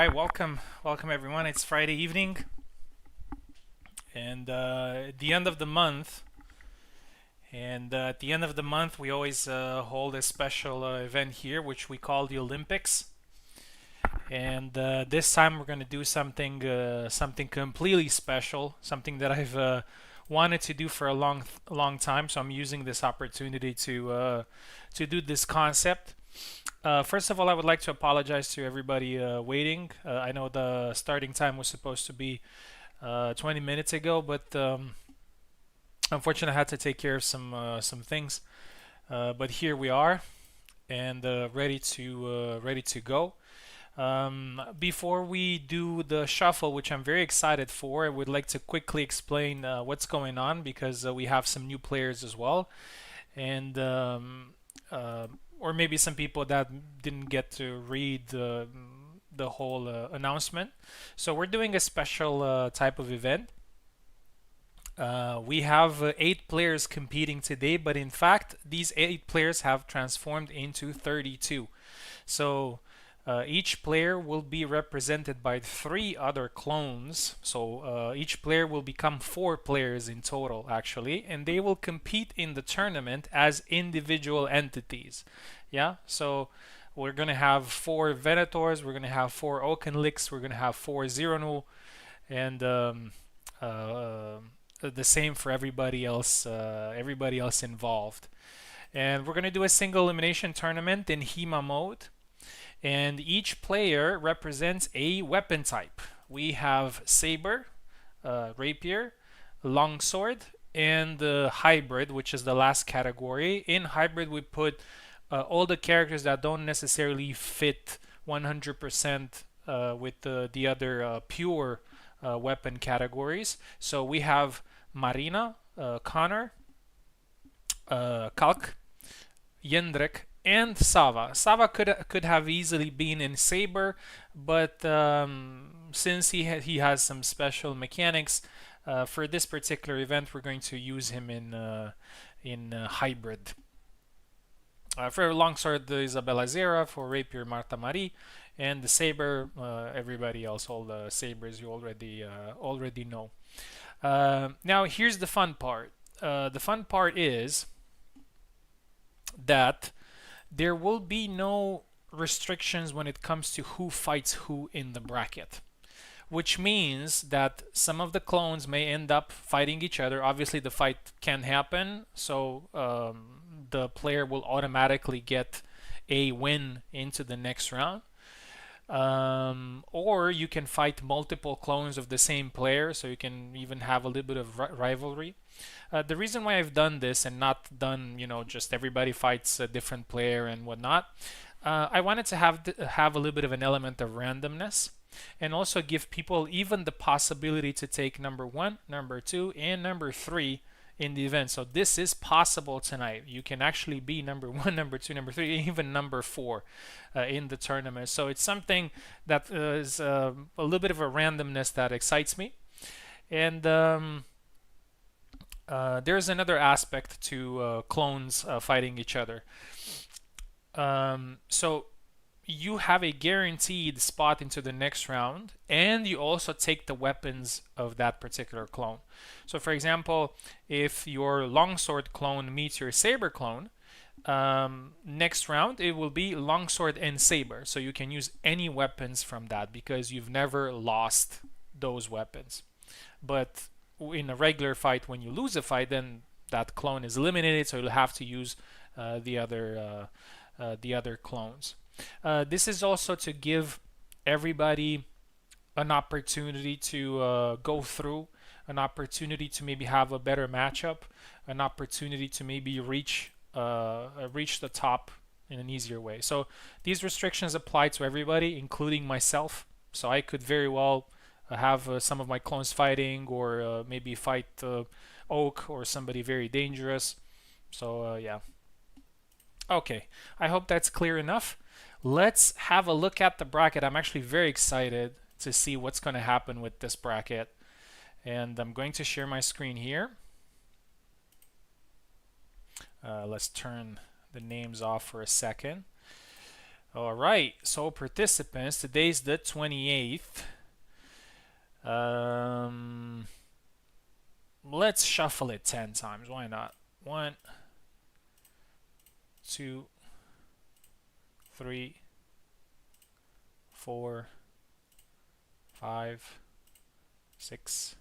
right, welcome everyone. It's Friday evening, and at the end of the month. And at the end of the month, we always hold a special event here, which we call the Olympics. And this time, we're going to do something completely special, something that I've wanted to do for a long time. So I'm using this opportunity to do this concept. First of all, I would like to apologize to everybody waiting. I know the starting time was supposed to be 20 minutes ago, but unfortunately, I had to take care of some things. But here we are, and ready to go. Before we do the shuffle, which I'm very excited for, I would like to quickly explain what's going on because we have some new players as well, and uh, or maybe some people that didn't get to read the whole announcement. So we're doing a special type of event. We have 8 players competing today, but in fact, these 8 players have transformed into 32. So each player will be represented by 3 other clones. So each player will become 4 players in total, actually, and they will compete in the tournament as individual entities. Yeah, so we're going to have 4 Venators, we're going to have 4 Oakenlicks, we're going to have 4 Zero, and uh, the same for everybody else involved. And we're going to do a single elimination tournament in HEMA mode, and each player represents a weapon type. We have saber, rapier, longsword, and the hybrid, which is the last category. In hybrid, we put all the characters that don't necessarily fit 100% with the other pure weapon categories. So we have Marina, Connor, Kalk, Jendrik, and Sava. Sava could have easily been in Saber, but since he has some special mechanics for this particular event, we're going to use him in hybrid. For longsword, the Isabella Zera. For rapier, Marta Marie, and the saber, everybody else. All the sabers you already know. Now here's the fun part. The fun part is that there will be no restrictions when it comes to who fights who in the bracket, which means that some of the clones may end up fighting each other. Obviously, the fight can happen, so the player will automatically get a win into the next round. Or you can fight multiple clones of the same player, so you can even have a little bit of rivalry. The reason why I've done this and not done, just everybody fights a different player and whatnot, I wanted to have a little bit of an element of randomness, and also give people even the possibility to take number 1, number 2, and number 3 in the event. So this is possible tonight. You can actually be number 1, number 2, number 3, even number 4 in the tournament. So it's something that is a little bit of a randomness that excites me. And there's another aspect to clones fighting each other. So you have a guaranteed spot into the next round, and you also take the weapons of that particular clone. So for example, if your longsword clone meets your saber clone, next round it will be longsword and saber, so you can use any weapons from that because you've never lost those weapons. But in a regular fight, when you lose a fight, then that clone is eliminated, so you'll have to use the other clones. This is also to give everybody an opportunity to go through, an opportunity to maybe have a better matchup, an opportunity to maybe reach the top in an easier way. So these restrictions apply to everybody, including myself. So I could very well have some of my clones fighting, or maybe fight Oak or somebody very dangerous. So yeah. Okay, I hope that's clear enough. Let's have a look at the bracket. I'm actually very excited to see what's going to happen with this bracket. And I'm going to share my screen here. Let's turn the names off for a second. All right, so participants, today's the 28th. Let's shuffle it 10 times. Why not? 1, 2, 3, 4, 5, 6,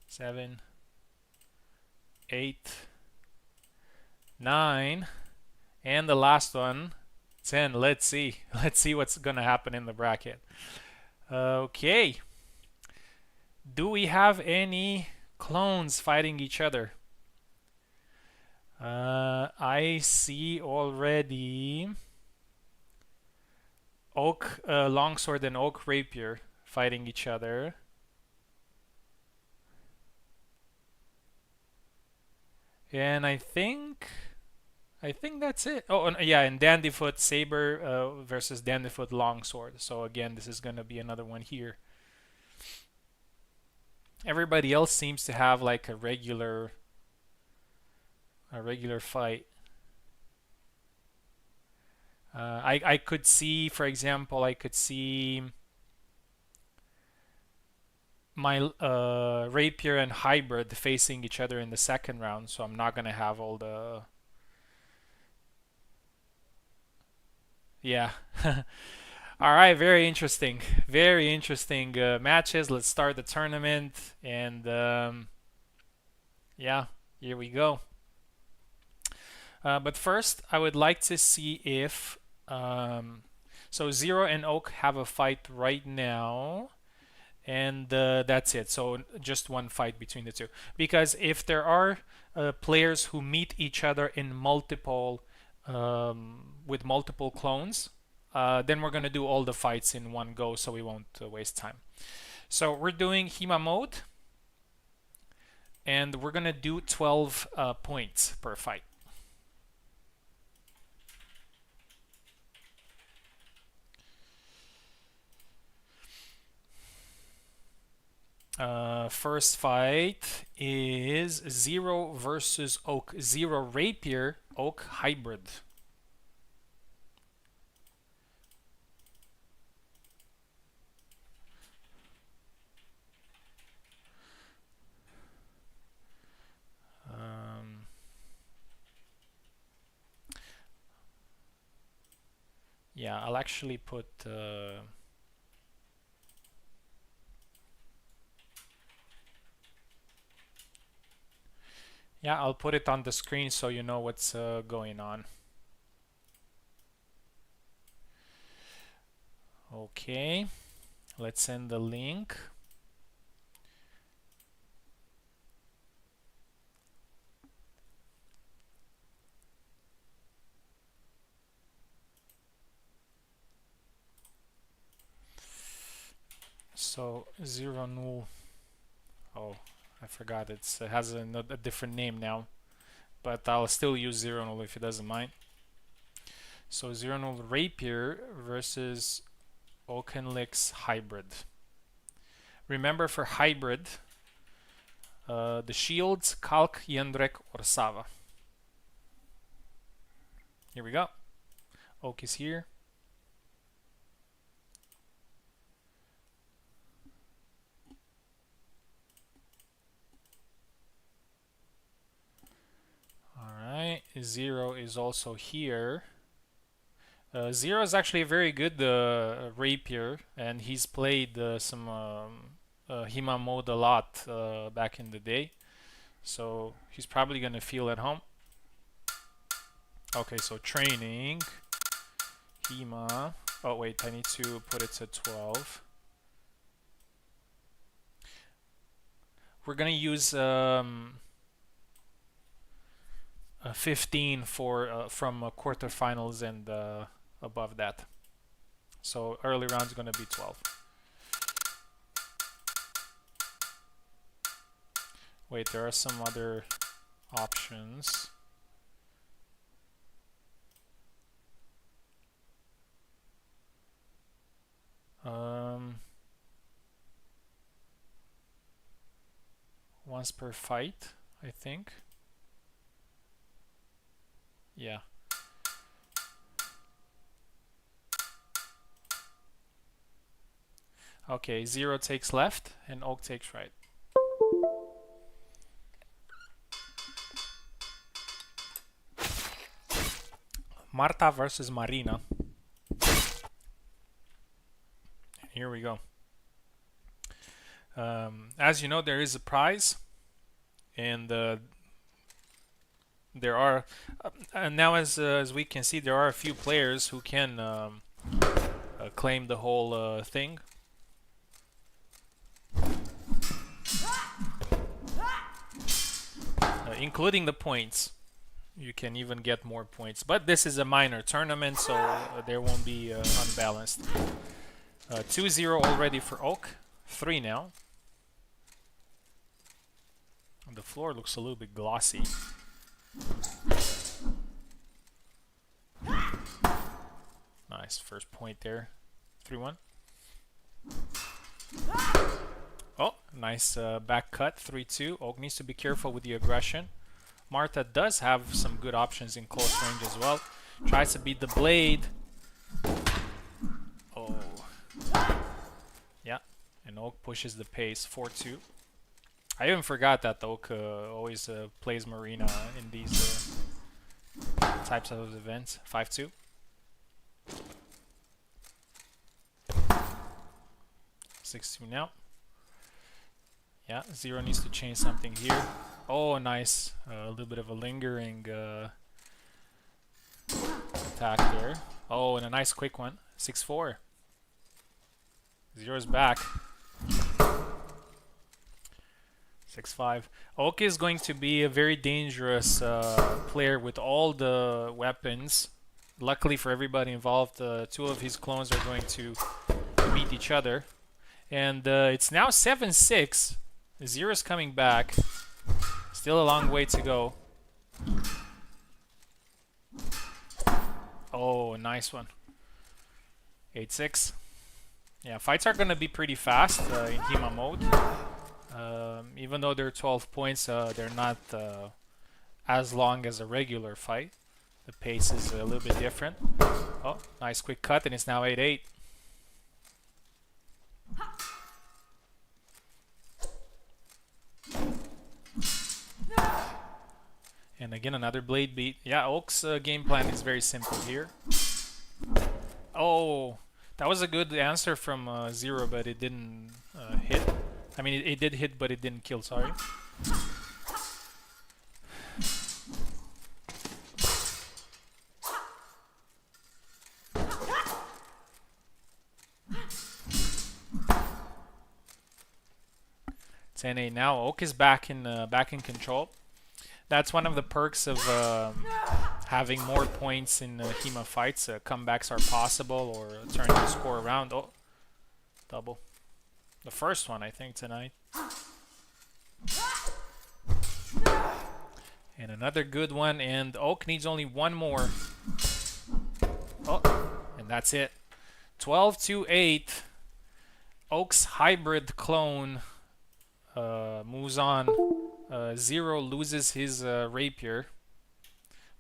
7, 8, 9, and the last one, 10. Let's see. Let's see what's gonna happen in the bracket. Okay. Do we have any clones fighting each other? I see already oak longsword and oak rapier fighting each other. And I think that's it. Oh, and, yeah, and Dandyfoot Saber versus Dandyfoot Longsword. So again, this is gonna be another one here. Everybody else seems to have like a regular fight. I could see, for example, I could see my rapier and hybrid facing each other in the second round. So I'm not gonna have all the yeah. All right, very interesting. Very interesting matches. Let's start the tournament. And yeah, here we go. But first, I would like to see if. So Zero and Oak have a fight right now. And that's it. So just one fight between the two. Because if there are players who meet each other in multiple with multiple clones, then we're gonna do all the fights in one go, so we won't waste time. So we're doing Hima mode, and we're gonna do 12 points per fight. First fight is Zero versus Oak. Zero Rapier, Oak Hybrid. Yeah, I'll actually put yeah, I'll put it on the screen so you know what's going on. Okay, let's send the link. So Zero Null. Oh, I forgot it has a different name now, but I'll still use Zero Null if it doesn't mind. So Zero Null Rapier versus Oakenlick's Hybrid. Remember, for hybrid, the shields Kalk, Yendrek, or Sava. Here we go. Oak is here. Alright, Zero is also here. Zero is actually a very good rapier, and he's played some Hima mode a lot back in the day. So he's probably gonna feel at home. Okay, so training, Hima. Oh wait, I need to put it to 12. We're gonna use 15 for from quarterfinals and above that. So early round is gonna be 12. Wait, there are some other options. Once per fight, I think. Yeah. Okay, 0 takes left and Oak takes right. Marta versus Marina. Here we go. As you know, there is a prize, and there are now, as we can see, there are a few players who can claim the whole thing. Including the points. You can even get more points. But this is a minor tournament, so there won't be unbalanced. 2-0 already for Oak. 3 now. The floor looks a little bit glossy. Nice first point there. 3-1. Oh, nice back cut. 3-2. Oak needs to be careful with the aggression. Marta does have some good options in close range as well. Tries to beat the blade. Oh. Yeah. And Oak pushes the pace. 4-2. I even forgot that Oak always plays Marina in these types of events. 5-2. 6-2 now. Yeah, 0 needs to change something here. Oh, nice. A little bit of a lingering attack there. Oh, and a nice quick one. 6-4. 0's back. 6-5. Oak is going to be a very dangerous player with all the weapons. Luckily for everybody involved, 2 of his clones are going to beat each other. And it's now 7-6. 0's coming back. Still a long way to go. Oh, nice one. 8-6. Yeah, fights are going to be pretty fast in HEMA mode. Even though they're 12 points, they're not as long as a regular fight. The pace is a little bit different. Oh, nice quick cut, and it's now 8-8. And again, another blade beat. Yeah, Oak's game plan is very simple here. Oh, that was a good answer from 0, but it didn't hit. I mean, it did hit, but it didn't kill, sorry. It's 10-8 now. Oak is back in control. That's one of the perks of having more points in HEMA fights. Comebacks are possible, or turning the score around. Oh, double. The first one, I think, tonight. And another good one, and Oak needs only one more. Oh, and that's it. 12-8. Oak's hybrid clone moves on. 0 loses his rapier,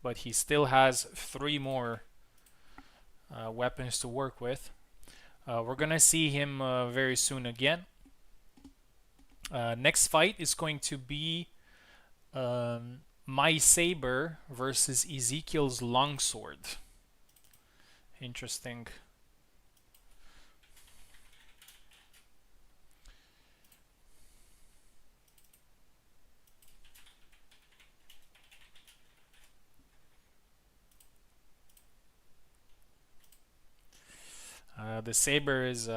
but he still has 3 more weapons to work with. We're gonna see him very soon again. Next fight is going to be My Saber versus Ezekiel's Longsword. Interesting. The saber is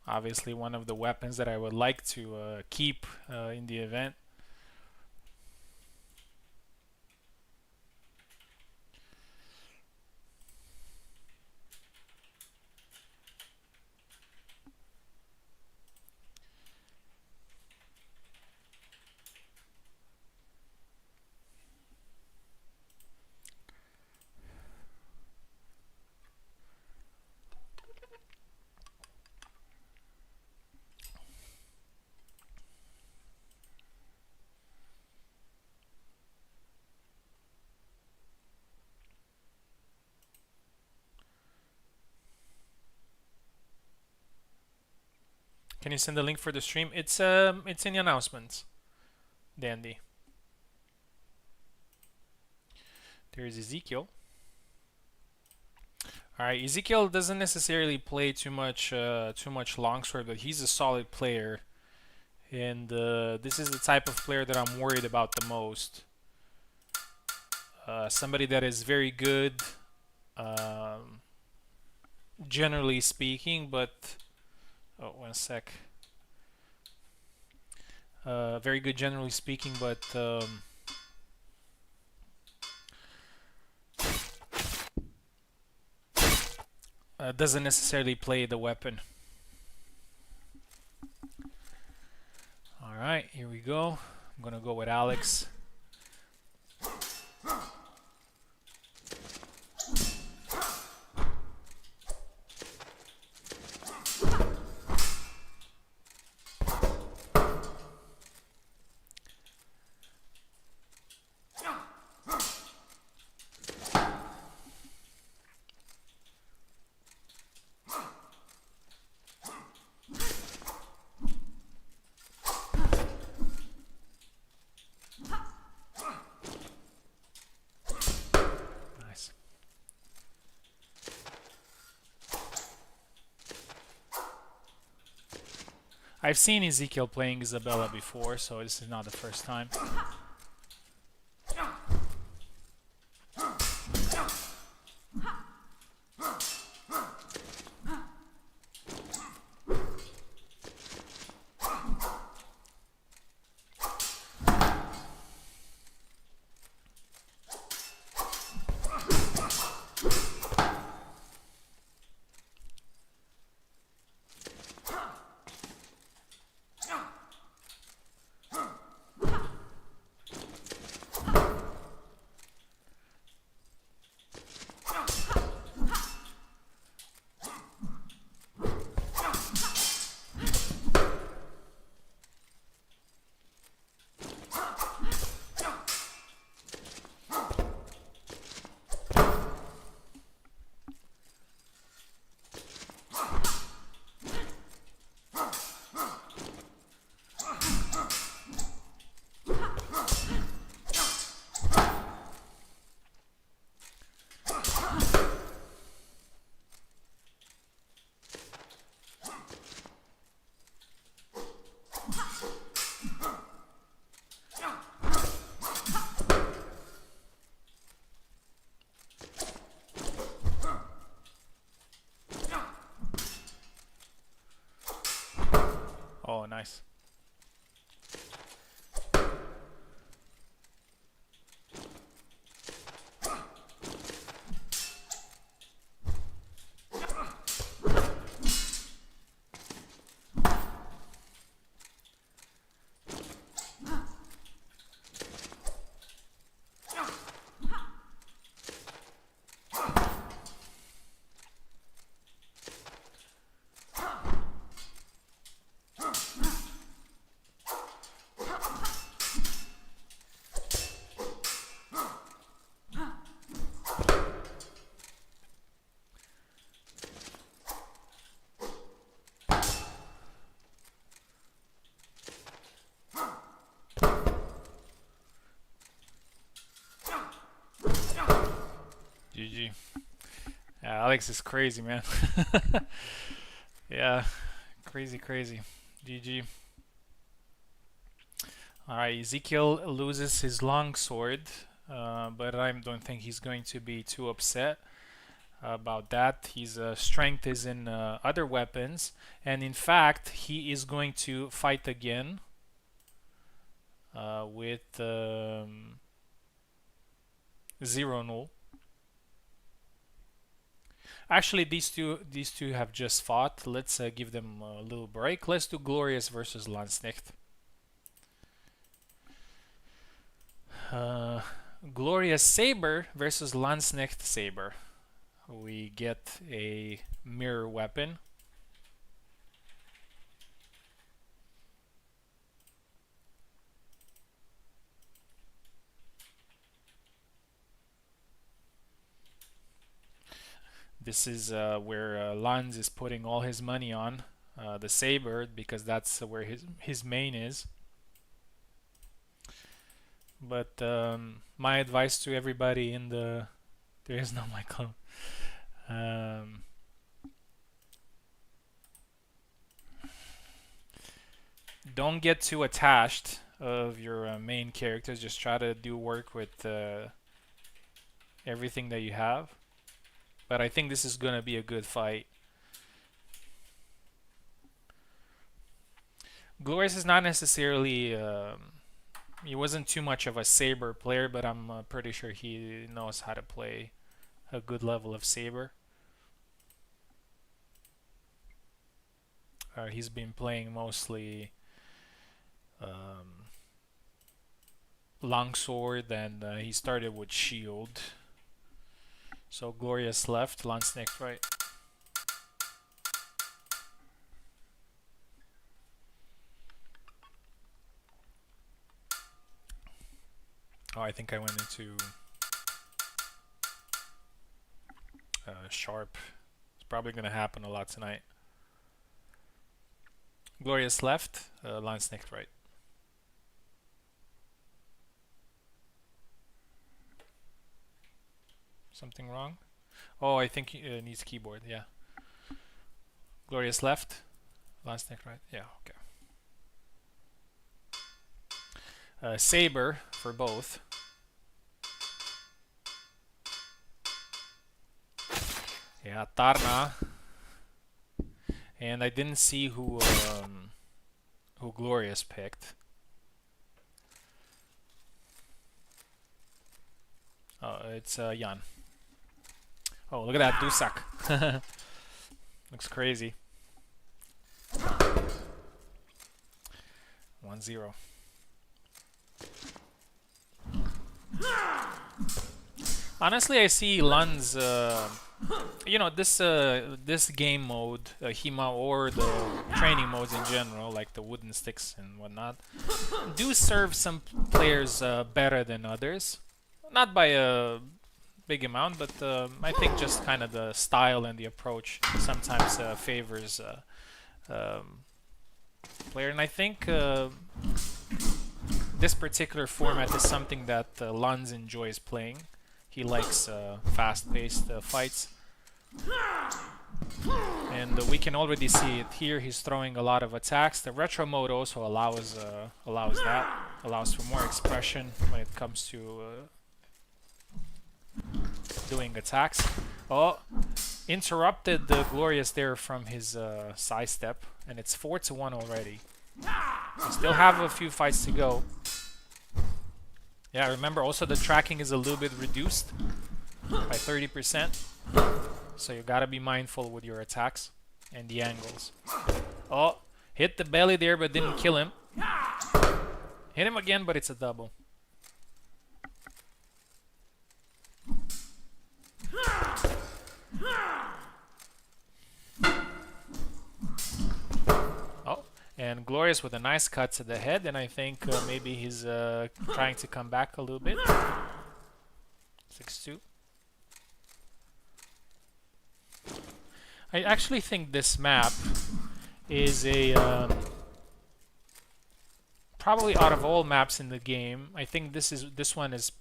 obviously one of the weapons that I would like to keep in the event. Can you send the link for the stream? It's in the announcements, Dandy. There's Ezekiel. All right, Ezekiel doesn't necessarily play too much longsword, but he's a solid player, and this is the type of player that I'm worried about the most. Somebody that is very good, um, generally speaking, but oh, one sec. Very good generally speaking, but doesn't necessarily play the weapon. All right, here we go. I'm gonna go with Alex. Nice. I've seen Ezekiel playing Isabella before, so this is not the first time. Oh, nice. GG. Yeah, Alex is crazy, man. Yeah, crazy, crazy. GG. Alright, Ezekiel loses his long sword, but I don't think he's going to be too upset about that. His strength is in other weapons, and in fact, he is going to fight again with Zero Null. Actually, these two have just fought. Let's give them a little break. Let's do Glorious versus Landsknecht. Glorious Saber versus Landsknecht Saber. We get a mirror weapon. This is where Lanz is putting all his money on. the saber, because that's where his main is. But my advice to everybody in the there is no my clone. Don't get too attached of your main characters. Just try to do work with everything that you have. But I think this is gonna be a good fight. Glorious is not necessarily he wasn't too much of a saber player, but I'm pretty sure he knows how to play a good level of saber. He's been playing mostly longsword, and he started with shield. So Glorious left, Landsnake right. Oh, I think I went into sharp. It's probably going to happen a lot tonight. Glorious left, Landsnake right. Something wrong? Oh, I think he needs keyboard, yeah. Glorious left, Landsnake right. Yeah, okay. Saber for both. Yeah, Tarna. And I didn't see who Glorious picked. It's Jan. Oh, look at that Dusak. Looks crazy. 1-0. Honestly, I see Lun's, you know, this game mode, HEMA, or the training modes in general, like the wooden sticks and whatnot, do serve some players better than others. Not by a big amount, but I think just kind of the style and the approach sometimes favors player. And I think this particular format is something that Lunz enjoys playing. He likes fast-paced fights. And we can already see it here. He's throwing a lot of attacks. The retro mode also allows that. Allows for more expression when it comes to doing attacks. Oh, interrupted the Glorious there from his side step, and it's 4-1 already. We still have a few fights to go. Yeah, remember also the tracking is a little bit reduced by 30%. So you gotta be mindful with your attacks and the angles. Oh, hit the belly there but didn't kill him. Hit him again, but it's a double. Oh, and Glorious with a nice cut to the head, and I think maybe he's trying to come back a little bit. 6-2. I actually think this map is a probably out of all maps in the game, I think this one is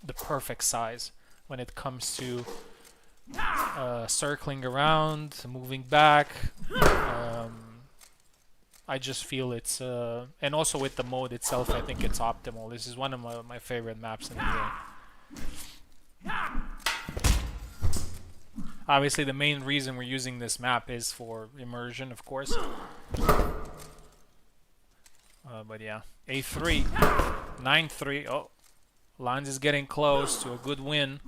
the perfect size when it comes to circling around, moving back. I just feel it's and also with the mode itself, I think it's optimal. This is one of my favorite maps in the game. Obviously, the main reason we're using this map is for immersion, of course. But yeah, A3, 9-3. Oh, Lanz is getting close to a good win.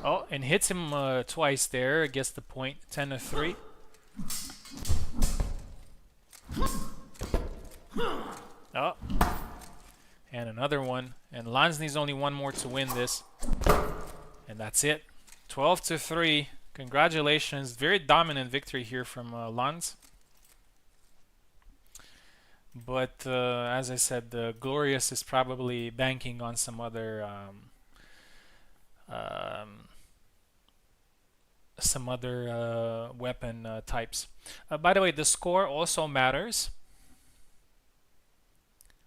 Oh, and hits him twice there. Gets the point. 10-3. Oh, and another one. And Lanz needs only one more to win this. And that's it. 12-3. Congratulations. Very dominant victory here from Lanz. But as I said, Glorious is probably banking on some other some other weapon types. By the way, the score also matters.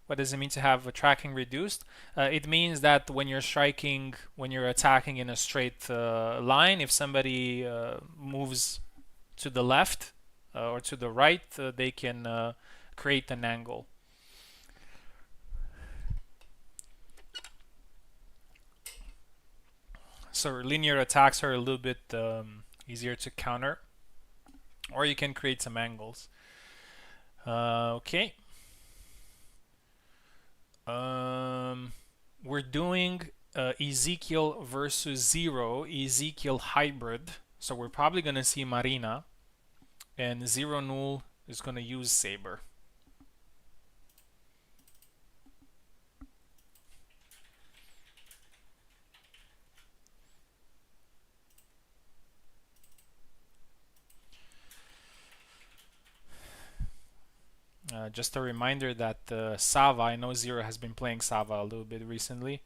What does it mean to have a tracking reduced? It means that when you're striking, when you're attacking in a straight line, if somebody moves to the left or to the right, they can create an angle. So linear attacks are a little bit easier to counter, or you can create some angles. Okay. We're doing Ezekiel versus Zero, Ezekiel hybrid. So we're probably going to see Marina, and Zero Null is going to use Saber. Just a reminder that Sava, I know Zero has been playing Sava a little bit recently.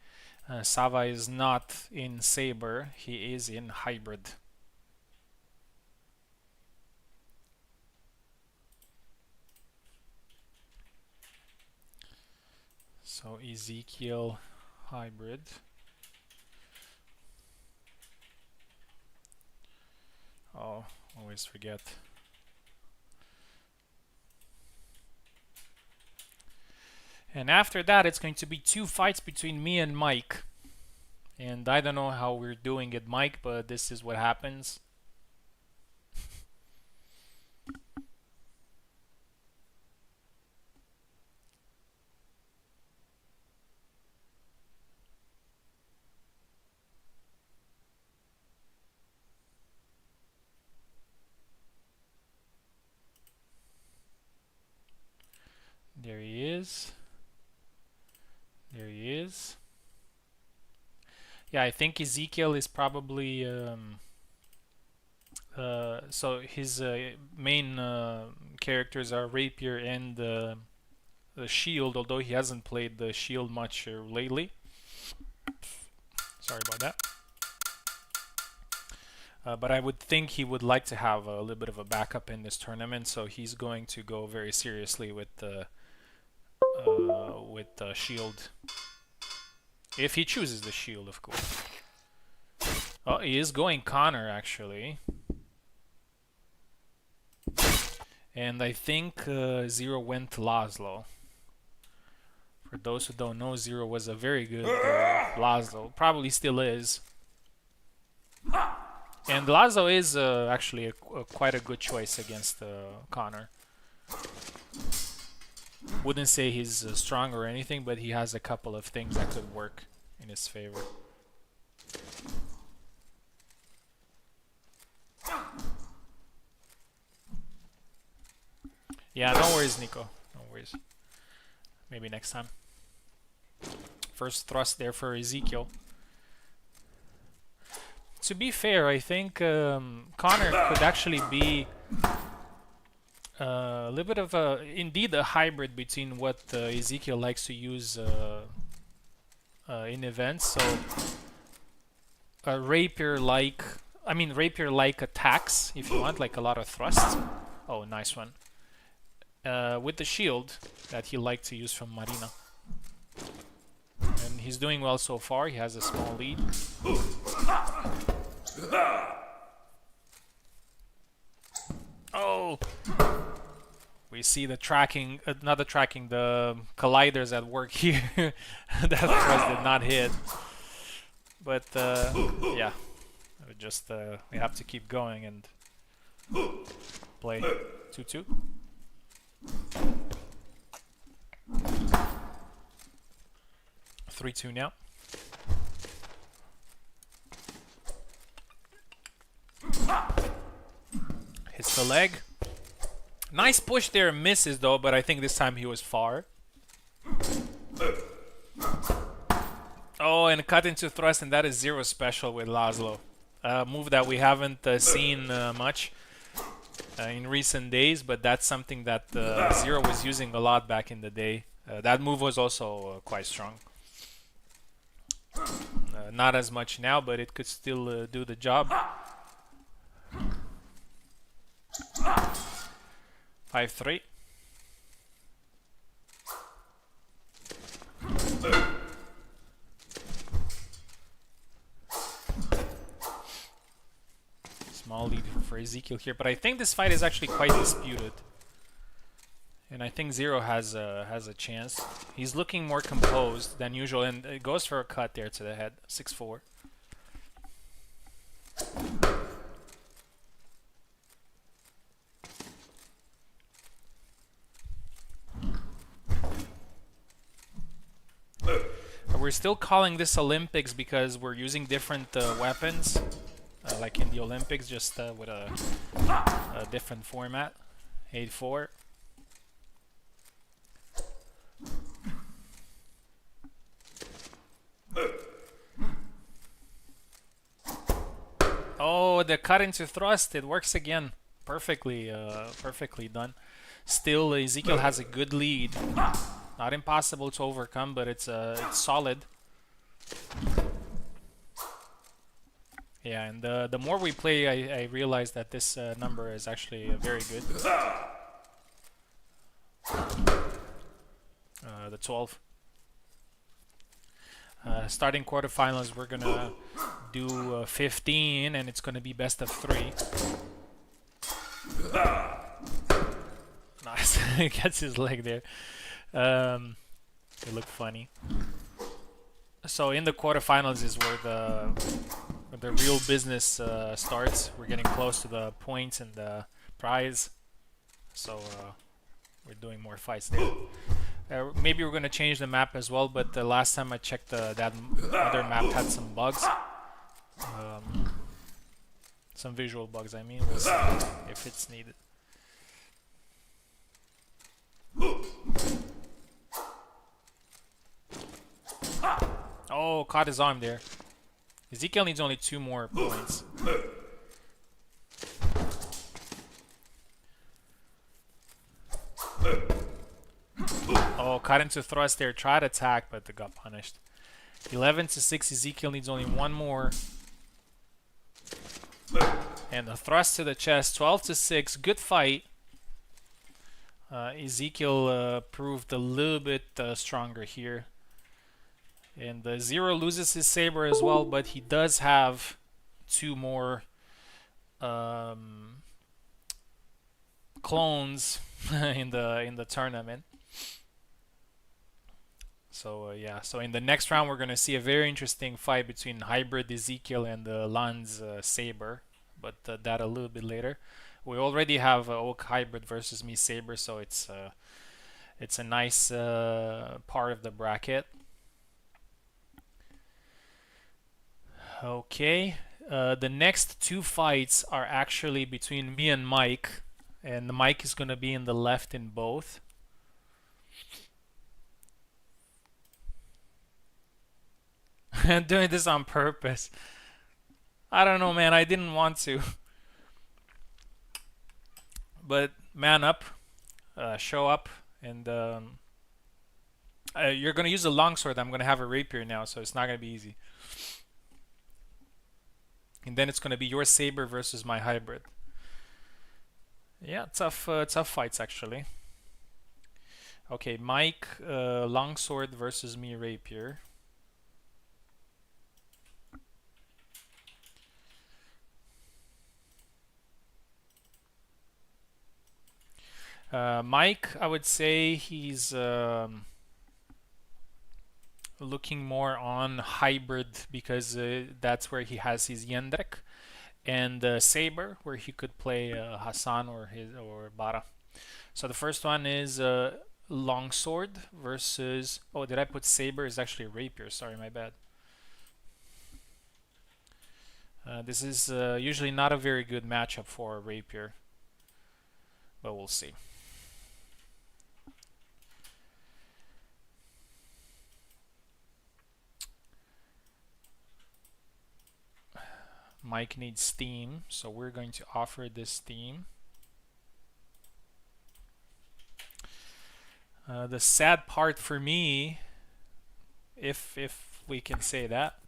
Sava is not in Saber, he is in hybrid. So Ezekiel hybrid. Oh, always forget. And after that, it's going to be 2 fights between me and Mike. And I don't know how we're doing it, Mike, but this is what happens. There he is. There he is. Yeah, I think Ezekiel is probably so his main characters are Rapier and the Shield, although he hasn't played the Shield much lately. Sorry about that. But I would think he would like to have a little bit of a backup in this tournament, so he's going to go very seriously with the Shield. If he chooses the Shield, of course. Oh, he is going Connor, actually. And I think Zero went Laszlo. For those who don't know, Zero was a very good Laszlo. Probably still is. And Laszlo is actually quite a good choice against Connor. Wouldn't say he's strong or anything, but he has a couple of things that could work in his favor. Yeah, no worries, Nico. No worries. Maybe next time. First thrust there for Ezekiel. To be fair, I think Connor could actually be a little bit of indeed a hybrid between what Ezekiel likes to use in events. So a rapier-like, rapier-like attacks, if you want, like a lot of thrusts. Oh, nice one. With the shield that he liked to use from Marina. And he's doing well so far. He has a small lead. Oh! We see the tracking, not the tracking, the colliders at work here. That thrust did not hit. But yeah, just we have to keep going and play 2-2. Three, 2 now. Hits the leg. Nice push there, misses though, but I think this time he was far. Oh, and cut into thrust, and that is Zero special with Laszlo. Move that we haven't seen much in recent days, but that's something that Zero was using a lot back in the day. That move was also quite strong. Not as much now, but it could still do the job. 5-3. Small lead for Ezekiel here, but I think this fight is actually quite disputed. And I think Zero has a chance. He's looking more composed than usual, and it goes for a cut there to the head. 6-4. We're still calling this Olympics because we're using different weapons, like in the Olympics, just with a different format. 8-4. Oh, the cut into thrust, it works again. Perfectly, perfectly done. Still, Ezekiel has a good lead. Not impossible to overcome, but it's solid. Yeah, and the more we play, I realize that this number is actually very good. The 12. Starting quarterfinals, we're gonna do 15, and it's gonna be best of 3. Nice. He gets his leg there. It looked funny. So in the quarterfinals is where the real business starts. We're getting close to the points and the prize. So we're doing more fights there. Maybe we're gonna change the map as well, but the last time I checked, that other map had some bugs. Some visual bugs, I mean. We'll see if it's needed. Oh, caught his arm there. Ezekiel needs only 2 more points. Oh, caught into thrust there. Tried to attack, but they got punished. 11-6. Ezekiel needs only 1 more. And the thrust to the chest. 12-6. Good fight. Ezekiel proved a little bit stronger here. And Zero loses his saber as well, but he does have 2 more clones in the tournament. So yeah, so in the next round we're gonna see a very interesting fight between Hybrid Ezekiel and Lan's saber, but that a little bit later. We already have Oak Hybrid versus me saber, so it's a nice part of the bracket. Okay, the next 2 fights are actually between me and Mike, and the Mike is gonna be in the left in both. I'm doing this on purpose. I don't know, man. I didn't want to. But man up, show up, and you're gonna use a longsword. I'm gonna have a rapier now, so it's not gonna be easy. And then it's gonna be your saber versus my hybrid. Yeah, tough fights actually. Okay, Mike longsword versus me rapier. Mike, I would say he's looking more on hybrid because that's where he has his Yendrek, and Saber where he could play Hassan or Bara. So the first one is longsword versus. Oh, did I put Saber? It's actually rapier. Sorry, my bad. This is usually not a very good matchup for rapier, but we'll see. Mike needs steam, so we're going to offer this steam. The sad part for me, if we can say that,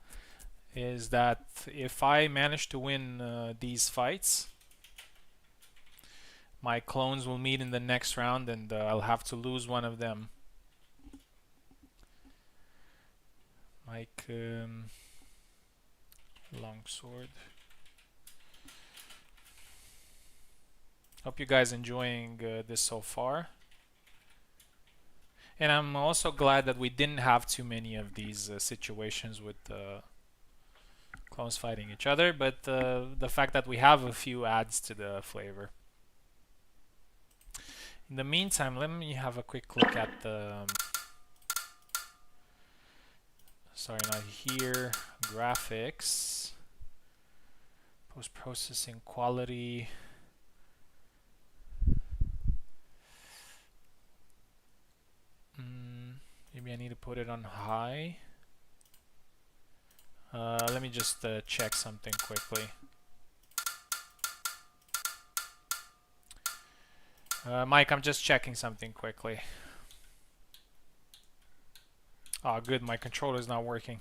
is that if I manage to win these fights, My clones will meet in the next round, and I'll have to lose one of them. Mike, longsword. Hope you guys enjoying this so far. And I'm also glad that we didn't have too many of these situations with clones fighting each other, but the fact that we have a few adds to the flavor. In the meantime, let me have a quick look at the sorry, not here, graphics, post-processing quality. Maybe I need to put it on high. Let me just check something quickly. Mike, I'm just checking something quickly. Oh, good, my controller's not working.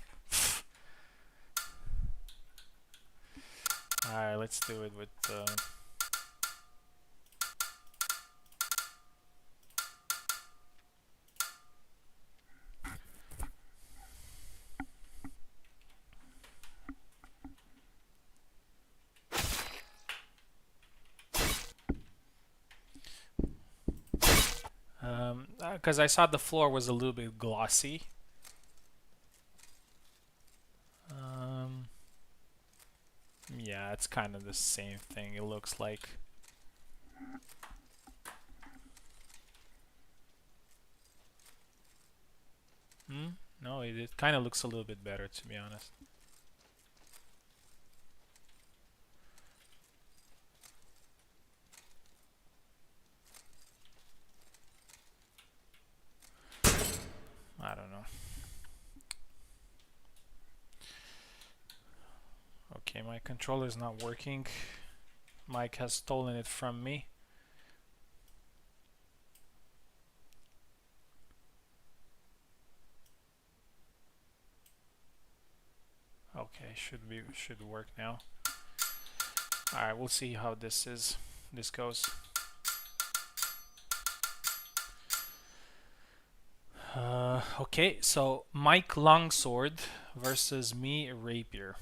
Alright, let's do it with... because I saw the floor was a little bit glossy. Yeah, it's kind of the same thing, it looks like. No, it kind of looks a little bit better, to be honest. I don't know. Okay, my controller is not working. Mike has stolen it from me. Okay, should work now. All right, we'll see how this goes. Okay, so Mike longsword versus me rapier.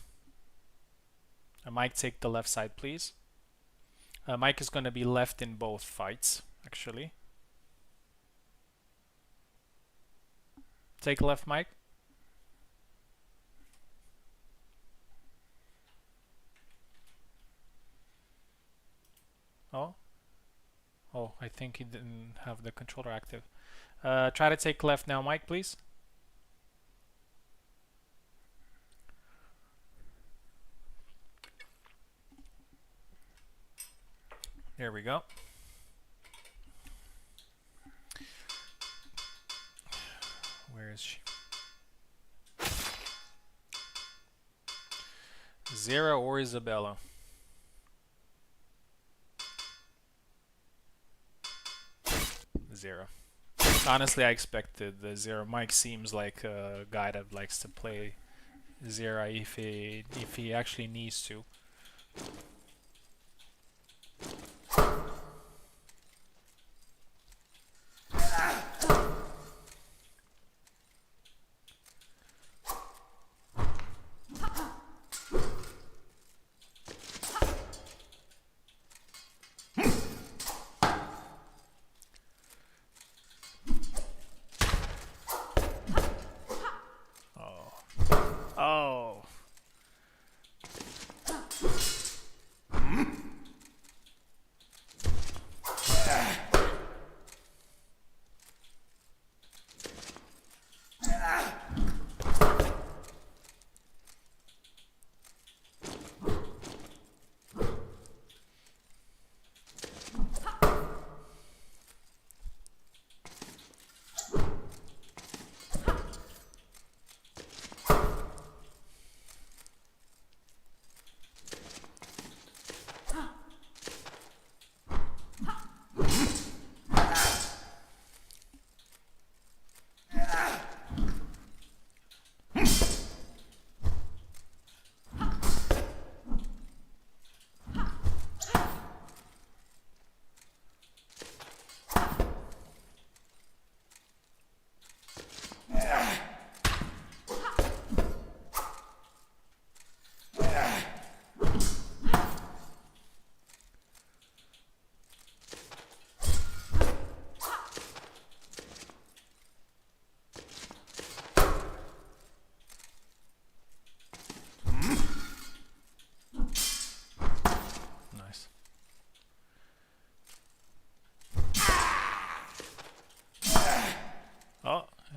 Mike, take the left side, please. Mike is going to be left in both fights, actually. Take left, Mike. Oh, I think he didn't have the controller active. Try to take left now, Mike, please. There we go. Where is she? Zera or Isabella? Zera. Honestly, I expected the Zera. Mike seems like a guy that likes to play Zera if he actually needs to.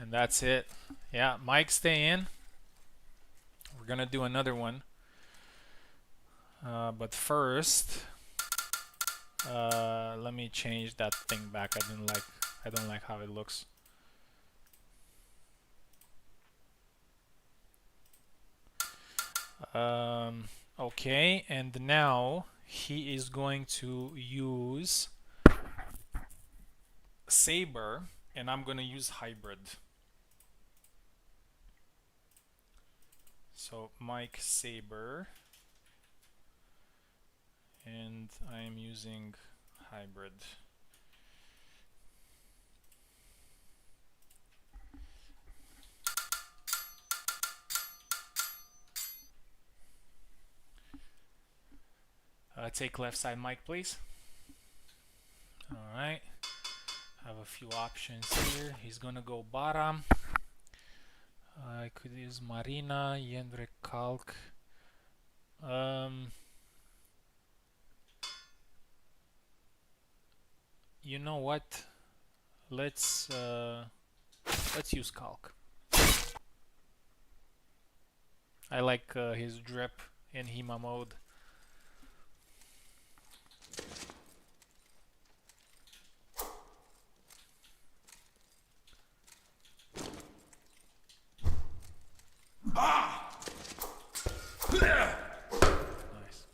And that's it. Yeah, Mike, stay in. We're gonna do another one. But first, let me change that thing back. I don't like how it looks. Okay, and now he is going to use Saber, and I'm gonna use Hybrid. So Mike Saber, and I am using Hybrid. Take left side Mike, please. Alright. Have a few options here. He's gonna go bottom. I could use Marina, Jendre Kalk. You know what? Let's use Kalk. I like his drip in Hema mode. Nice.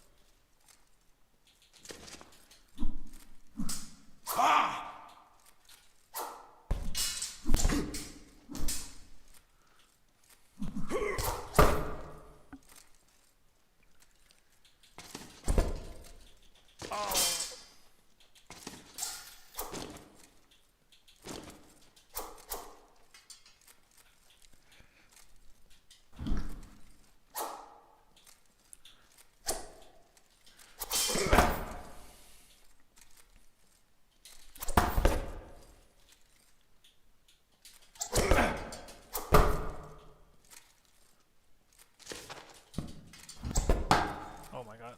Oh my god.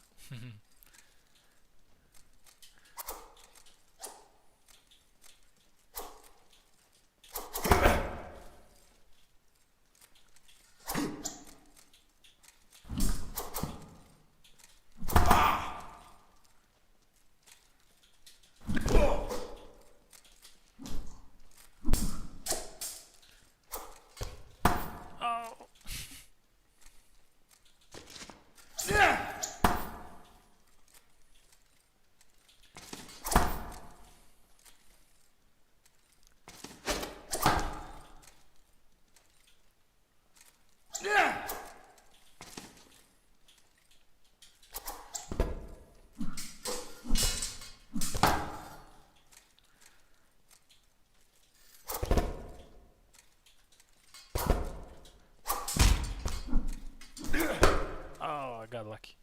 Oh, I got lucky.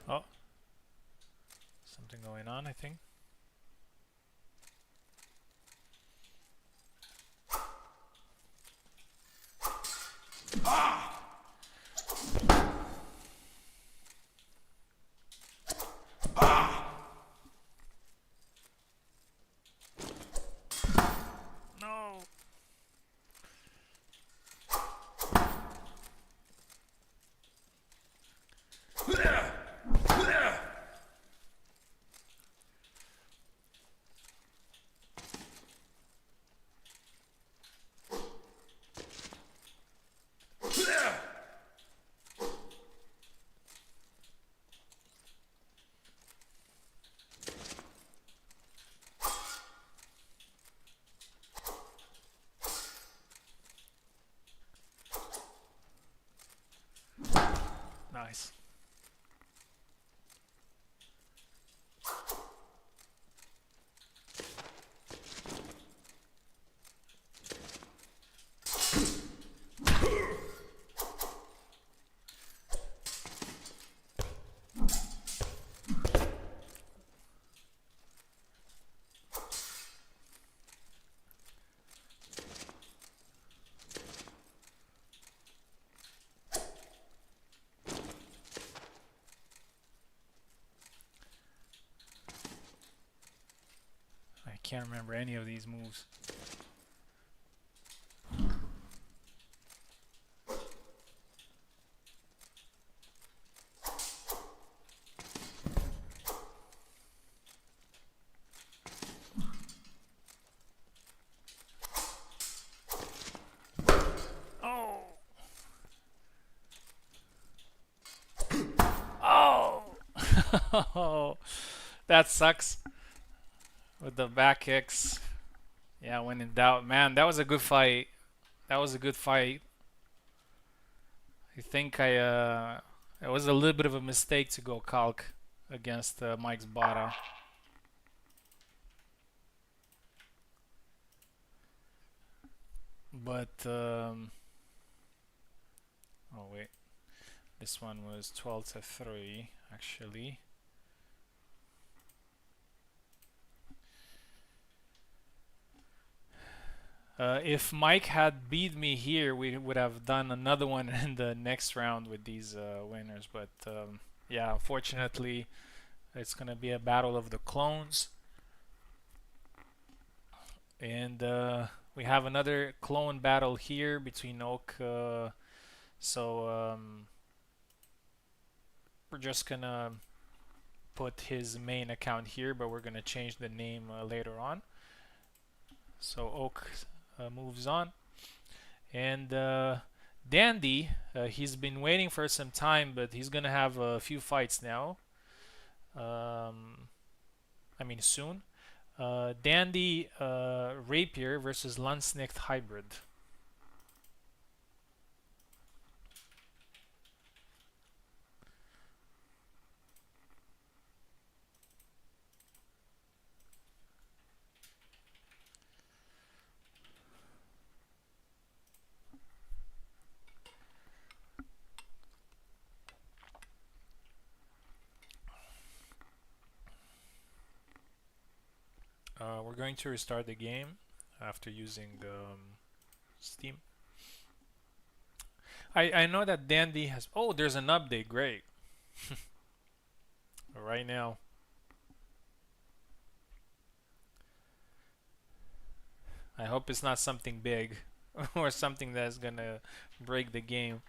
Oh, something going on, I think. No. Nice. can't remember any of these moves. Oh, that sucks with the back kicks. Yeah, when in doubt, man, that was a good fight. That was a good fight. I think it was a little bit of a mistake to go calc against Mike's Bada. But oh wait, this one was 12-3 actually. If Mike had beat me here, we would have done another one in the next round with these winners. But yeah, unfortunately, it's gonna be a battle of the clones, and we have another clone battle here between Oak. So we're just gonna put his main account here, but we're gonna change the name later on. So Oak moves on, and Dandy, he's been waiting for some time, but he's gonna have a few fights now. I mean soon. Dandy Rapier versus Landsnicht Hybrid. We're going to restart the game after using Steam. I know that Dandy has... Oh, there's an update. Great. Right now. I hope it's not something big or something that's gonna break the game.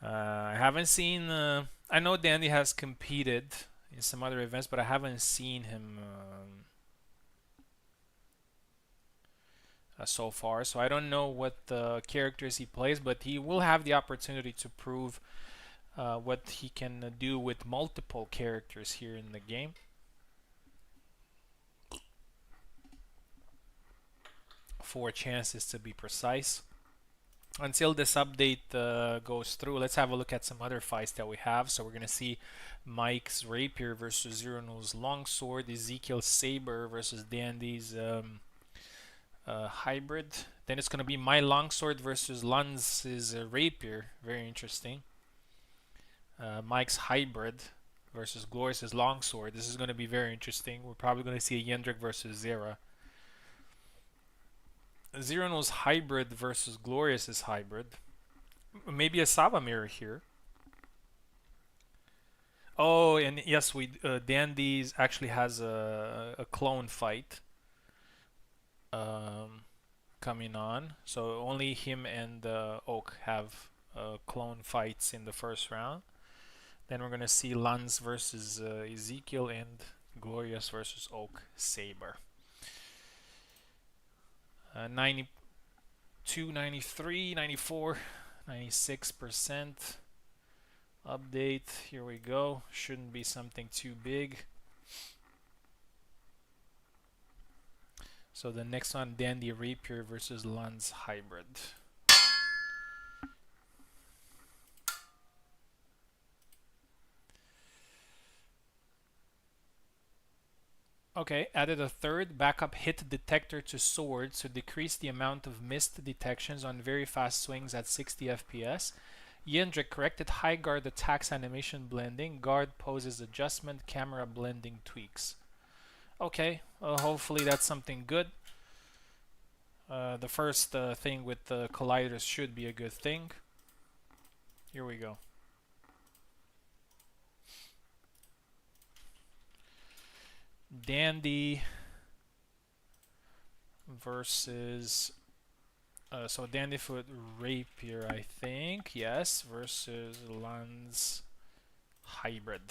I haven't seen... I know Dandy has competed in some other events, but I haven't seen him so far, so I don't know what characters he plays, but he will have the opportunity to prove what he can do with multiple characters here in the game. Four chances to be precise. Until this update goes through, let's have a look at some other fights that we have. So we're going to see Mike's Rapier versus Zero Nose Longsword, Ezekiel Saber versus Dandy's Hybrid. Then it's going to be my Longsword versus Lanz's Rapier. Very interesting. Mike's Hybrid versus Glorious's Longsword. This is going to be very interesting. We're probably going to see a Yendrick versus Zera. Zero Nose Hybrid versus Glorious's Hybrid. Maybe a Saba mirror here. Oh, and yes, Dandy's actually has a clone fight coming on. So only him and Oak have clone fights in the first round. Then we're gonna see Lanz versus Ezekiel and Glorious versus Oak Saber. 92, 93, 94, 96% update. Here we go. Shouldn't be something too big. So the next one, Dandy Rapier versus Lanz Hybrid. Okay, added a third backup hit detector to sword to decrease the amount of missed detections on very fast swings at 60 FPS. Yendrick corrected high guard attacks animation blending, guard poses adjustment, camera blending tweaks. Okay, hopefully that's something good. The first thing with the colliders should be a good thing. Here we go. Dandy versus so Dandyfoot Rapier, I think, yes, versus Lance Hybrid.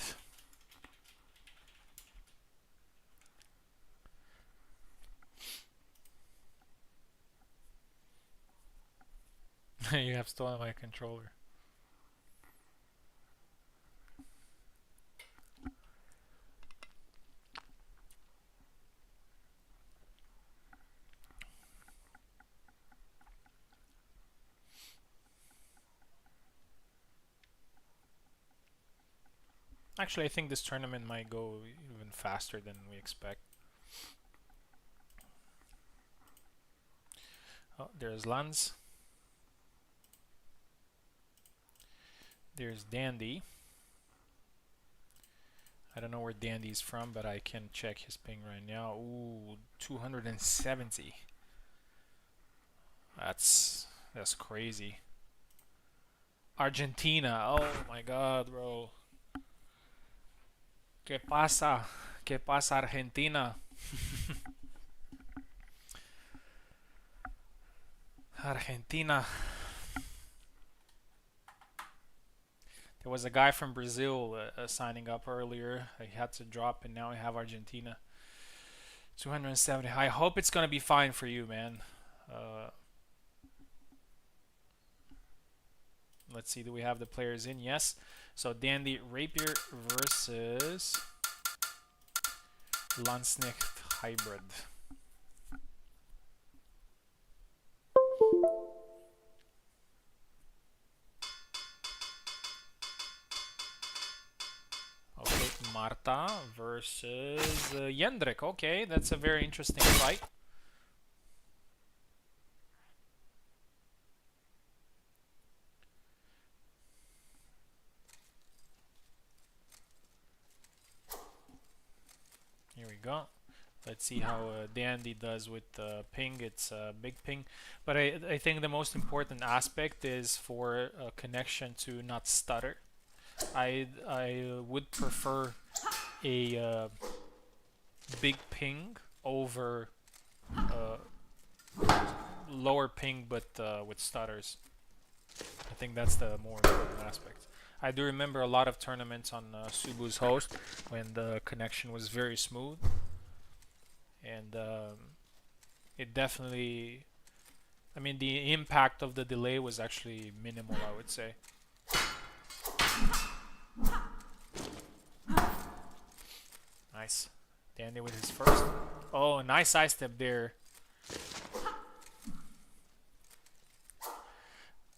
You have stolen my controller. Actually, I think this tournament might go even faster than we expect. Oh, there's Lance. There's Dandy. I don't know where Dandy's from, but I can check his ping right now. Ooh, 270. That's crazy. Argentina. Oh my god, bro. ¿Qué pasa? ¿Qué pasa, Argentina? Argentina. There was a guy from Brazil signing up earlier. He had to drop, and now we have Argentina. 270. I hope it's gonna be fine for you, man. Let's see, do we have the players in? Yes. So Dandy Rapier versus Landsnicht Hybrid. Okay, Marta versus Jendrik. Okay, that's a very interesting fight. Here we go. Let's see how Dandy does with ping. It's a big ping. But I think the most important aspect is for a connection to not stutter. I would prefer a big ping over lower ping but with stutters. I think that's the more important aspect. I do remember a lot of tournaments on Subu's host when the connection was very smooth, and it definitely, I mean, the impact of the delay was actually minimal, I would say. Nice. Dandy with his first. Oh, nice side step there.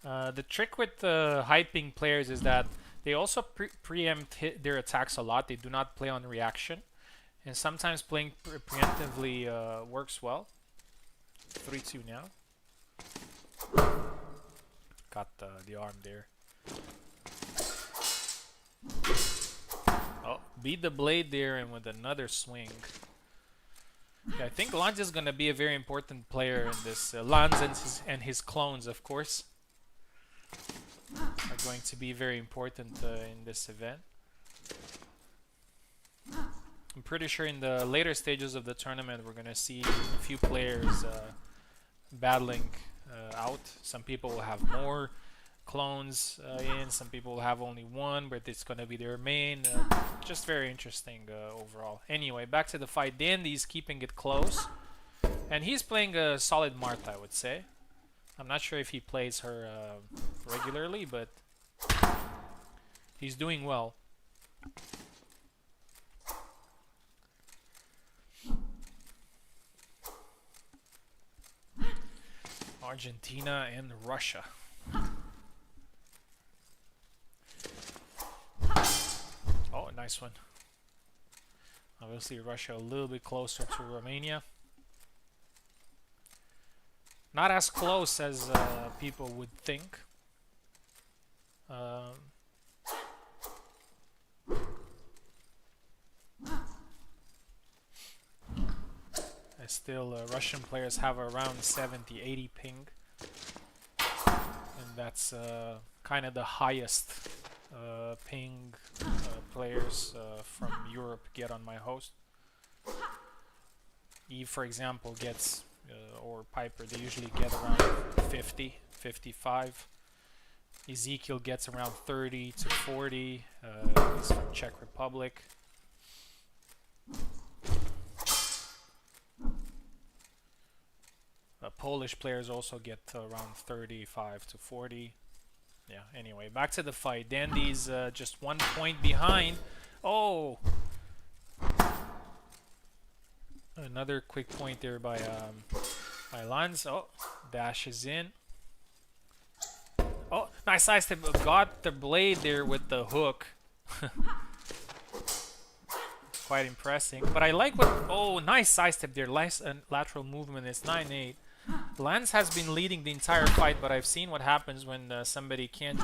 The trick with high ping players is that they also preempt their attacks a lot. They do not play on reaction. And sometimes playing preemptively works well. 3-2 now. Got the arm there. Oh, beat the blade there and with another swing. Yeah, I think Lanz is going to be a very important player in this. Lanz and his clones, of course, are going to be very important in this event. I'm pretty sure in the later stages of the tournament we're going to see a few players battling out. Some people will have more clones in, some people will have only one, but it's going to be their main. Just very interesting overall. Anyway, back to the fight. Dandy's keeping it close, and he's playing a solid Marta, I would say. I'm not sure if he plays her regularly, but he's doing well. Argentina and Russia. Oh, nice one. Obviously Russia a little bit closer to Romania. Not as close as people would think. Still, Russian players have around 70-80 ping, and that's kind of the highest ping players from Europe get on my host. Eve, for example, gets, or Piper, they usually get around 50, 55. Ezekiel gets around 30 to 40. He's from Czech Republic. Polish players also get around 35 to 40. Yeah, anyway, back to the fight. Dandy's just 1 point behind. Oh! Another quick point there by Lanz. Oh, dashes in. Oh, nice side step. Got the blade there with the hook. Quite impressive. But I like what... Oh, nice side step there. Nice lateral movement. It's 9-8. Lance has been leading the entire fight, but I've seen what happens when somebody can't...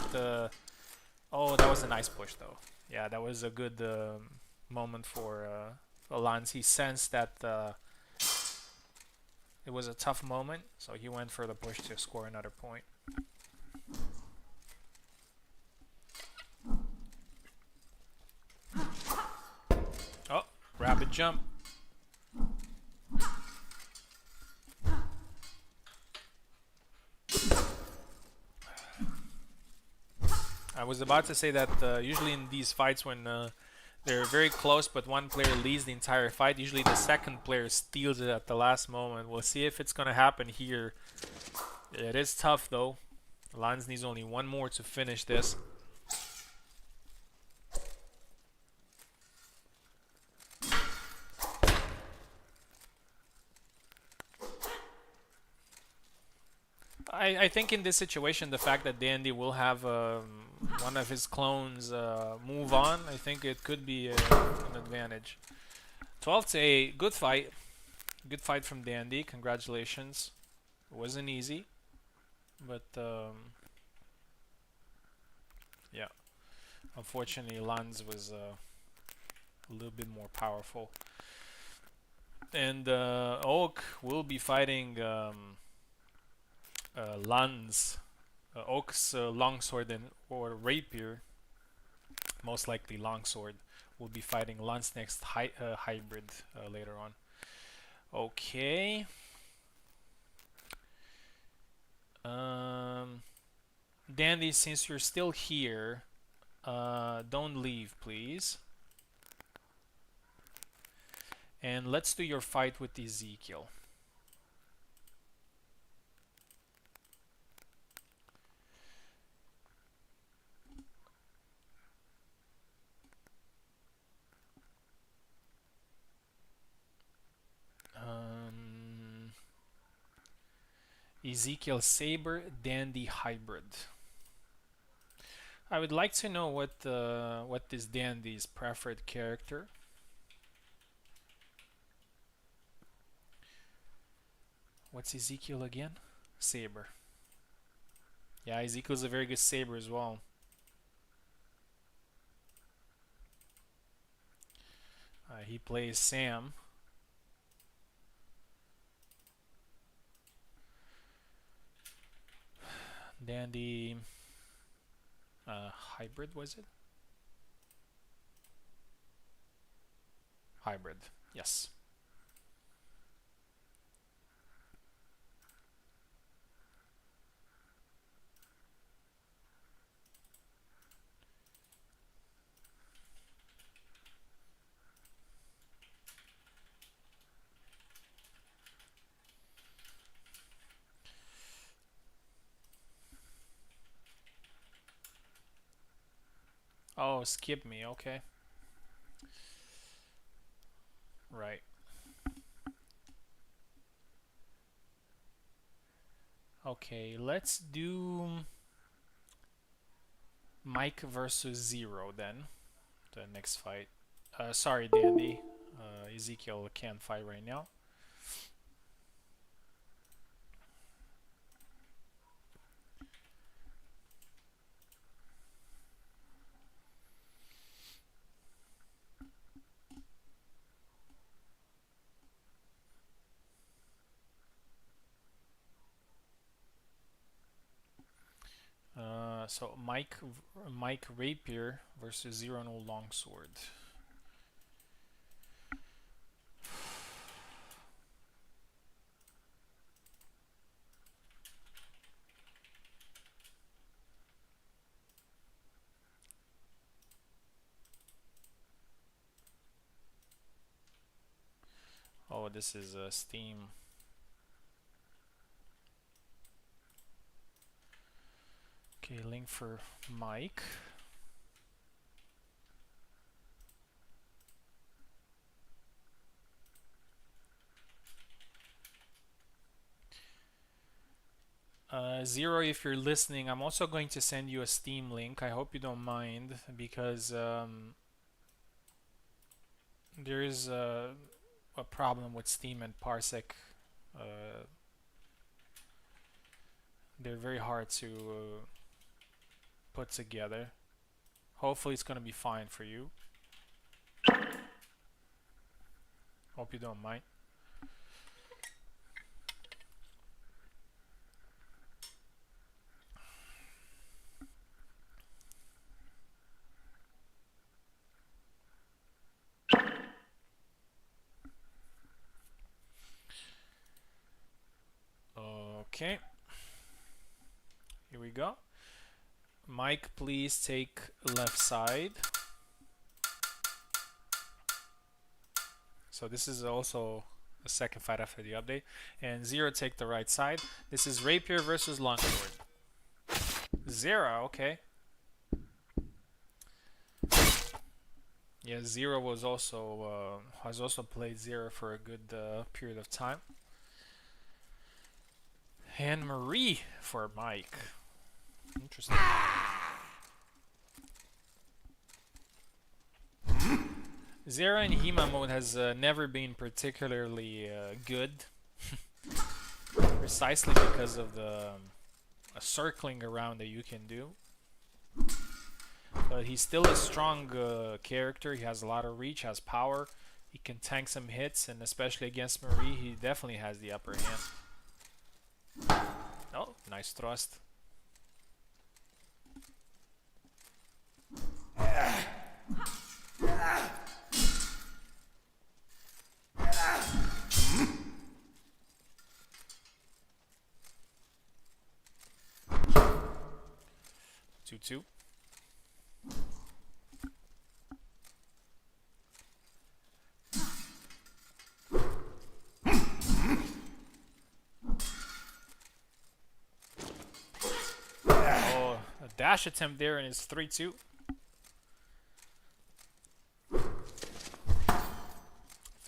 Oh, that was a nice push, though. Yeah, that was a good moment for Lance. He sensed that it was a tough moment, so he went for the push to score another point. Oh, rapid jump. I was about to say that usually in these fights when they're very close but one player leads the entire fight, usually the second player steals it at the last moment. We'll see if it's going to happen here. It is tough though. Lanz needs only one more to finish this. I think in this situation, the fact that Dandy will have one of his clones move on, I think it could be an advantage. 12-8, good fight. Good fight from Dandy. Congratulations. It wasn't easy, but yeah. Unfortunately, Lanz was a little bit more powerful. And Oak will be fighting Lanz. Oak's longsword or rapier, most likely longsword, will be fighting Lanz next hybrid later on. Okay. Dandy, since you're still here, don't leave, please. And let's do your fight with Ezekiel. Ezekiel Saber, Dandy hybrid. I would like to know what is Dandy's preferred character. What's Ezekiel again? Saber. Yeah, Ezekiel's a very good saber as well. He plays Sam. Dandy hybrid, was it? Hybrid, yes. Oh, skip me, okay. Right. Okay, let's do Mike versus Zero then. The next fight. Sorry, Dandy. Ezekiel can't fight right now. So Mike Rapier versus Zero No Longsword. this is Steam. Okay, link for Mike. Zero, if you're listening, I'm also going to send you a Steam link. I hope you don't mind, because there is a problem with Steam and Parsec. They're very hard to put together. Hopefully it's going to be fine for you. Hope you don't mind. Okay. Here we go. Mike, please take left side. So this is also a second fight after the update. And Zero, take the right side. This is Rapier versus Longsword. Zero, okay. Yeah, Zero was also has also played Zero for a good period of time. And Marie for Mike. Interesting. Zero in Hema mode has never been particularly good. Precisely because of the circling around that you can do. But he's still a strong character. He has a lot of reach, has power. He can tank some hits, and especially against Marie, he definitely has the upper hand. Oh, nice thrust. 2-2. Oh, a dash attempt there, and it's 3-2.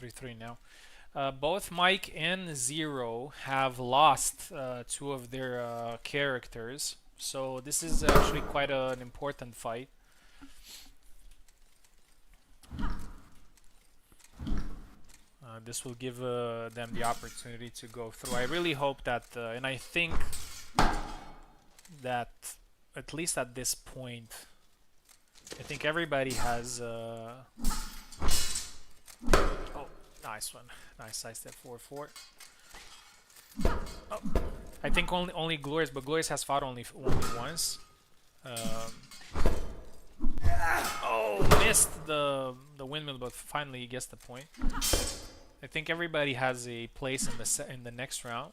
3-3 now. Both Mike and Zero have lost two of their characters, so this is actually quite an important fight. This will give them the opportunity to go through. I really hope that, and I think that at least at this point, I think everybody has. Oh, nice one! Nice side step forward. Oh, I think only Glorious, but Glorious has fought only once. Oh, missed the windmill, but finally he gets the point. I think everybody has a place in the next round.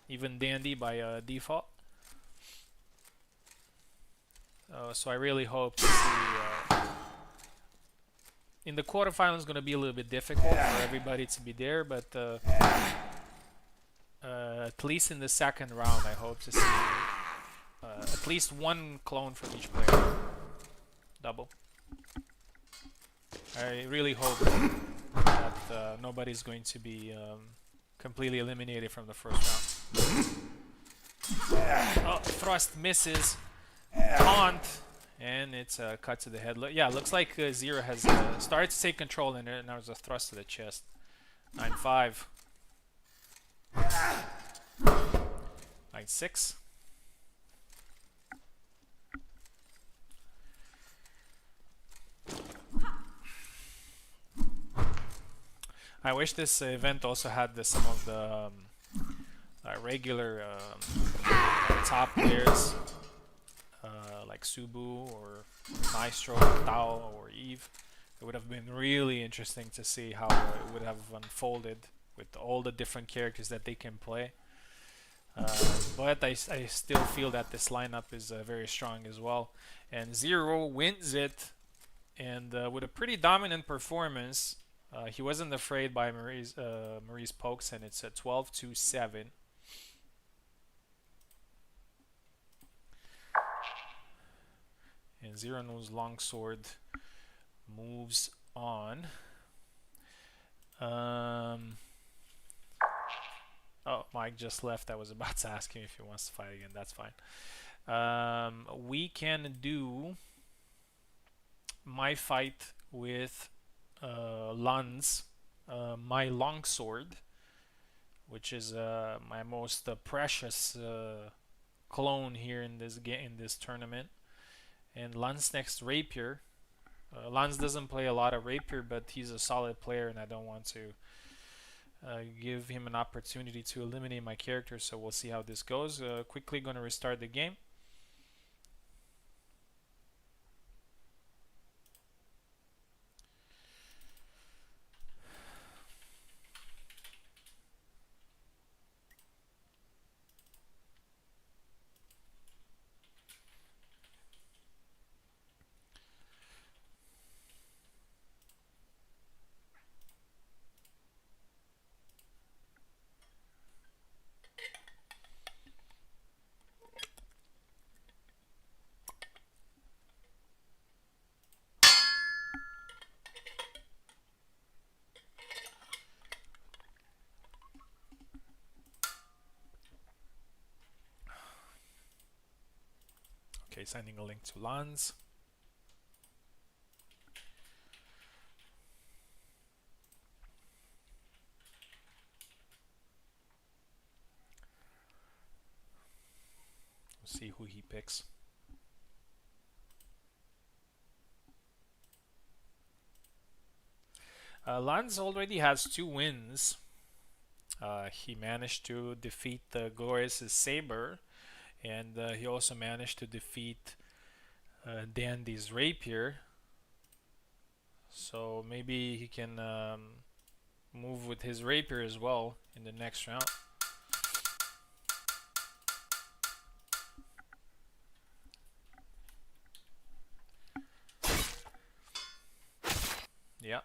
Even Dandy by default. So I really hope to see. In the quarterfinals, it's going to be a little bit difficult for everybody to be there, but at least in the second round, I hope to see at least one clone from each player. Double. I really hope that nobody's going to be completely eliminated from the first round. Oh, thrust misses. Taunt. And it's a cut to the head. Yeah, looks like Zero has started to take control, and now there's a thrust to the chest. 9-5. 9-6. I wish this event also had some of the regular top players. Like Subu or Maestro, Tao or Eve. It would have been really interesting to see how it would have unfolded with all the different characters that they can play. But I still feel that this lineup is very strong as well. And Zero wins it, and with a pretty dominant performance. He wasn't afraid by Marie's pokes, and it's a 12-7. And Zerano's longsword moves on. Oh, Mike just left. I was about to ask him if he wants to fight again. That's fine. We can do my fight with Lance, my longsword, which is my most precious clone here in this tournament. And Lance next rapier. Lance doesn't play a lot of rapier, but he's a solid player, and I don't want to give him an opportunity to eliminate my character, so we'll see how this goes. Quickly going to restart the game. Okay, sending a link to Lance. We'll see who he picks. Lance already has 2 wins. He managed to defeat the Glorious' Saber, and he also managed to defeat Dandy's Rapier. So maybe he can move with his Rapier as well in the next round. Yeah,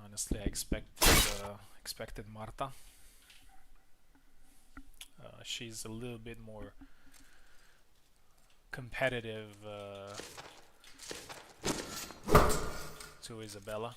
honestly, I expected Marta. She's a little bit more competitive to Isabella.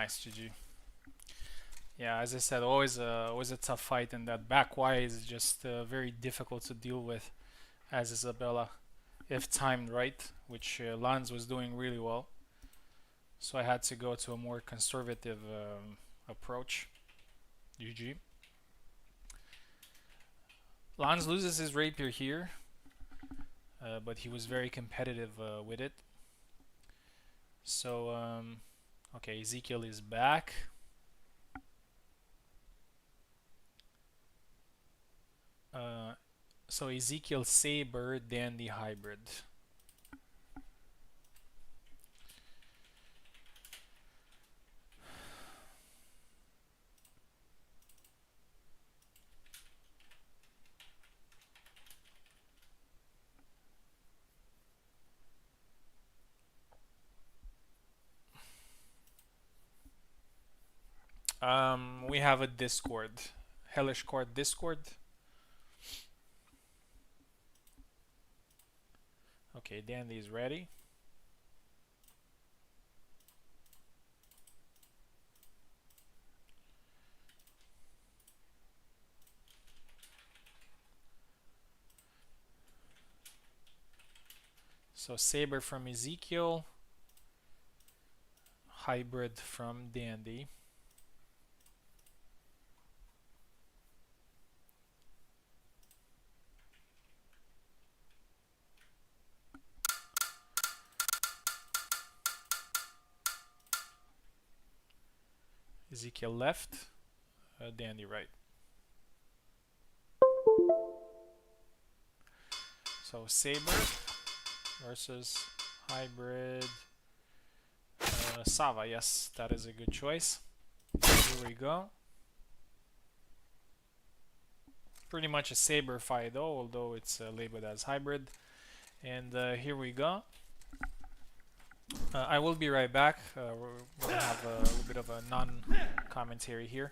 Nice, GG. Yeah, as I said, always a tough fight, and that back Y is just very difficult to deal with as Isabella, if timed right, which Lanz was doing really well. So I had to go to a more conservative approach. GG. Lanz loses his rapier here, but he was very competitive with it. So, okay, Ezekiel is back. So Ezekiel Saber, then the hybrid. We have a Discord, Hellish Quart Discord. Okay, Dandy is ready. So Saber from Ezekiel, hybrid from Dandy. Ezekiel left, Dandy right. So Saber versus hybrid Sava. Yes, that is a good choice. Here we go. Pretty much a Saber fight though, although it's labeled as hybrid. And here we go. I will be right back. We're gonna have a little bit of a non-commentary here.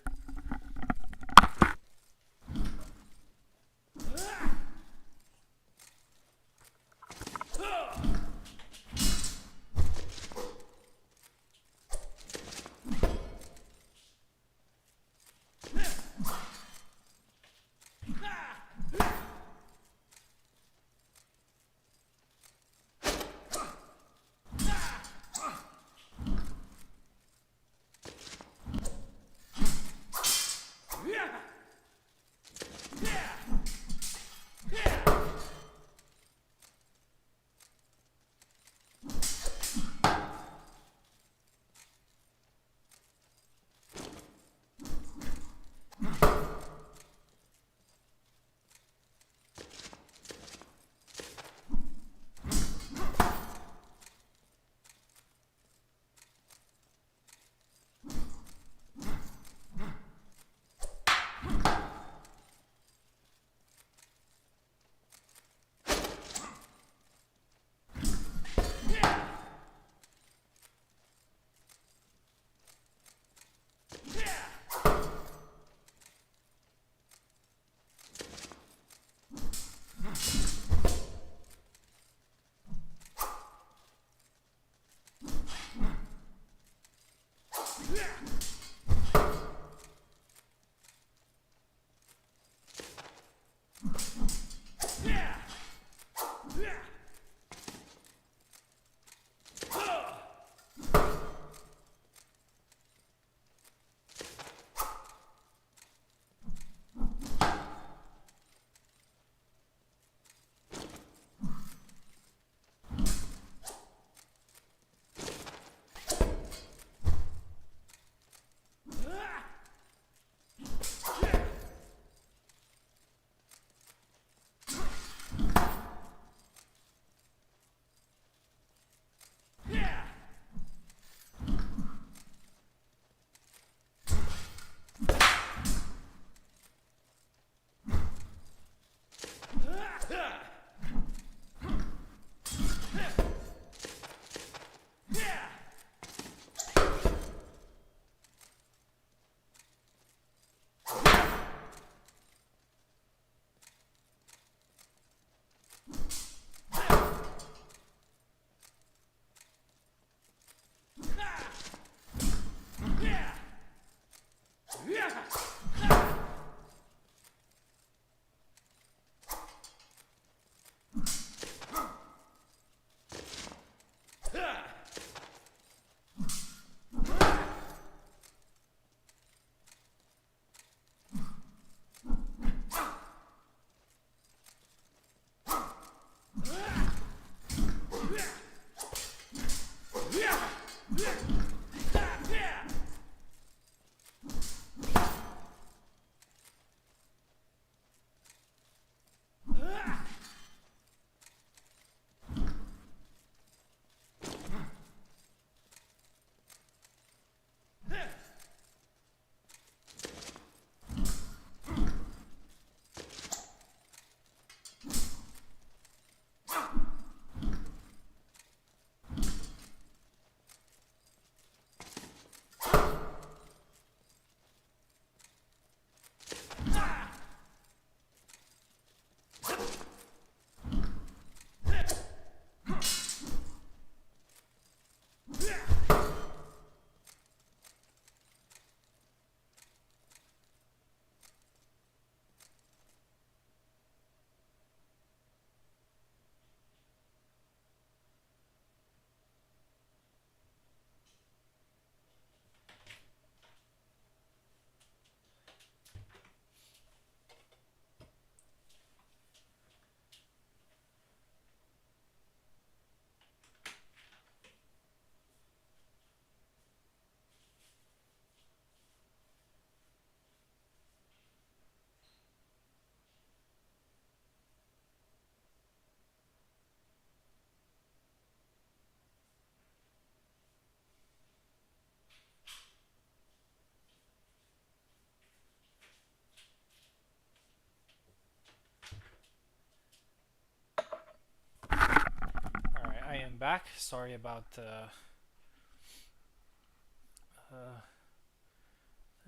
back. Sorry about a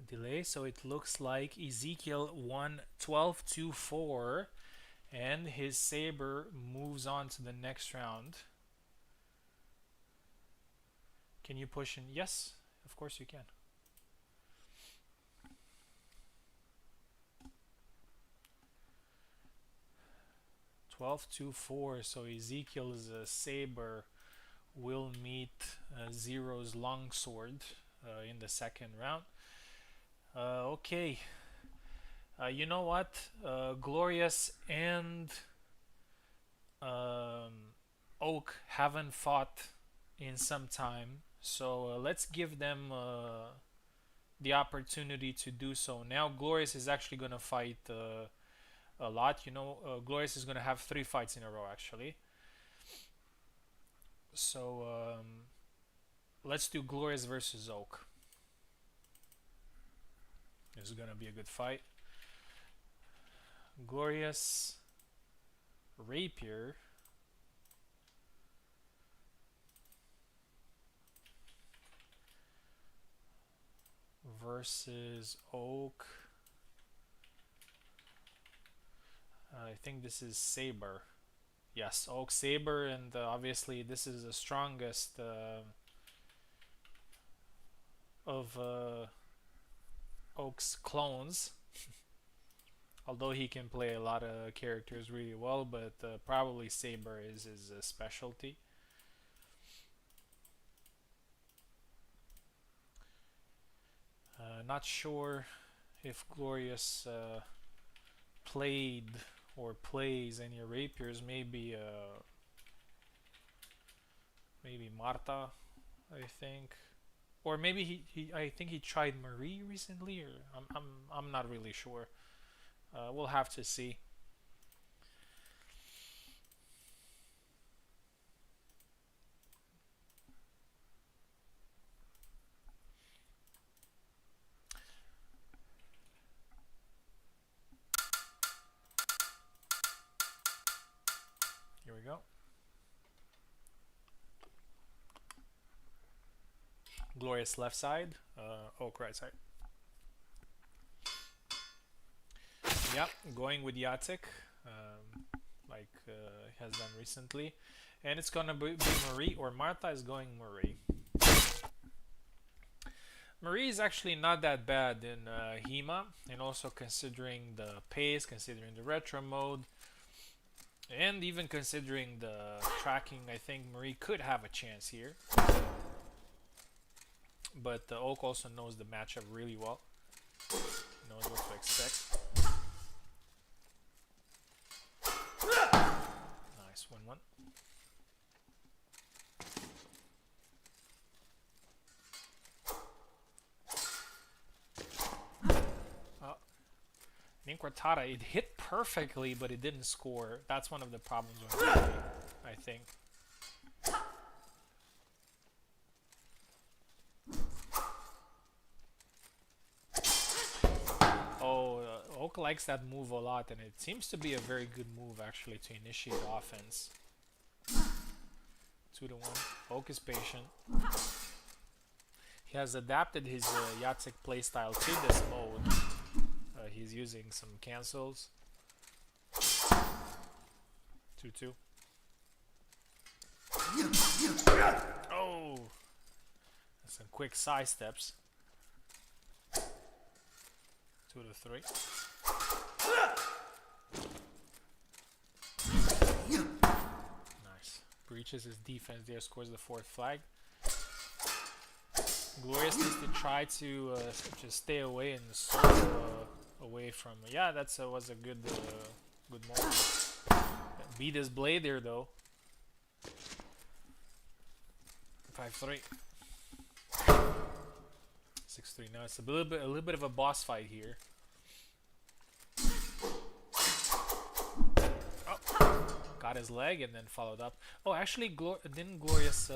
delay. So it looks like Ezekiel won 12-4, and his saber moves on to the next round. Can you push in? Yes, of course you can. (12-4). So Ezekiel's saber will meet Zero's longsword in the second round. Okay. You know what? Glorious and Oak haven't fought in some time, so let's give them the opportunity to do so. Now Glorious is actually going to fight a lot. You know, Glorious is going to have 3 fights in a row actually. So let's do Glorious versus Oak. This is going to be a good fight. Glorious Rapier versus Oak. I think this is Saber. Yes, Oak Saber, and obviously this is the strongest of Oak's clones. Although he can play a lot of characters really well, but probably Saber is his specialty. Not sure if Glorious played or plays any rapiers. Maybe Marta, I think, or maybe he I think he tried Marie recently, or I'm not really sure. We'll have to see. Here we go. Glorious left side, Oak right side. Yep, going with Yatek, like he has done recently. And it's gonna be Marie, or Marta is going Marie. Marie is actually not that bad in HEMA, and also considering the pace, considering the retro mode, and even considering the tracking, I think Marie could have a chance here. But Oak also knows the matchup really well, knows what to expect. Nice 1-1. Ninquartata, it hit perfectly, but it didn't score. That's one of the problems with it, I think. Oh, Oak likes that move a lot, and it seems to be a very good move, actually, to initiate offense. 2-1. Oak is patient. He has adapted his Yatsik playstyle to this mode. He's using some cancels. 2-2. Oh! Some quick side steps. 2-3. Nice. Breaches his defense there, scores the 4th flag. Glorious needs to try to just stay away and solo away from. Yeah, that was a good good moment. Beat his blade there though. 5-3. 6-3. Now it's a little bit of a boss fight here. Oh, got his leg and then followed up. Oh, actually, didn't Glorious?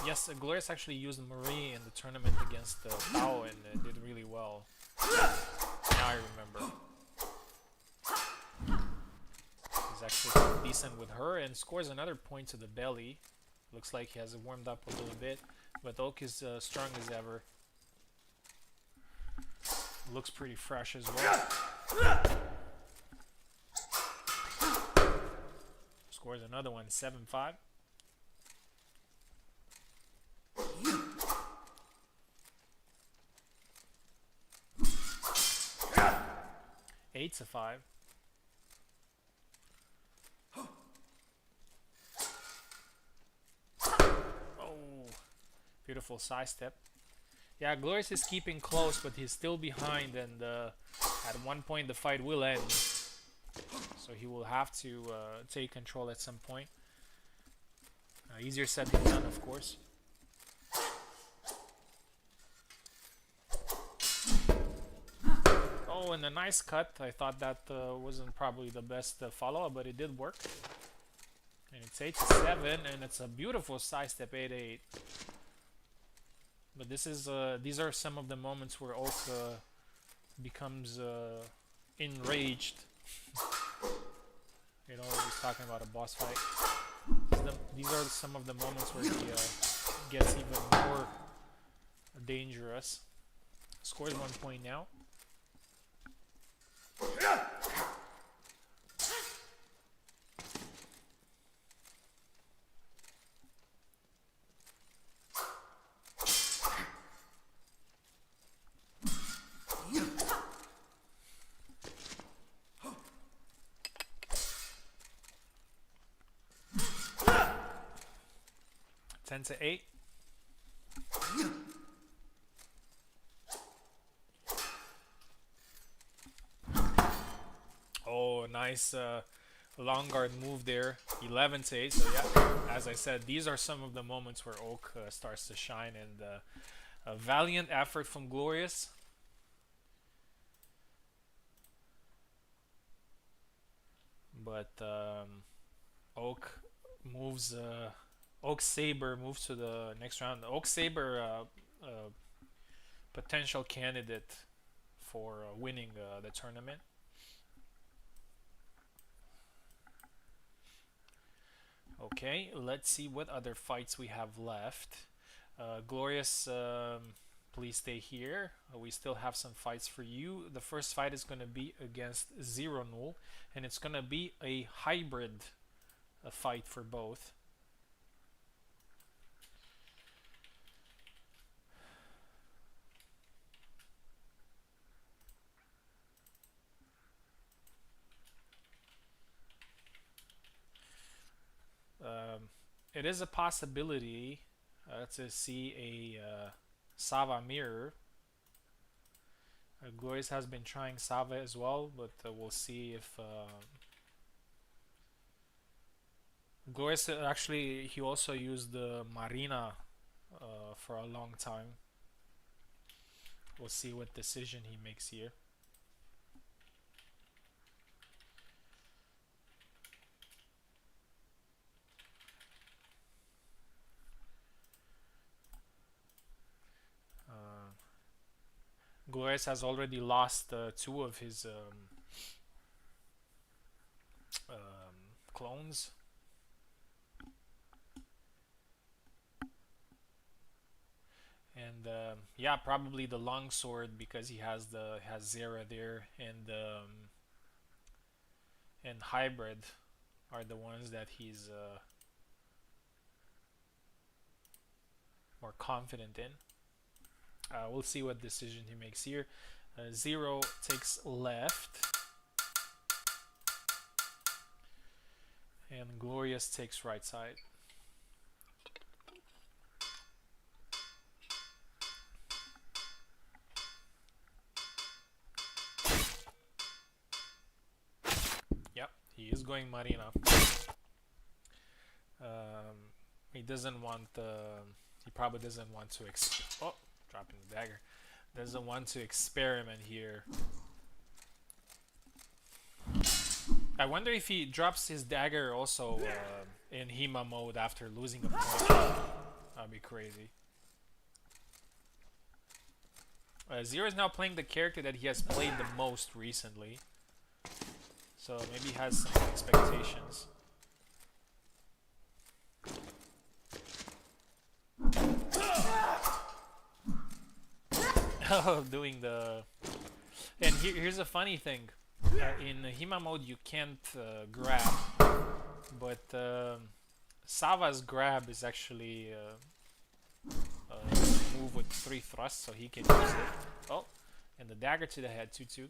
Yes, Glorious actually used Marie in the tournament against Tao and did really well. Now I remember. He's actually decent with her and scores another point to the belly. Looks like he has warmed up a little bit, but Oak is strong as ever. Looks pretty fresh as well. Scores another one, 7-5. 8-5. Oh, beautiful side step. Yeah, Glorious is keeping close, but he's still behind, and at one point the fight will end. So he will have to take control at some point. Easier said than done, of course. Oh, and a nice cut. I thought that wasn't probably the best follow-up, but it did work. And it's 8-7, and it's a beautiful side step, 8-8. But this is these are some of the moments where Oak becomes enraged. You know, he's talking about a boss fight. These are some of the moments where he gets even more dangerous. Scores 1 point now. Ten to 8. Oh, nice long guard move there. 11-8. So yeah, as I said, these are some of the moments where Oak starts to shine, and a valiant effort from Glorious. But Oak moves. Oak Saber moves to the next round. Oak Saber, potential candidate for winning the tournament. Okay, let's see what other fights we have left. Glorious, please stay here. We still have some fights for you. The first fight is going to be against Zero Null, and it's going to be a hybrid fight for both. It is a possibility to see a Sava mirror. Glorious has been trying Sava as well, but we'll see if Glorious actually, he also used the Marina for a long time. We'll see what decision he makes here. Glorious has already lost 2 of his clones. And yeah, probably the longsword, because he has Zera there, and hybrid are the ones that he's more confident in. We'll see what decision he makes here. Zero takes left, and Glorious takes right side. Yep, he is going Marina. He doesn't want he probably doesn't want to dropping the dagger. Doesn't want to experiment here. I wonder if he drops his dagger also in Hema mode after losing a point. That'd be crazy. Zero is now playing the character that he has played the most recently. So maybe he has some expectations. Oh, doing the... And here's a funny thing. In Hima mode you can't grab, but Sava's grab is actually a move with 3 thrusts, so he can use it. Oh, and the dagger to the head, 2-2.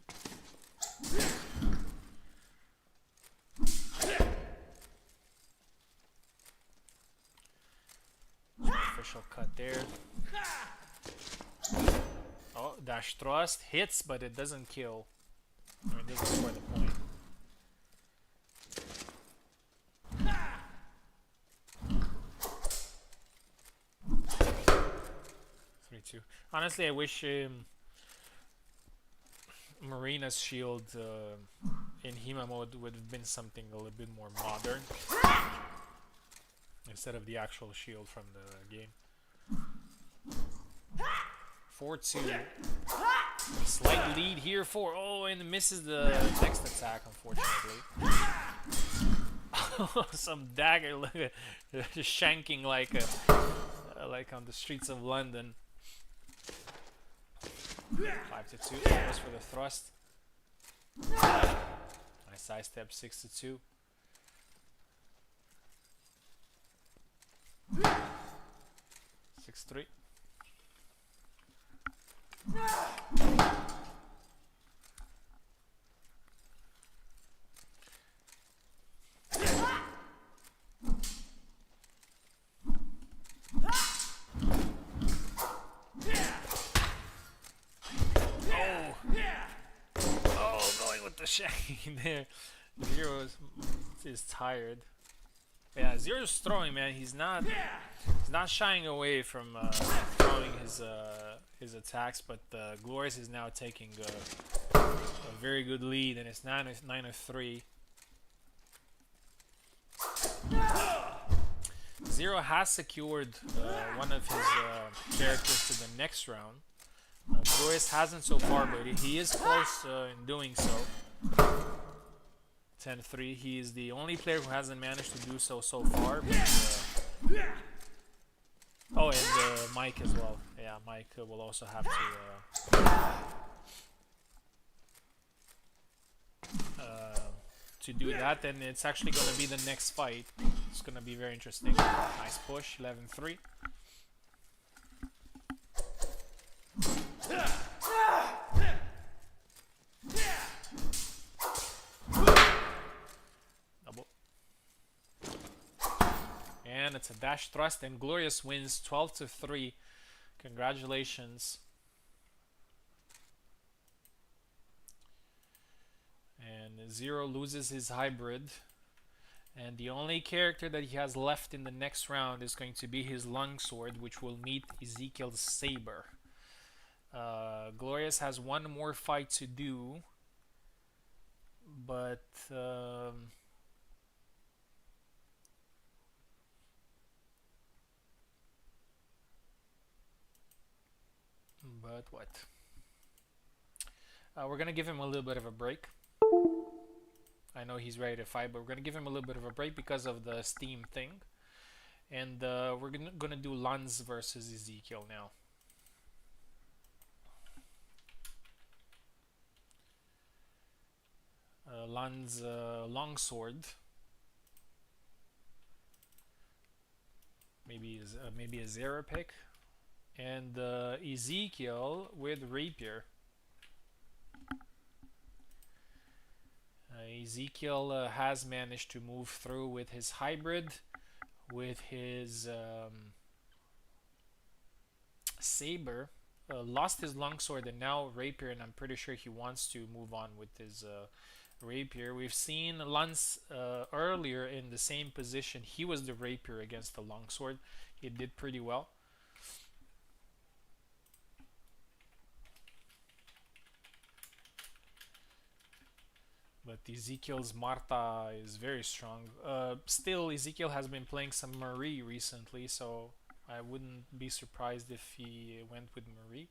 Official cut there. Oh, dash thrust hits, but it doesn't kill. Or it doesn't score the point. Honestly, I wish Marina's shield in Hima mode would have been something a little bit more modern instead of the actual shield from the game. 4-2. Slight lead here for... Oh, and misses the next attack, unfortunately. Some dagger, shanking like on the streets of London. 5-2. Goes for the thrust. Nice side step. 6-2. 6-3. Shaggy there. Zero is tired. Yeah, Zero's throwing, man. He's not shying away from throwing his attacks, but Glorious is now taking a very good lead, and it's 9-3. Zero has secured one of his characters to the next round. Glorious hasn't so far, but he is close in doing so. 10-3. He is the only player who hasn't managed to do so far. But, oh, and Mike as well. Yeah, Mike will also have to do that, and it's actually going to be the next fight. It's going to be very interesting. Nice push. 11-3. And it's a dash thrust, and Glorious wins 12-3. Congratulations. And Zero loses his hybrid, and the only character that he has left in the next round is going to be his longsword, which will meet Ezekiel's saber. Glorious has one more fight to do, but what? We're gonna give him a little bit of a break. I know he's ready to fight, but we're gonna give him a little bit of a break because of the Steam thing, and we're gonna do Lanz versus Ezekiel now. Lanz longsword. Maybe a Zero pick, and Ezekiel with rapier. Ezekiel has managed to move through with his hybrid, with his saber, lost his longsword and now rapier, and I'm pretty sure he wants to move on with his rapier. We've seen Lanz earlier in the same position. He was the rapier against the longsword. He did pretty well. But Ezekiel's Marta is very strong. Still, Ezekiel has been playing some Marie recently, so I wouldn't be surprised if he went with Marie.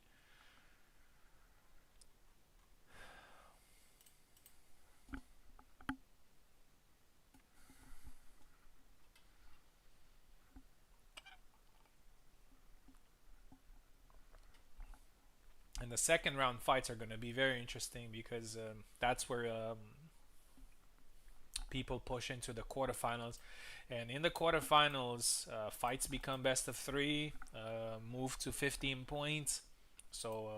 And the second round fights are going to be very interesting because that's where people push into the quarterfinals. And in the quarterfinals, fights become best of 3, move to 15 points. So,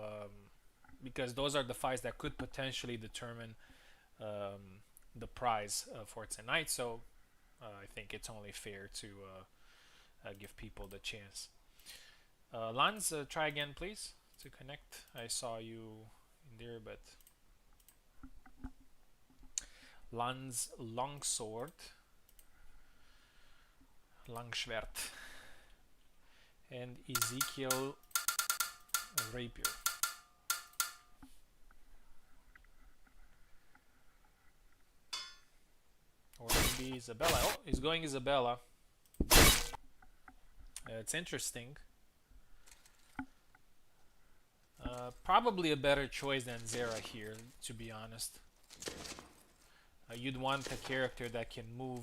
because those are the fights that could potentially determine the prize for tonight. So, I think it's only fair to give people the chance. Lance, try again, please, to connect. I saw you in there, but Lance Longsword, Langschwert, and Ezekiel Rapier. Or maybe Isabella. Oh, he's going Isabella. It's interesting. Probably a better choice than Zera here, to be honest. You'd want a character that can move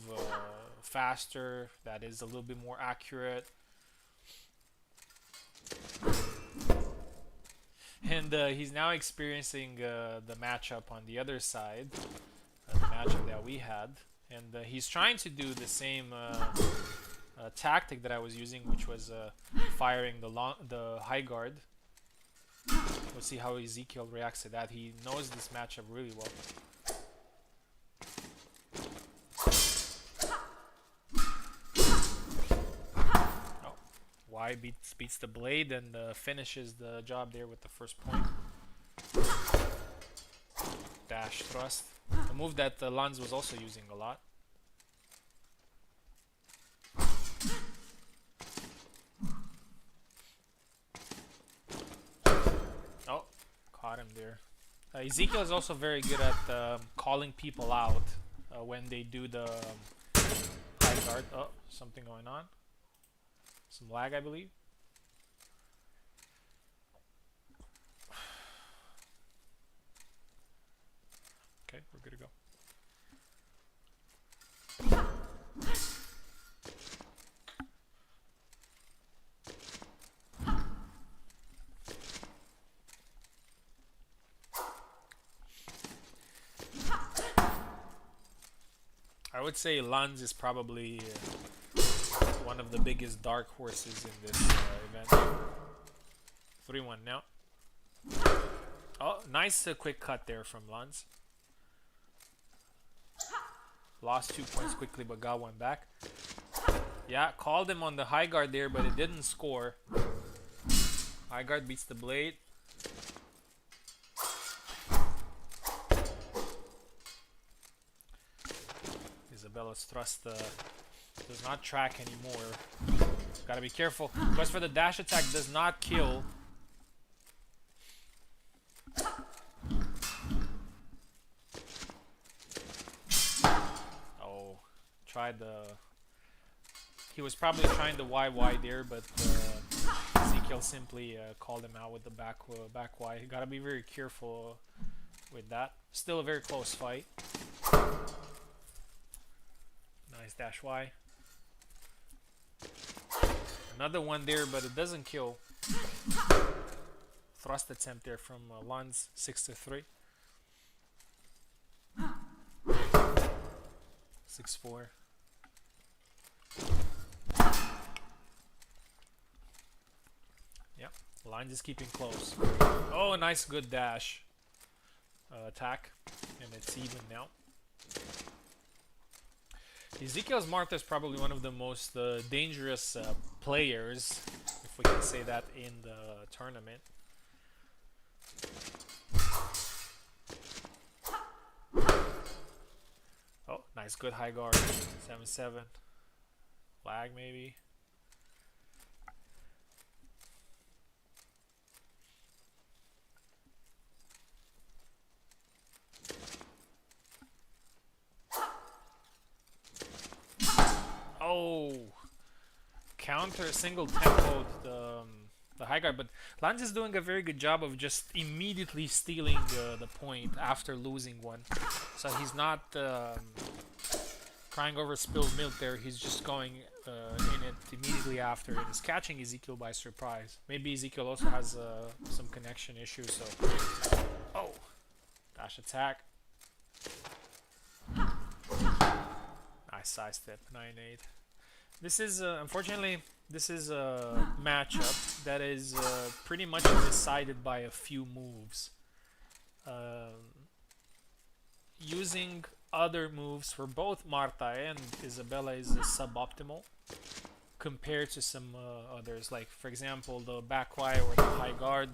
faster, that is a little bit more accurate. And he's now experiencing the matchup on the other side, the matchup that we had. And he's trying to do the same tactic that I was using, which was firing the high guard. We'll see how Ezekiel reacts to that. He knows this matchup really well. Oh, Y beats the blade and finishes the job there with the first point. Dash thrust. A move that Lanz was also using a lot. Oh, caught him there. Ezekiel is also very good at calling people out when they do the high guard. Oh, something going on. Some lag, I believe. Okay, we're good to go. I would say Lanz is probably one of the biggest dark horses in this event. 3-1 now. Oh, nice quick cut there from Lanz. Lost 2 points quickly, but got one back. Yeah, called him on the high guard there, but it didn't score. High guard beats the blade. Isabella's thrust does not track anymore. Gotta be careful. Quest for the dash attack does not kill. Oh, tried the... He was probably trying the YY there, but Ezekiel simply called him out with the back Y. You gotta be very careful with that. Still a very close fight. Nice dash Y. Another one there, but it doesn't kill. Thrust attempt there from Lanz, 6-3. 6-4. Yep, Lanz is keeping close. Oh, a nice good dash attack, and it's even now. Ezekiel's Martha is probably one of the most dangerous players, if we can say that, in the tournament. Oh, nice, good high guard. 7-7. Lag maybe. Oh, counter single tempoed the high guard, but Lanz is doing a very good job of just immediately stealing the point after losing one. So he's not crying over spilled milk there. He's just going in it immediately after and is catching Ezekiel by surprise. Maybe Ezekiel also has some connection issues, so... Oh! Dash attack. Nice side step, 9-8. This is, unfortunately, this is a matchup that is pretty much decided by a few moves. Using other moves for both Marta and Isabella is suboptimal compared to some others, like for example the back Y or the high guard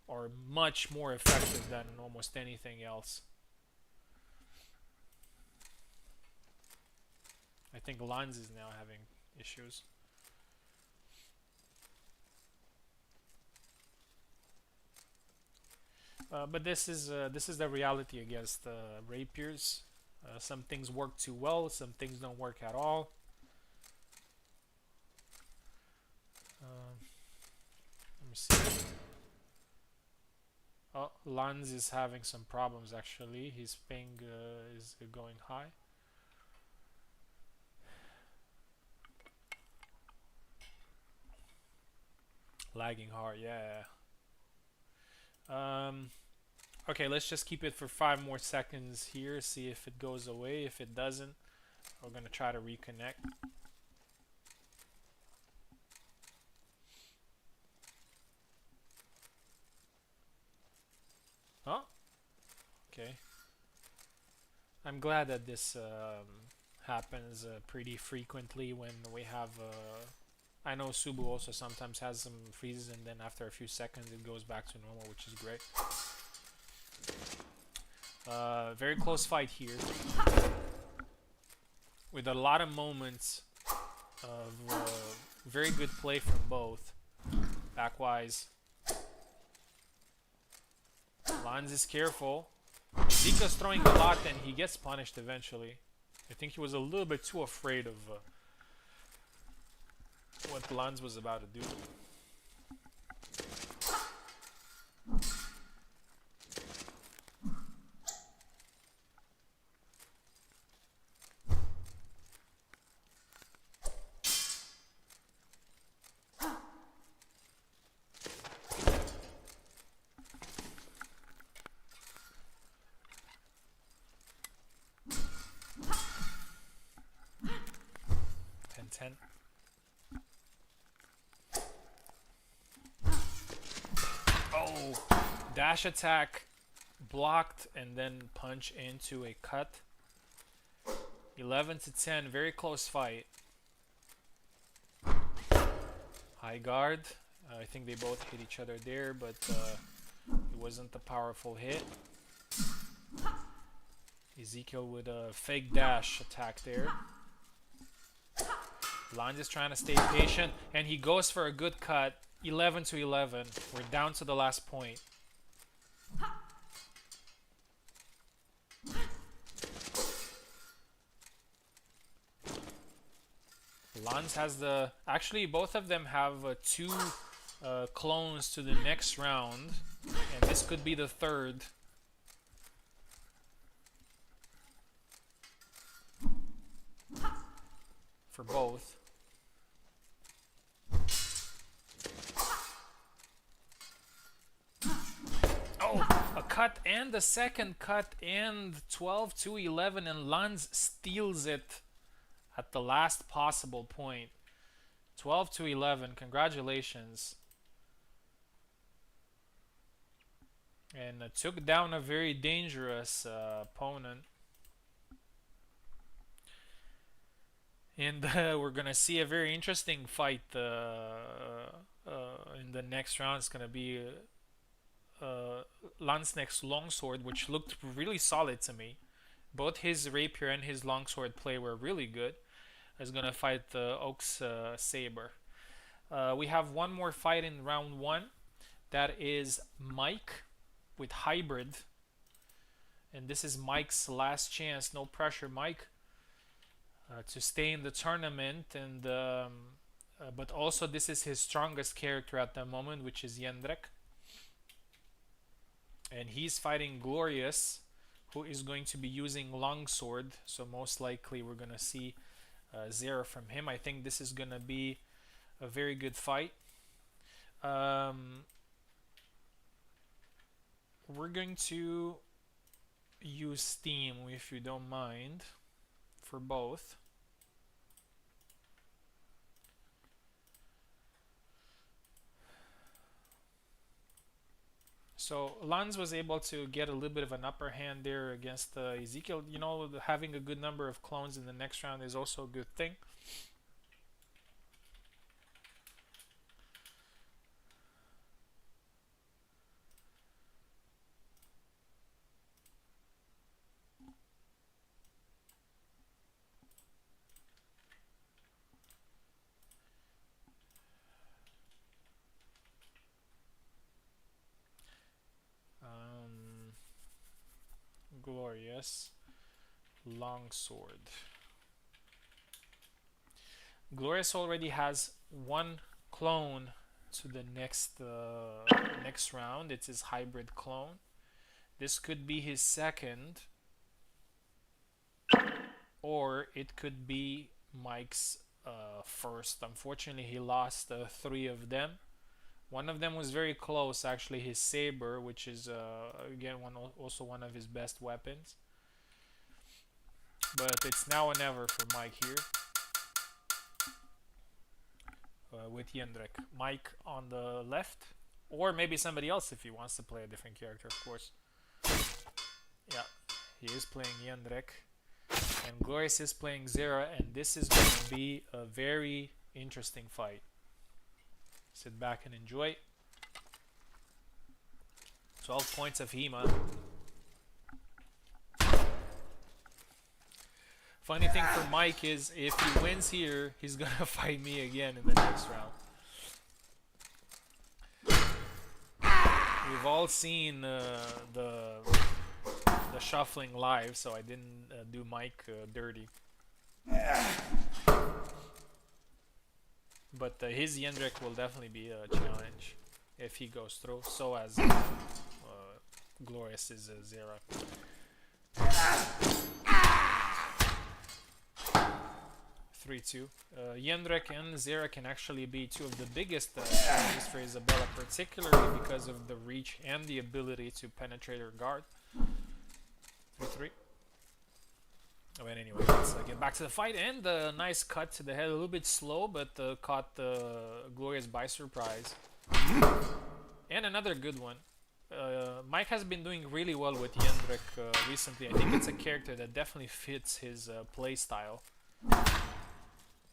are much more effective than almost anything else. I think Lanz is now having issues. But this is the reality against rapiers. Some things work too well, some things don't work at all. Let me see. Oh, Lanz is having some problems actually. His ping is going high. Lagging hard, yeah. Okay, let's just keep it for 5 more seconds here, see if it goes away. If it doesn't, we're gonna try to reconnect. Oh, okay. I'm glad that this happens pretty frequently when we have I know Subu also sometimes has some freezes and then after a few seconds it goes back to normal, which is great. Very close fight here with a lot of moments of very good play from both. Backwise. Lanz is careful. Zika's throwing a lot and he gets punished eventually. I think he was a little bit too afraid of what Lanz was about to do. Oh, dash attack blocked and then punch into a cut. 11-10, very close fight. High guard. I think they both hit each other there, but it wasn't a powerful hit. Ezekiel with a fake dash attack there. Lanz is trying to stay patient, and he goes for a good cut. 11-11. We're down to the last point. Lanz has the... Actually, both of them have 2 clones to the next round, and this could be the third. For both. Oh, a cut and a second cut and 12-11, and Lanz steals it at the last possible point. 12-11, congratulations. And took down a very dangerous opponent. And we're gonna see a very interesting fight in the next round. It's gonna be Lanz next longsword, which looked really solid to me. Both his rapier and his longsword play were really good. Is gonna fight the Oak's saber. We have one more fight in round 1. That is Mike with hybrid, and this is Mike's last chance. No pressure, Mike. To stay in the tournament, and but also this is his strongest character at the moment, which is Jendrek, and he's fighting Glorious, who is going to be using longsword, so most likely we're gonna see 0 from him. I think this is gonna be a very good fight. Um, we're going to use Steam, if you don't mind, for both. So Lanz was able to get a little bit of an upper hand there against Ezekiel. You know, having a good number of clones in the next round is also a good thing. Glorious longsword. Glorious already has one clone to the next round. It's his hybrid clone. This could be his second, or it could be Mike's first. Unfortunately, he lost 3 of them. One of them was very close, actually, his saber, which is again also one of his best weapons. But it's now or never for Mike here. With Jendrik. Mike on the left, or maybe somebody else if he wants to play a different character, of course. Yeah, he is playing Jendrik, and Glorious is playing Zera, and this is going to be a very interesting fight. Sit back and enjoy. 12 points of HEMA. Funny thing for Mike is if he wins here, he's gonna fight me again in the next round. We've all seen the shuffling live, so I didn't do Mike dirty. But his Jendrik will definitely be a challenge if he goes through. So as Glorious is Zera. 3-2. Jendrik and Zera can actually be 2 of the biggest challenges for Isabella, particularly because of the reach and the ability to penetrate her guard. 3-3. Oh, but anyway, let's get back to the fight, and a nice cut to the head, a little bit slow, but caught Glorious by surprise. And another good one. Mike has been doing really well with Jendrik recently. I think it's a character that definitely fits his play style.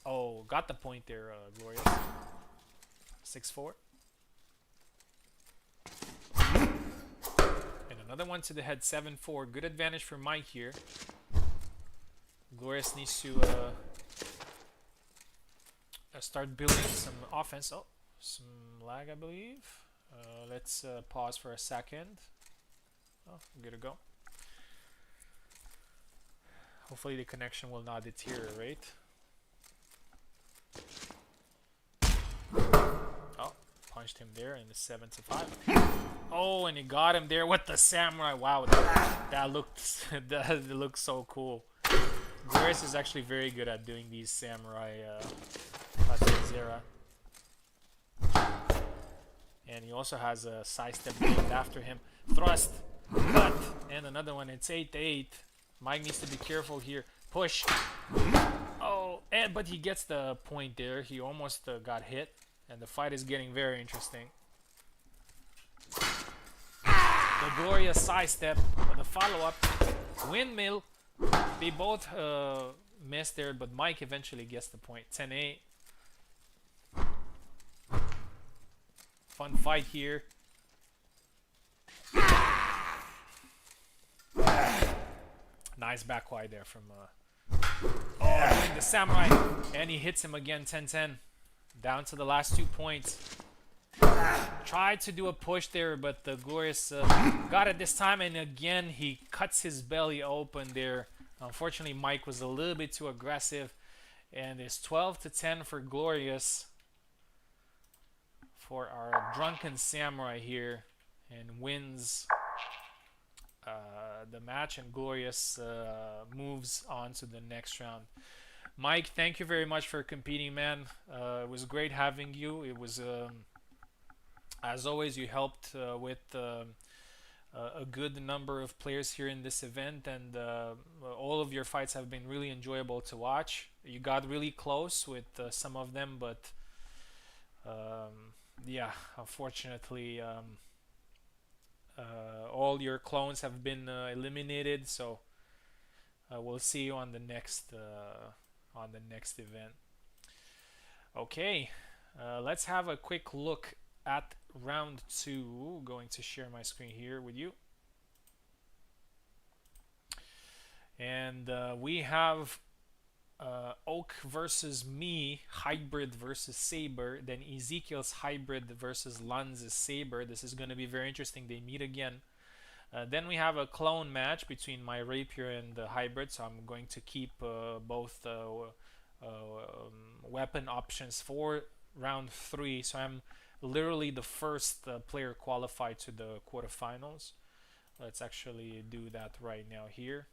Oh, got the point there, Glorious. 6-4. And another one to the head, 7-4. Good advantage for Mike here. Glorious needs to start building some offense. Oh, some lag, I believe. Let's pause for a second. Oh, good to go. Hopefully the connection will not deteriorate. Oh, punched him there in the 7-5. Oh, and he got him there with the samurai. Wow, that looked that looked so cool. Glorious is actually very good at doing these samurai Zera. And he also has a side step named after him. Thrust, cut, and another one. It's 8-8. Mike needs to be careful here. Push. Oh, but he gets the point there. He almost got hit, and the fight is getting very interesting. The glorious side step, the follow-up, windmill. They both missed there, but Mike eventually gets the point. 10-8. Fun fight here. Nice back wide there from the samurai, and he hits him again. 10-10. Down to the last 2 points. Tried to do a push there, but the Glorious got it this time, and again he cuts his belly open there. Unfortunately, Mike was a little bit too aggressive, and it's 12-10 for Glorious for our drunken samurai here, and wins the match, and Glorious moves on to the next round. Mike, thank you very much for competing, man. It was great having you. It was, as always, you helped with a good number of players here in this event, and all of your fights have been really enjoyable to watch. You got really close with some of them, but yeah, unfortunately, all your clones have been eliminated. So we'll see you on the next event. Okay, let's have a quick look at round two. Going to share my screen here with you. And we have Oak versus me, Hybrid versus Saber. Then Ezekiel's Hybrid versus Lanz's Saber. This is going to be very interesting. They meet again. Then we have a clone match between my Rapier and the Hybrid. So I'm going to keep both weapon options for round three. So I'm literally the first player qualified to the quarterfinals. Let's actually do that right now here.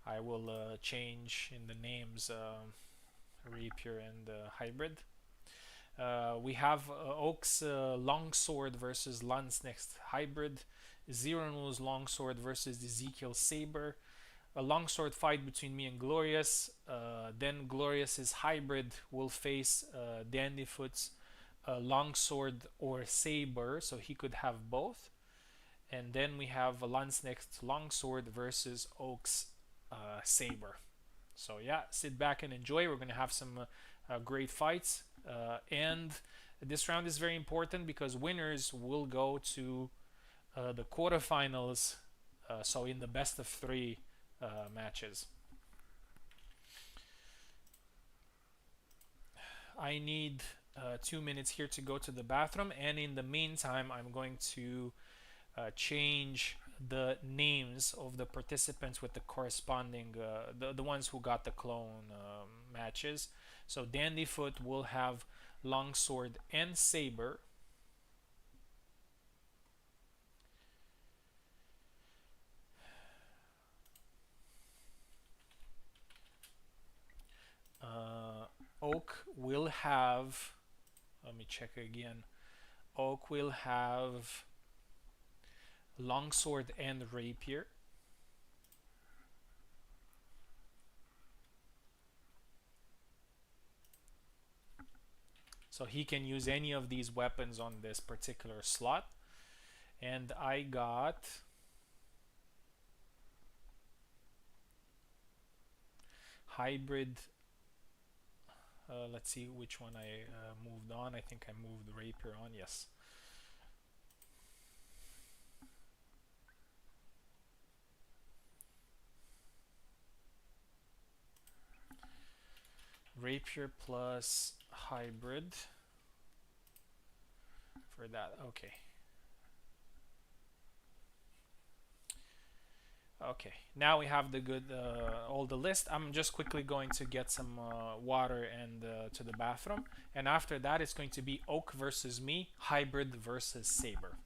I will change in the names Rapier and Hybrid. We have Oak's Longsword versus Lance next Hybrid. Zero's Longsword versus Ezekiel Saber. A longsword fight between me and Glorious. Then Glorious's Hybrid will face Dandyfoot's Longsword or Saber, so he could have both. And then we have Lance next Longsword versus Oak's Saber. So yeah, sit back and enjoy. We're going to have some great fights. And this round is very important because winners will go to the quarterfinals. So in the best of three matches. I need 2 minutes here to go to the bathroom, and in the meantime I'm going to change the names of the participants with the corresponding the ones who got the clone matches. So Dandyfoot will have Longsword and Saber. Oak will have, let me check again, Oak will have Longsword and Rapier. So he can use any of these weapons on this particular slot. And I got Hybrid. Let's see which one I moved on. I think I moved Rapier on, yes. Rapier plus Hybrid for that. Okay. Okay, now we have the good all the list. I'm just quickly going to get some water and to the bathroom, and after that it's going to be Oak versus me, Hybrid versus Saber.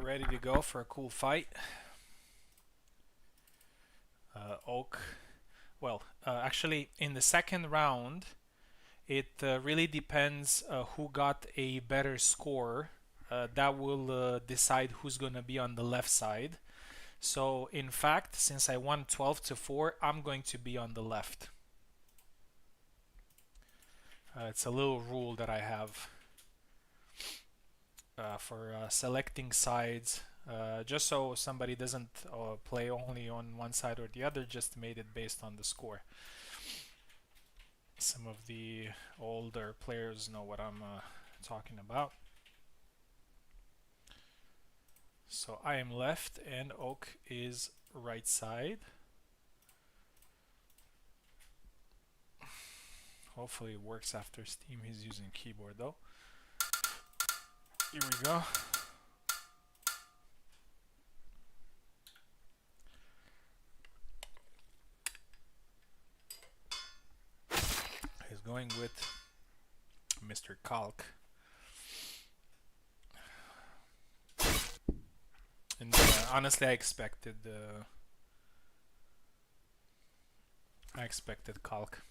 ready to go for a cool fight. Oak. Well, actually, in the second round, it really depends who got a better score. That will decide who's going to be on the left side. So, in fact, since I won 12-4, I'm going to be on the left. It's a little rule that I have for selecting sides. Just so somebody doesn't play only on one side or the other, just made it based on the score. Some of the older players know what I'm talking about. So I am left and Oak is right side. Hopefully it works after Steam. He's using keyboard though. Here we go. He's going with Mr. Kalk. And honestly, I expected Kalk.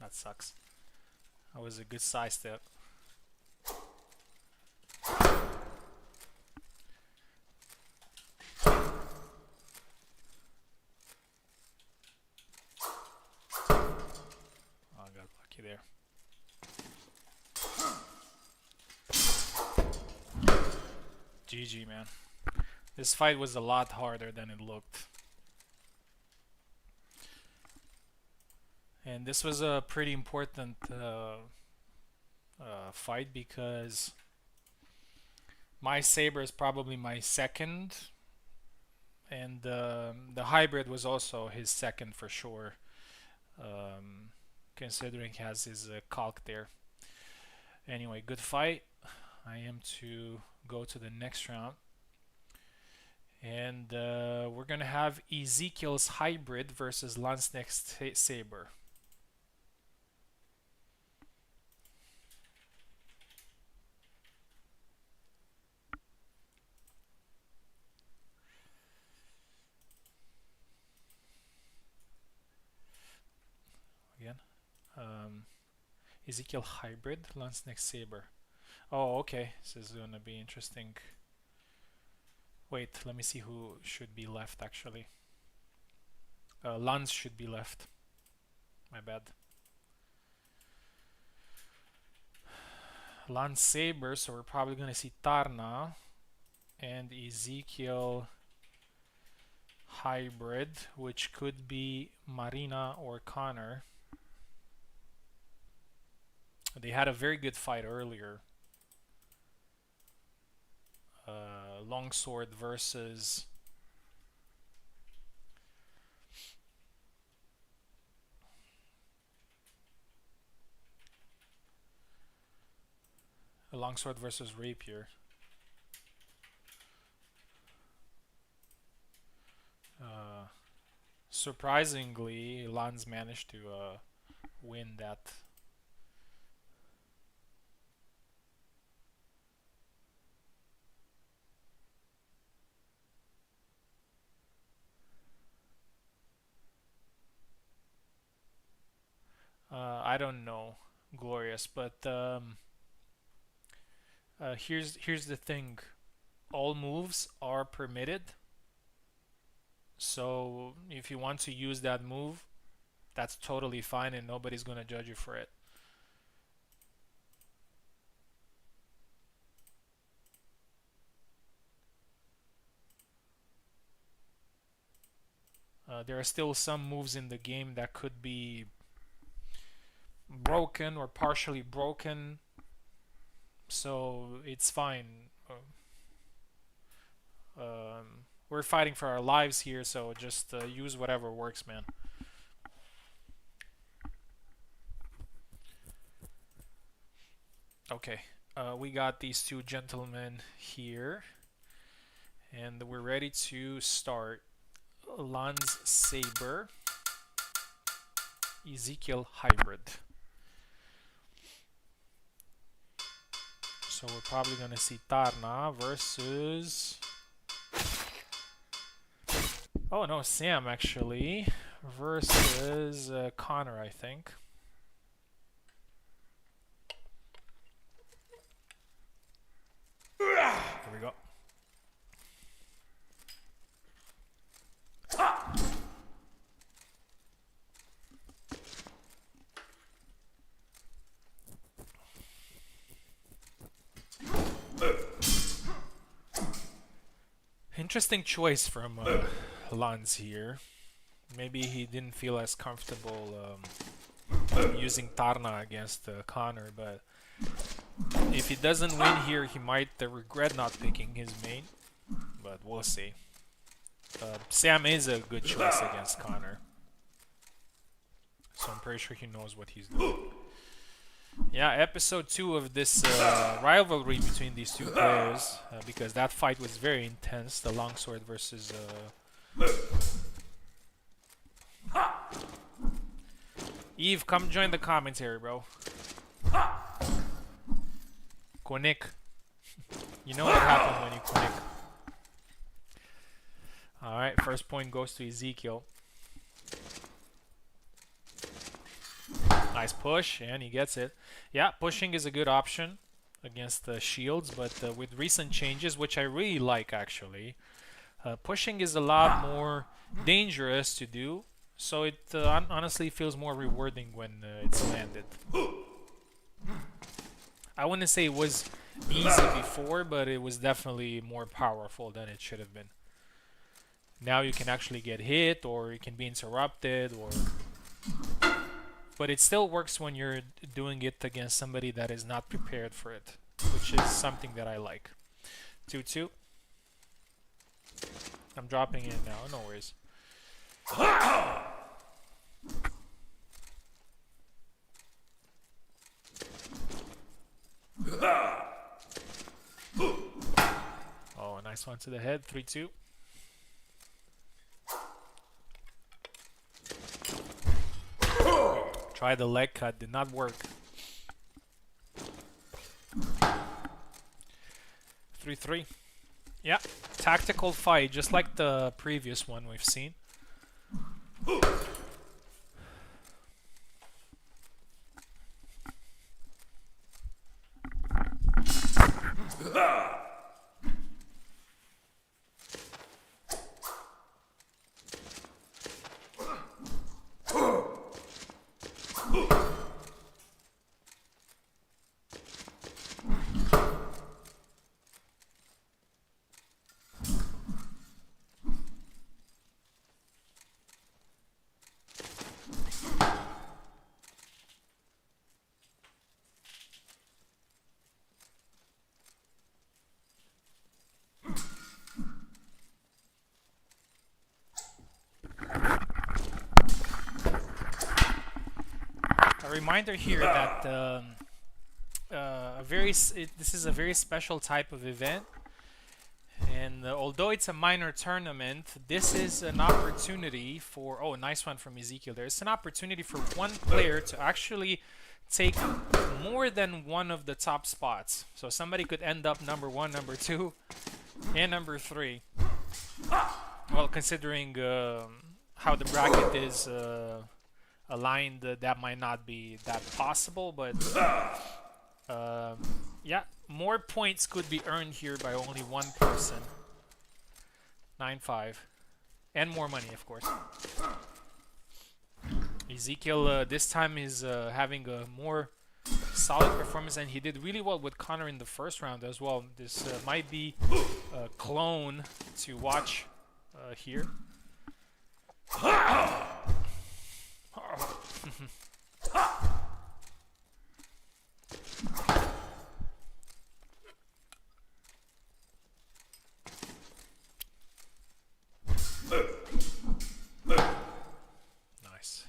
that sucks. That was a good side step. Oh, I got lucky there. GG, man. This fight was a lot harder than it looked. And this was a pretty important fight because my Saber is probably my second, and the hybrid was also his second for sure, considering he has his calc there. Anyway, good fight. I am to go to the next round. And we're going to have Ezekiel's hybrid versus Lanzknecht's Saber. Again. Ezekiel hybrid, Lanzknecht Saber. Oh, okay. This is going to be interesting. Wait, let me see who should be left actually. Lanz should be left. My bad. Lanz Saber, so we're probably going to see Tarna and Ezekiel hybrid, which could be Marina or Connor. They had a very good fight earlier. Longsword versus a longsword versus rapier. Surprisingly, Lanz managed to win that. I don't know, Glorious, but here's the thing: all moves are permitted. So if you want to use that move, that's totally fine, and nobody's gonna judge you for it. There are still some moves in the game that could be broken or partially broken, so it's fine. We're fighting for our lives here, so just use whatever works, man. Okay, we got these two gentlemen here, and we're ready to start. Lanz Saber, Ezekiel hybrid. So we're probably gonna see Tarna versus, oh no, Sam actually, versus Connor, I think. Here we go. Interesting choice from Lanz here. Maybe he didn't feel as comfortable using Tarna against Connor, but if he doesn't win here, he might regret not picking his main, but we'll see. Sam is a good choice against Connor, so I'm pretty sure he knows what he's doing. Yeah, episode 2 of this rivalry between these two players, because that fight was very intense, the longsword versus... Eve, come join the commentary, bro. Konik. You know what happened when you Konik. Alright, first point goes to Ezekiel. Nice push, and he gets it. Yeah, pushing is a good option against the shields, but with recent changes, which I really like actually, pushing is a lot more dangerous to do, so it honestly feels more rewarding when it's landed. I wouldn't say it was easy before, but it was definitely more powerful than it should have been. Now you can actually get hit, or you can be interrupted, or... But it still works when you're doing it against somebody that is not prepared for it, which is something that I like. 2-2. I'm dropping in now, no worries. Oh, a nice one to the head, 3-2. Try the leg cut, did not work. 3-3. Yeah, tactical fight, just like the previous one we've seen. A reminder here that this is a very special type of event, and although it's a minor tournament, this is an opportunity for... Oh, nice one from Ezekiel there. It's an opportunity for one player to actually take more than one of the top spots. So somebody could end up number 1, number 2, and number 3. Well, considering how the bracket is aligned, that might not be that possible, but yeah, more points could be earned here by only one person. 9-5, and more money, of course. Ezekiel this time is having a more solid performance, and he did really well with Connor in the first round as well. This might be a clone to watch here. Nice.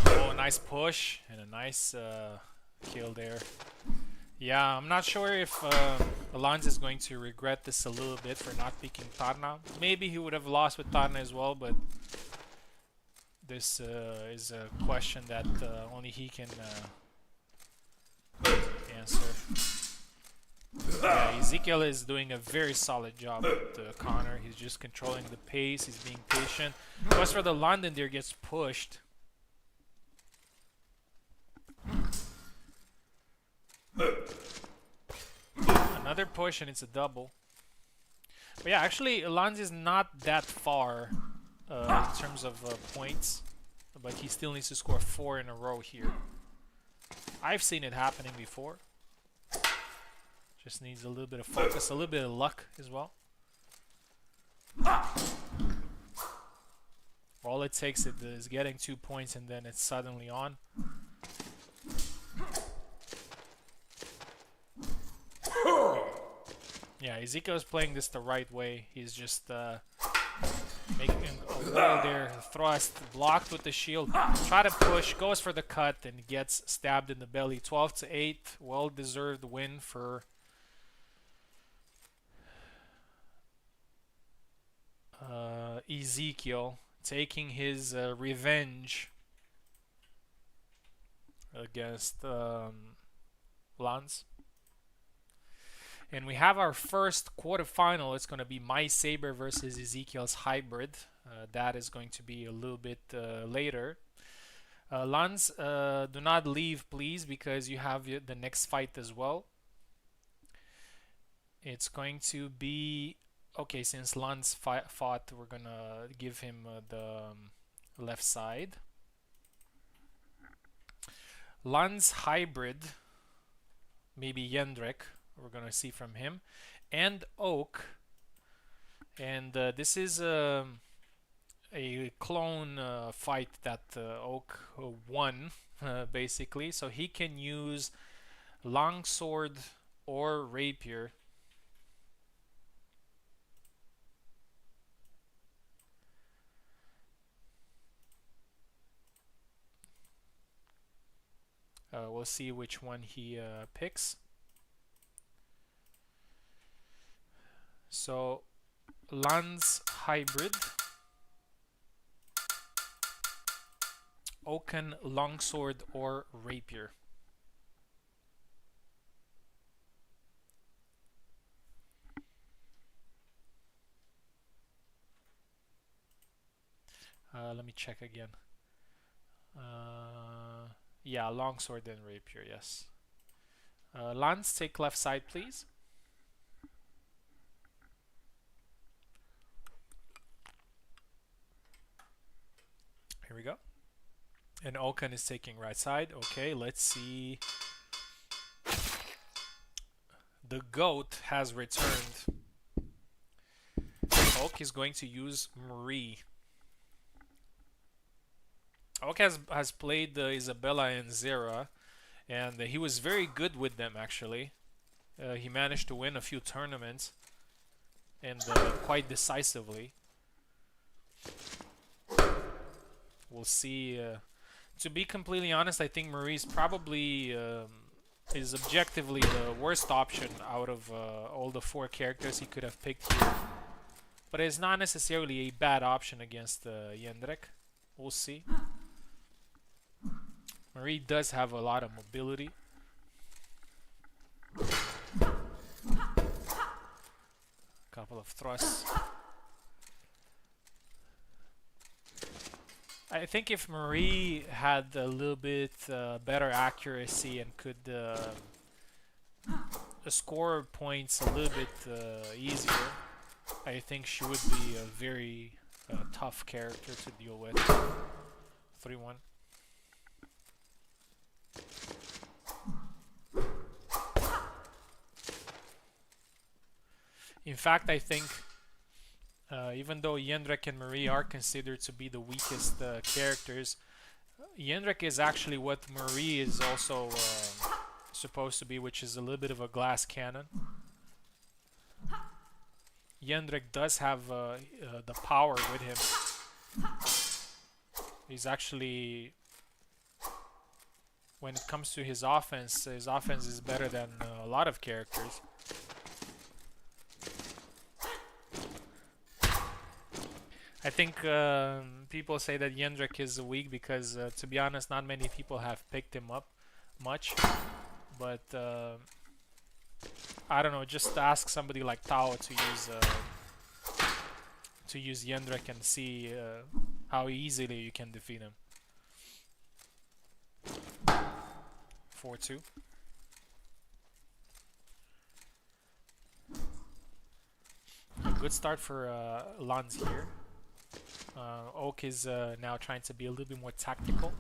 Oh, nice push and a nice kill there. Yeah, I'm not sure if Alonso is going to regret this a little bit for not picking Tarna. Maybe he would have lost with Tarna as well, but this is a question that only he can answer. Yeah, Ezekiel is doing a very solid job with Connor. He's just controlling the pace. He's being patient. As for the London there, gets pushed. Another push and it's a double. But yeah, actually Alonso is not that far in terms of points, but he still needs to score 4 in a row here. I've seen it happening before. Just needs a little bit of focus, a little bit of luck as well. All it takes is getting 2 points and then it's suddenly on. Yeah, Ezekiel is playing this the right way. He's just making a wall there, thrust, blocked with the shield. Try to push, goes for the cut, and gets stabbed in the belly. 12-8, well-deserved win for Ezekiel, taking his revenge against Lance. And we have our first quarterfinal. It's going to be My Saber versus Ezekiel's Hybrid. That is going to be a little bit later. Lance, do not leave, please, because you have the next fight as well. It's going to be... Okay, since Lance fought, we're going to give him the left side. Lance Hybrid, maybe Jendrik, we're going to see from him, and Oak. And this is a clone fight that Oak won, basically. So he can use longsword or rapier. We'll see which one he picks. So Lance Hybrid, Oaken longsword or rapier. Let me check again. Yeah, longsword and rapier, yes. Lance, take left side, please. Here we go. And Oaken is taking right side. Okay, let's see. The GOAT has returned. Oak is going to use Marie. Oak has played Isabella and Zera, and he was very good with them, actually. He managed to win a few tournaments, and quite decisively. We'll see. To be completely honest, I think Marie's probably is objectively the worst option out of all the 4 characters he could have picked here. But it's not necessarily a bad option against Jendrik. We'll see. Marie does have a lot of mobility. Couple of thrusts. I think if Marie had a little bit better accuracy and could score points a little bit easier, I think she would be a very tough character to deal with. 3-1. In fact, I think even though Jendrik and Marie are considered to be the weakest characters, Jendrik is actually what Marie is also supposed to be, which is a little bit of a glass cannon. Jendrik does have the power with him. He's actually, when it comes to his offense is better than a lot of characters. I think people say that Jendrik is weak because, to be honest, not many people have picked him up much. But I don't know. Just ask somebody like Tao to use Jendrik and see how easily you can defeat him. 4-2. A good start for Lance here. Oak is now trying to be a little bit more tactical.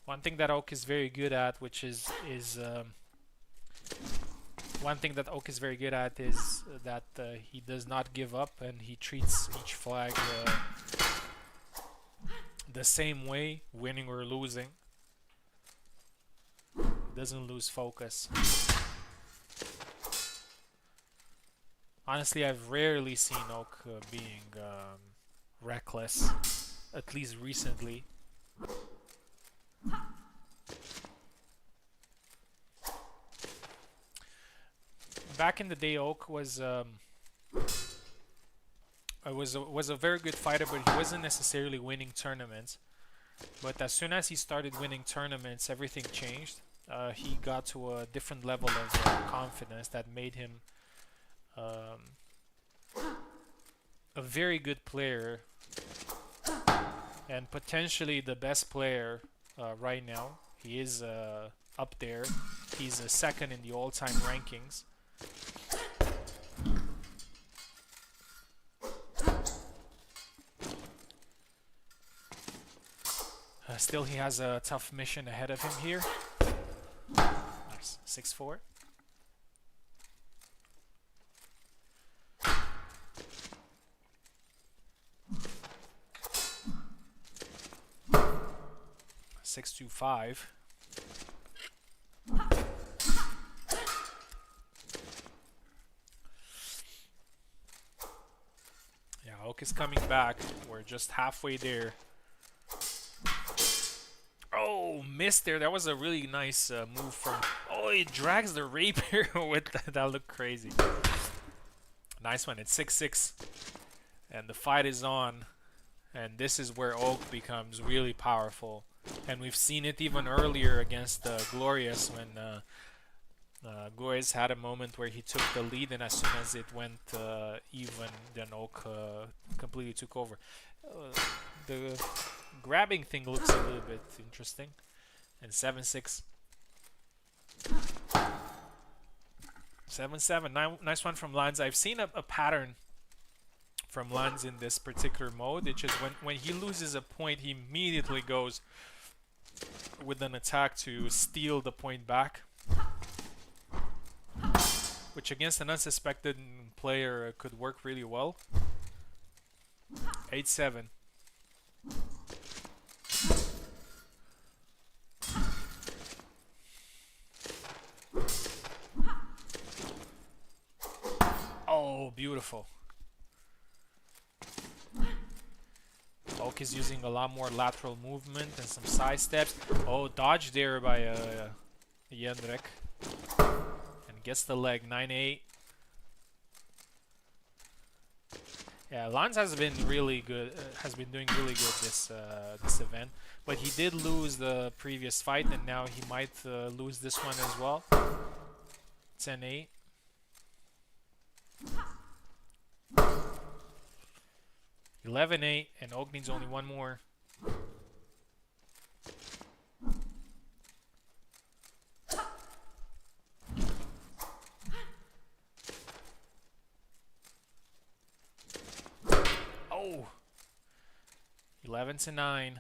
One thing that Oak is very good at, one thing that Oak is very good at is that he does not give up and he treats each flag the same way, winning or losing. He doesn't lose focus. Honestly, I've rarely seen Oak being reckless, at least recently. Back in the day, Oak was a very good fighter, but he wasn't necessarily winning tournaments. But as soon as he started winning tournaments, everything changed. He got to a different level of confidence that made him um, a very good player and potentially the best player right now. He is up there. He's second in the all-time rankings. Still, he has a tough mission ahead of him here. Nice. 6-4. Six to 5. Yeah, Oak is coming back. We're just halfway there. Oh, missed there. That was a really nice move from... Oh, he drags the rapier with that. That looked crazy. Nice one. It's 6-6. And the fight is on. And this is where Oak becomes really powerful. And we've seen it even earlier against Glorious when Glorious had a moment where he took the lead, and as soon as it went even, then Oak completely took over. The grabbing thing looks a little bit interesting. And 7-6. 7-7. Nice one from Lanz. I've seen a pattern from Lanz in this particular mode. It's just when he loses a point, he immediately goes with an attack to steal the point back, which against an unsuspected player could work really well. 8-7. Oh, beautiful. Oak is using a lot more lateral movement and some side steps. Oh, dodge there by Jendrik. And gets the leg. 9-8. Yeah, Lanz has been really good. Has been doing really good this this event, but he did lose the previous fight, and now he might lose this one as well. 10-8. 11-8, and Oak needs only one more. Oh! 11-9.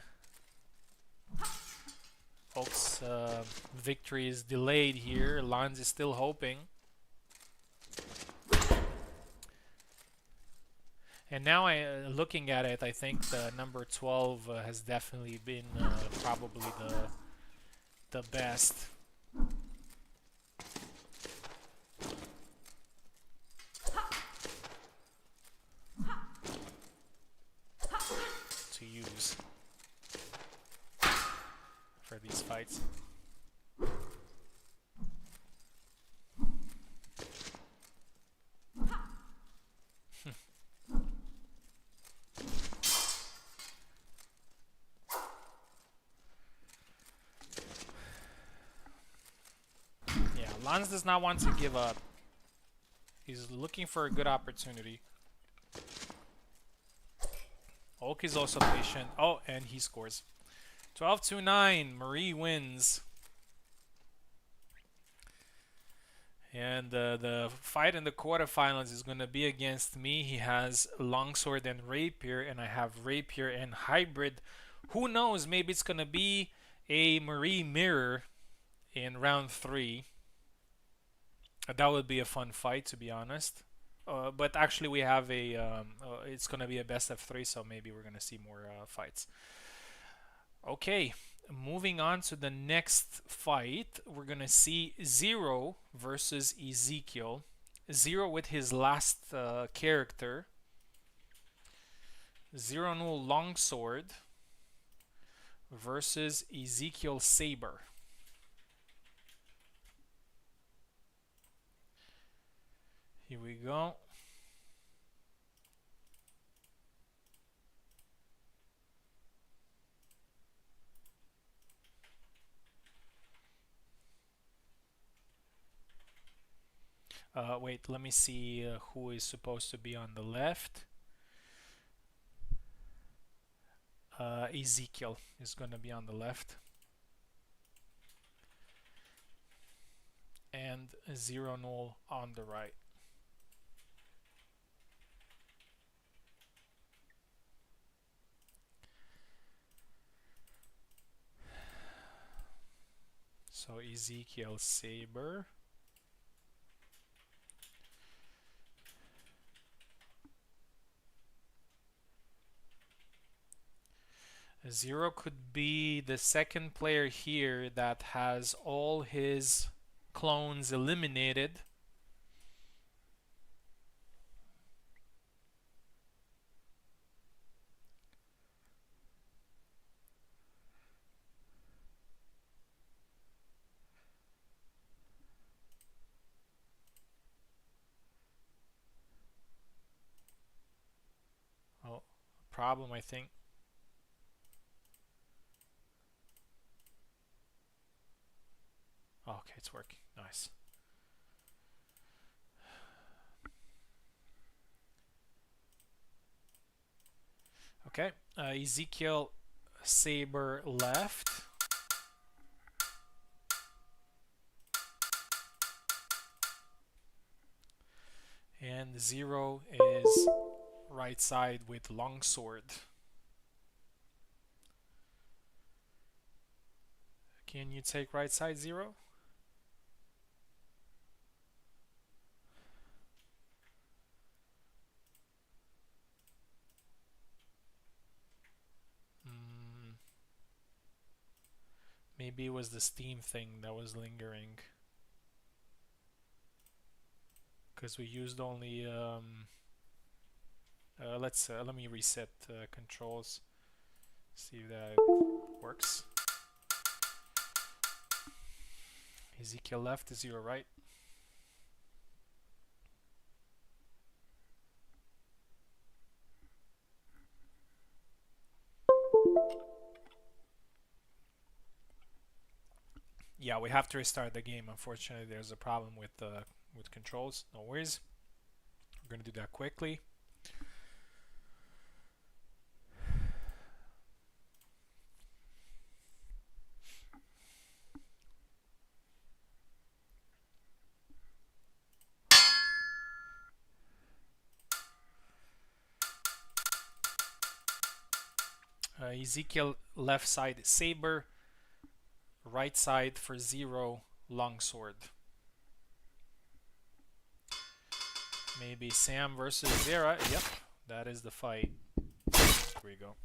Oak's victory is delayed here. Lanz is still hoping. And now, looking at it, I think the number 12 has definitely been probably the best. To use for these fights. Lanz does not want to give up. He's looking for a good opportunity. Oak is also patient. Oh, and he scores. 12-9. Marie wins. And the fight in the quarterfinals is going to be against me. He has longsword and rapier, and I have rapier and hybrid. Who knows? Maybe it's going to be a Marie mirror in round 3. That would be a fun fight, to be honest. But actually, we have a. It's gonna be a best of 3, so maybe we're gonna see more fights. Okay, moving on to the next fight, we're gonna see Zero versus Ezekiel. Zero with his last character. Zero no longsword versus Ezekiel Saber. Here we go. Wait, let me see who is supposed to be on the left. Ezekiel is going to be on the left. And 0-0 on the right. So Ezekiel Saber. Zero could be the second player here that has all his clones eliminated. Oh, problem, I think. Oh, okay, it's working. Nice. Okay, Ezekiel Saber left. And 0 is right side with longsword. Can you take right side 0? Maybe it was the Steam thing that was lingering. Because we used only let me reset controls, see if that works. Ezekiel left, 0 right. Yeah, we have to restart the game. Unfortunately, there's a problem with controls. No worries. We're gonna do that quickly. Ezekiel left side Saber, right side for 0 longsword. Maybe Sam versus Vera. Yep, that is the fight. Here we go.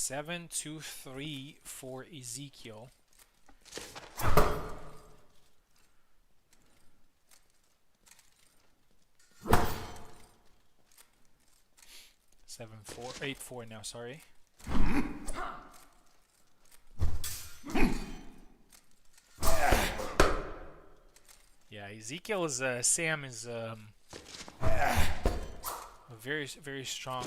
7-2-3 for Ezekiel. 7-4, 8-4 now, sorry. Yeah, Ezekiel's Sam is a very strong.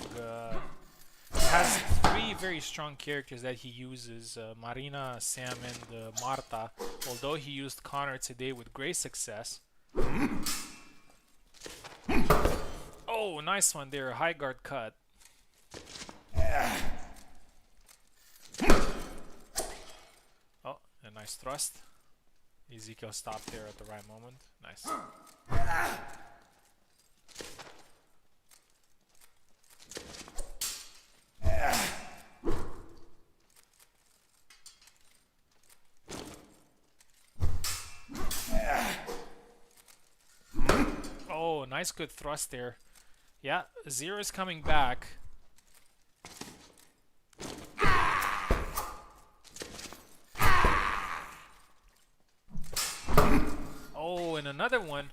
Has three very strong characters that he uses: Marina, Sam, and Marta. Although he used Connor today with great success. Oh, nice one there, high guard cut. Oh, a nice thrust. Ezekiel stopped there at the right moment. Nice. Oh, nice good thrust there. Yeah, Zero is coming back. Oh, and another one.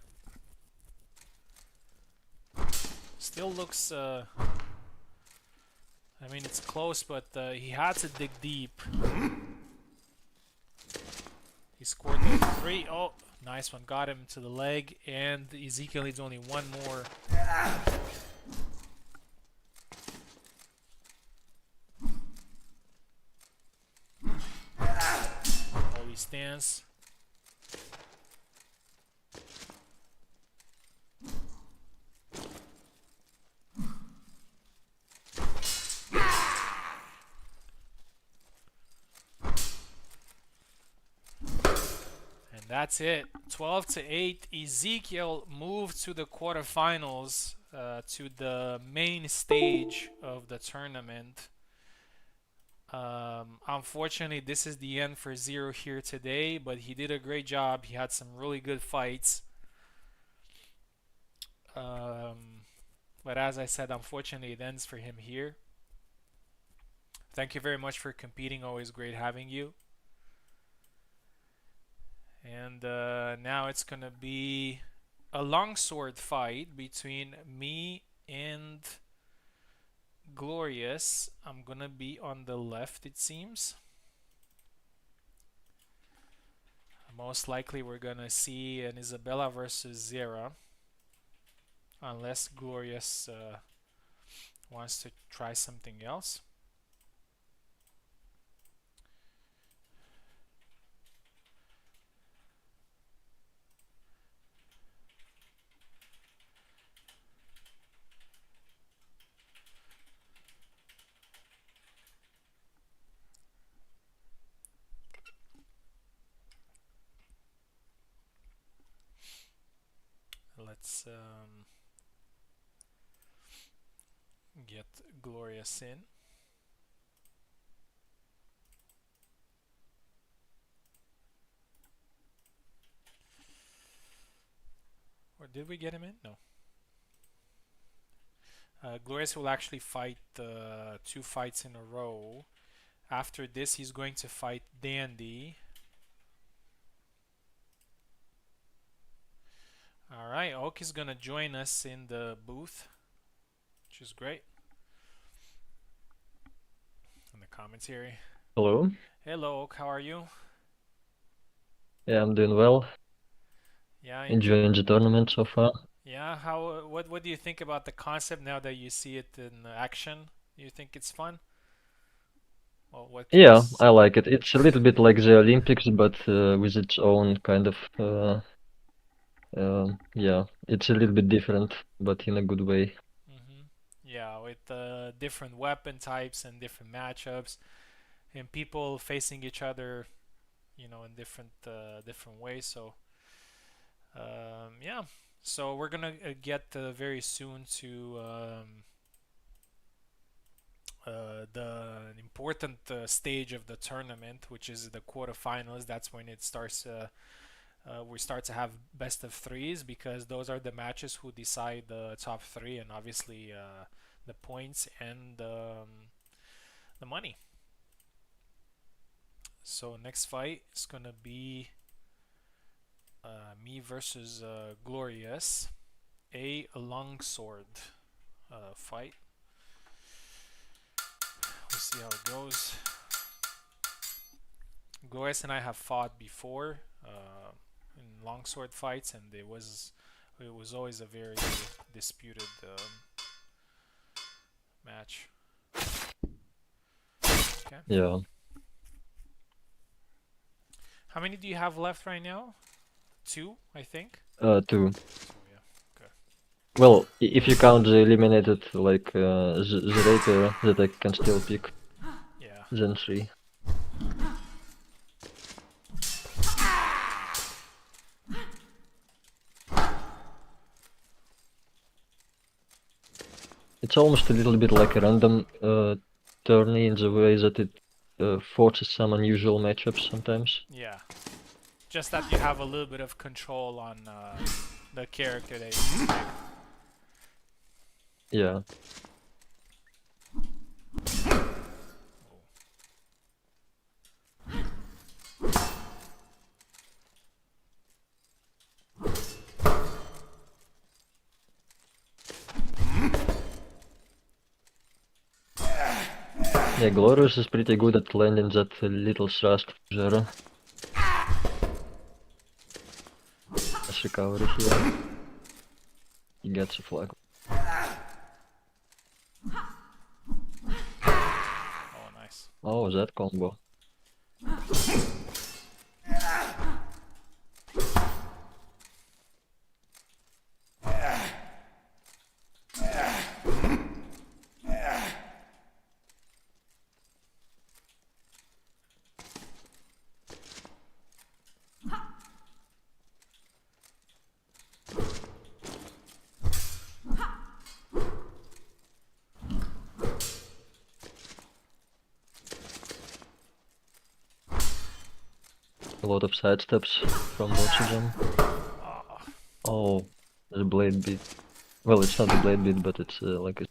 Still looks, I mean, it's close, but he had to dig deep. He scored the 3. Oh, nice one. Got him to the leg, and Ezekiel needs only one more. Holy stance. That's it. 12-8. Ezekiel moved to the quarterfinals, to the main stage of the tournament. Unfortunately, this is the end for Zero here today, but he did a great job. He had some really good fights. But as I said, unfortunately, it ends for him here. Thank you very much for competing. Always great having you. And now it's gonna be a longsword fight between me and Glorious. I'm gonna be on the left, it seems. Most likely we're gonna see an Isabella versus Zera, unless Glorious wants to try something else. Let's get Glorious in. Or did we get him in? No. Glorious will actually fight 2 fights in a row. After this, he's going to fight Dandy. Alright, Oak is gonna join us in the booth, which is great. In the commentary. Hello. Hello, Oak, how are you? Yeah, I'm doing well. Yeah, Enjoying the tournament so far. yeah. What do you think about the concept now that you see it in action? Do you think it's fun? Well, what can you Yeah, I like it. It's a little bit like the Olympics, but with its own kind of yeah, it's a little bit different, but in a good way. Yeah, with different weapon types and different matchups, and people facing each other, you know, in different ways. So yeah, so we're gonna get very soon to the important stage of the tournament, which is the quarterfinals. That's when it starts. We start to have best of threes, because those are the matches who decide the top 3, and obviously the points and the money. So next fight is gonna be me versus Glorious, a longsword fight. We'll see how it goes. Glorious and I have fought before in longsword fights, and it was always a very disputed match. Okay. Yeah. How many do you have left right now? 2, I think. 2. So yeah. Okay. Well, if you count the eliminated, like, the rapier that I can still pick, Yeah. then 3. It's almost a little bit like a random tourney in the way that it forces some unusual matchups sometimes. Yeah. Just that you have a little bit of control on the character that you pick. Yeah. Yeah, Glorious is pretty good at landing that little thrust Jera. Nice recovery here. He gets a flag. Oh, nice. Oh, that combo. A lot of side steps from both of them. Oh, the blade beat. Well, it's not a blade beat, but it's like a...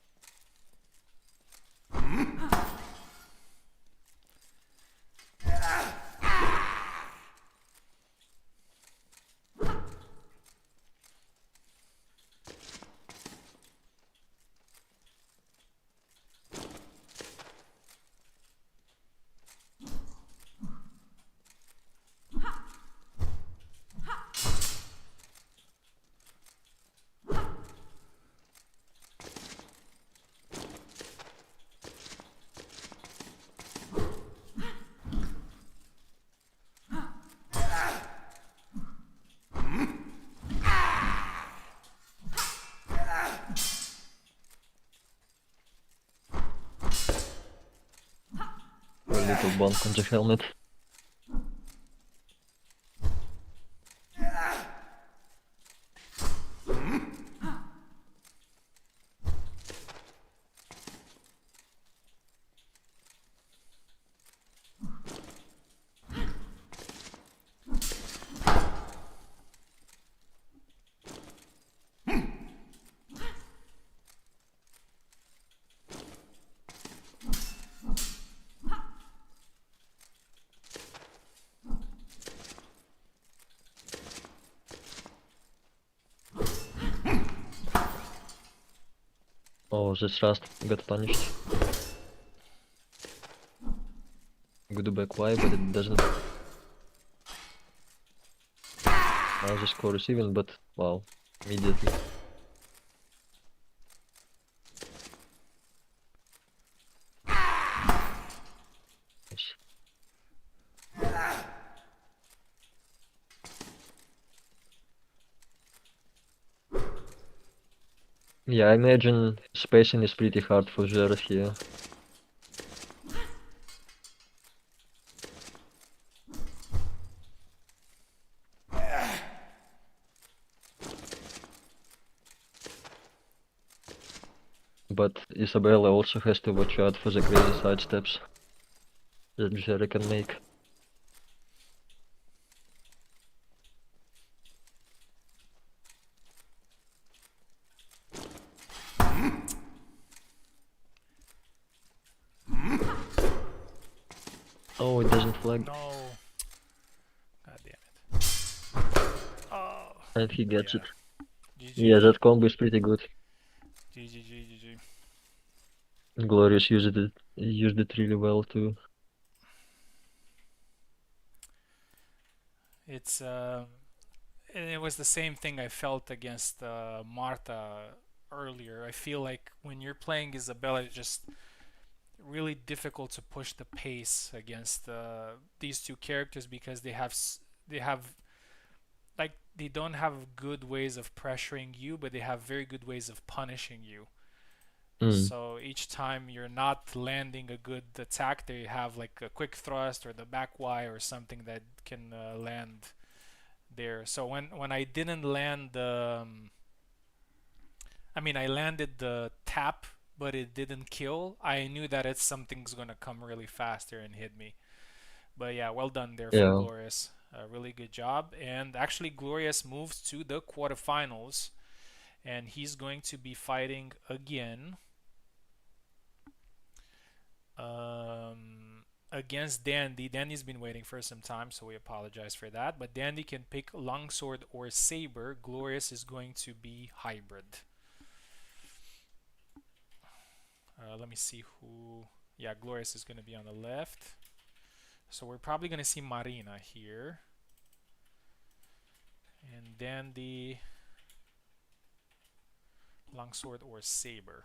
A little bonk on the helmet. Oh, the thrust got punished. Good back Y, but it doesn't... Now the score is even, but wow, immediately. Yes. Yeah, I imagine spacing is pretty hard for Zeref here. But Isabella also has to watch out for the crazy side steps that Jerry can make. Oh, it doesn't flag. No. And he gets Yeah. it. Yeah, GG. that combo is pretty good. GG. GG. Glorious used it really well too. It's and it was the same thing I felt against Marta earlier. I feel like when you're playing Isabella, it's just really difficult to push the pace against these two characters because they have like they don't have good ways of pressuring you, but they have very good ways of punishing you. Mm. So each time you're not landing a good attack, they have like a quick thrust or the back Y or something that can land there. So when I didn't land I landed the tap, but it didn't kill. I knew that it's something's gonna come really faster and hit me. But yeah, well done there from Yeah. Glorious. Really good job. And actually, Glorious moves to the quarterfinals, and he's going to be fighting again against Dandy. Dandy's been waiting for some time, so we apologize for that. But Dandy can pick Longsword or Saber. Glorious is going to be Hybrid. Let me see who. Yeah, Glorious is going to be on the left. So we're probably going to see Marina here. And Dandy, Longsword, or Saber.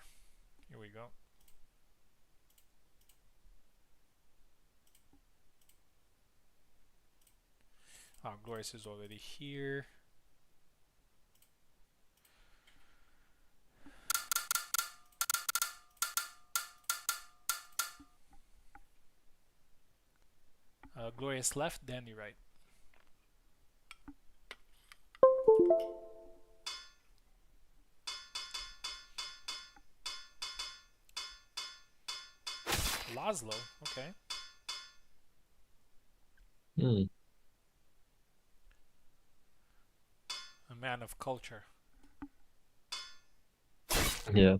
Here we go. Glorious is already here. Glorious left, Dandy right. Laszlo, okay. Mm. A man of culture. Yeah.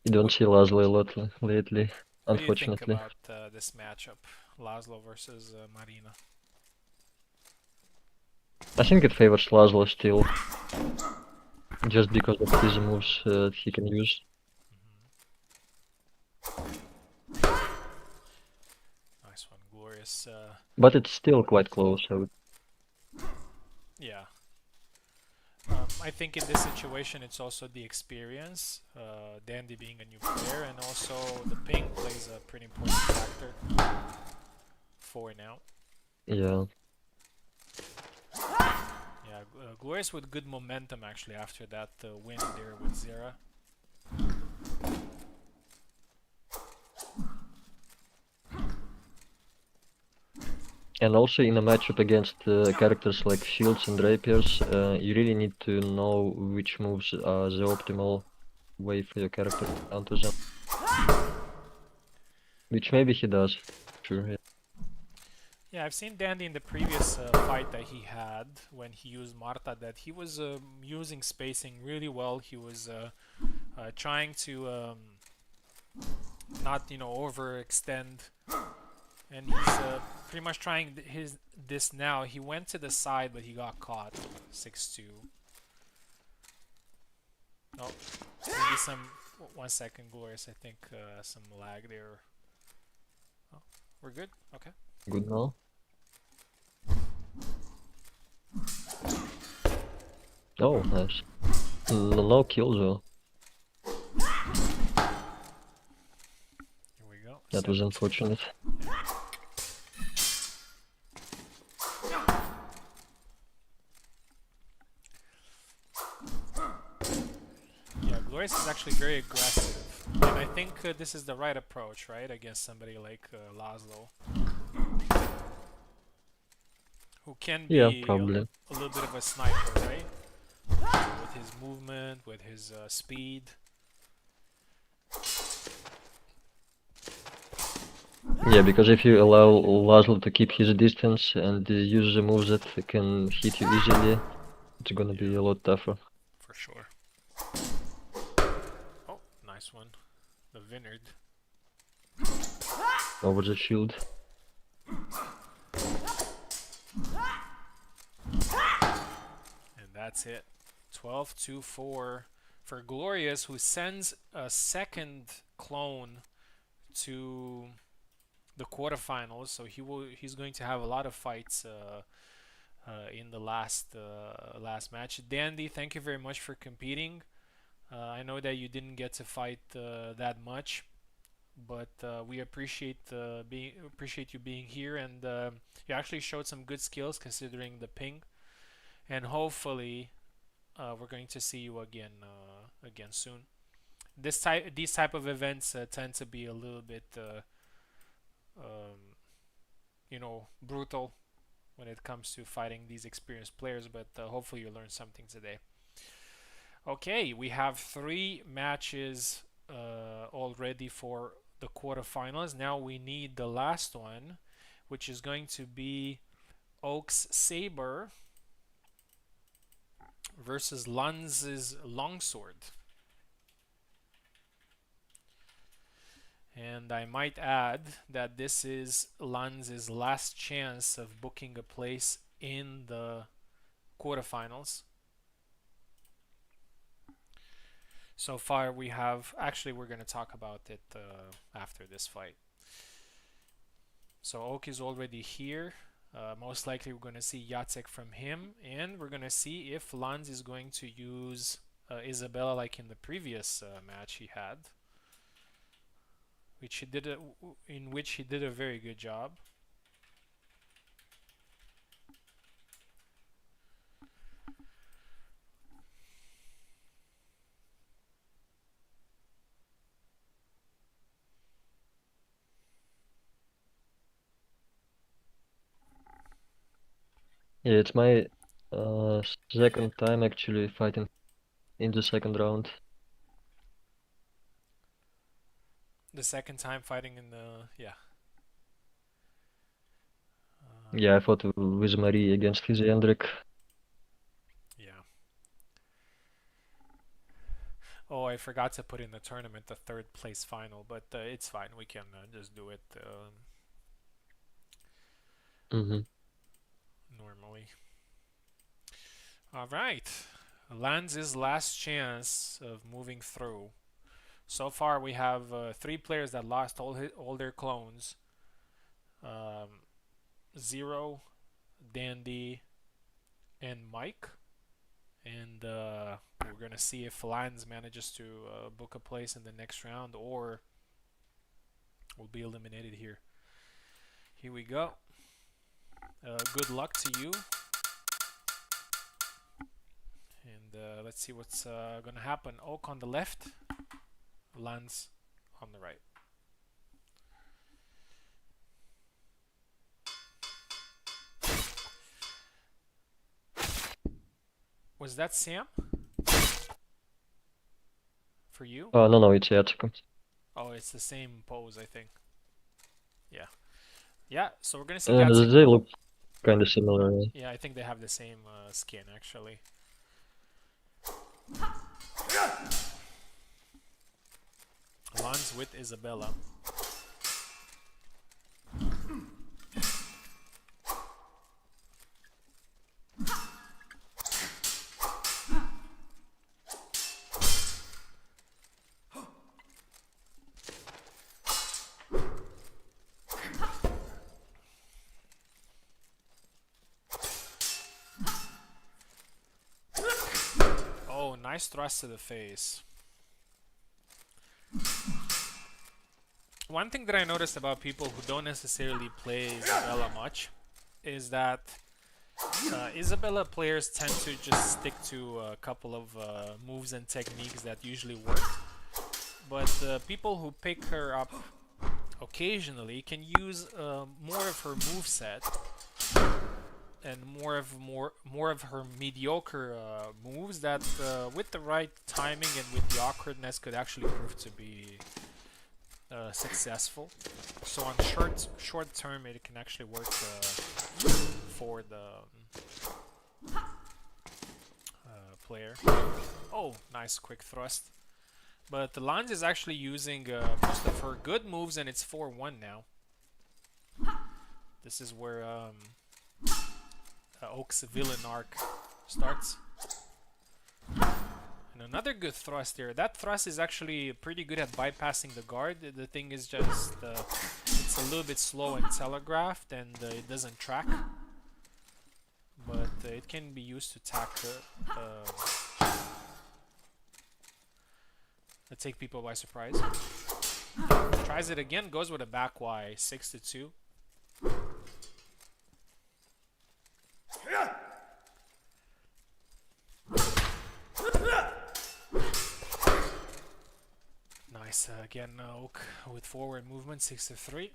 You don't see Laszlo a lot lately, What do you think unfortunately. about this matchup? Laszlo versus Marina. I think it favors Laszlo still, just because of his moves he can use. Nice one, Glorious. But it's still quite close, I would. Yeah. I think in this situation it's also the experience, Dandy being a new player, and also the ping plays a pretty important factor for now. Yeah. Yeah, Glorious with good momentum actually after that win there with Zera. And also in a matchup against characters like Shields and Rapiers, you really need to know which moves are the optimal way for your character to counter them. Which maybe he does. Sure, yeah. Yeah, I've seen Dandy in the previous fight that he had when he used Marta that he was using spacing really well. He was trying to not overextend, and he's pretty much trying this now. He went to the side, but he got caught. 6-2. Oh, maybe some. 1 second, Glorious. I think some lag there. Oh, we're good. Okay. Good now. Oh, nice. No kills though. Here we go. That was 7-2. unfortunate. Yeah, Glorious is actually very aggressive, and I think this is the right approach, right, against somebody like Laszlo, who can Yeah, be probably. a little bit of a sniper, right? With his movement, with his speed. Yeah, because if you allow Laszlo to keep his distance and use the moves that can hit you easily, it's gonna be Yeah, a lot tougher. for sure. Oh, nice one. The Vineyard. Over the shield. That's it. 12-4 for Glorious, who sends a second clone to the quarterfinals. So he's going to have a lot of fights in the last match. Dandy, thank you very much for competing. I know that you didn't get to fight that much, but we appreciate you being here, and you actually showed some good skills considering the ping. And hopefully, we're going to see you again soon. These type of events tend to be a little bit, um, brutal when it comes to fighting these experienced players. But hopefully, you learned something today. Okay, we have 3 matches already for the quarterfinals. Now we need the last one, which is going to be Oak's Saber versus Lanz's Longsword. And I might add that this is Lanz's last chance of booking a place in the quarterfinals. So far we have, actually we're going to talk about it after this fight. So Oak is already here. Most likely we're going to see Jacek from him, and we're going to see if Lanz is going to use Isabella like in the previous match he had, in which he did a very good job. Yeah, it's my second time actually fighting in the second round. The second time fighting in the, yeah. Yeah, I fought with Marie against Fizzy Hendrik. Yeah. Oh, I forgot to put in the tournament the 3rd place final, but it's fine. We can just do it normally. All right. Lanz's last chance of moving through. So far, we have 3 players that lost all their clones. Zero, Dandy, and Mike. And we're going to see if Lanz manages to book a place in the next round or will be eliminated here. Here we go. Good luck to you. And let's see what's going to happen. Oak on the left, Lanz on the right. Was that Sam? For you? No, it's Jacek. Oh, it's the same pose, I think. Yeah. Yeah, so we're going to see Jacek. They look kind of similar. Yeah, I think they have the same skin, actually. Lanz with Isabella. Oh, nice thrust to the face. One thing that I noticed about people who don't necessarily play Isabella much is that Isabella players tend to just stick to a couple of moves and techniques that usually work. But people who pick her up occasionally can use more of her moveset and more of her mediocre moves that with the right timing and with the awkwardness could actually prove to be successful. So on short term it can actually work for the player. Oh, nice quick thrust. But the Lanz is actually using most of her good moves, and it's 4-1 now. This is where Oak's villain arc starts. And another good thrust there. That thrust is actually pretty good at bypassing the guard. The thing is just it's a little bit slow and telegraphed, and it doesn't track. But it can be used to take people by surprise. Tries it again, goes with a back Y, 6-2. Nice, again, Oak with forward movement, 6-3.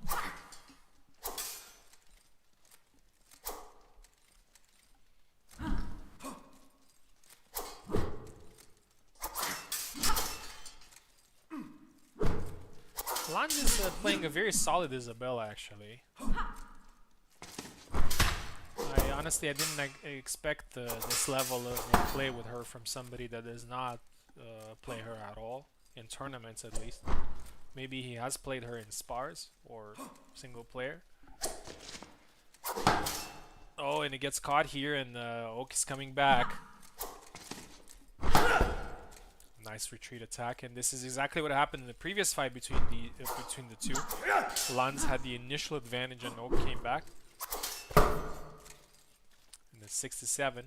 Lange is playing a very solid Isabella, actually. Honestly, I didn't expect this level of play with her from somebody that does not play her at all, in tournaments at least. Maybe he has played her in spars or single player. Oh, and it gets caught here, and Oak is coming back. Nice retreat attack, and this is exactly what happened in the previous fight between the two. Lange had the initial advantage, and Oak came back. And it's 6-7.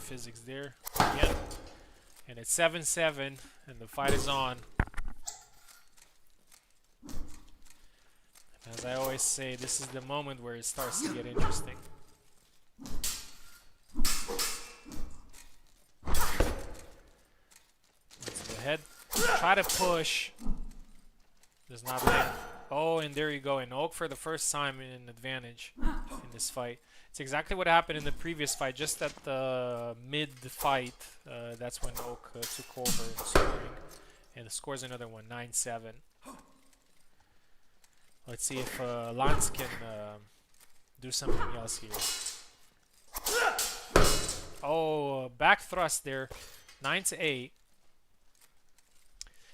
Physics there again, and it's 7-7, and the fight is on. And as I always say, this is the moment where it starts to get interesting. Into the head, try to push, does not land. Oh, and there you go, and Oak for the first time in advantage in this fight. It's exactly what happened in the previous fight, just at the mid-fight. That's when Oak took over in scoring, and scores another one, 9-7. Let's see if Lange can do something else here. Oh, back thrust there, 9-8.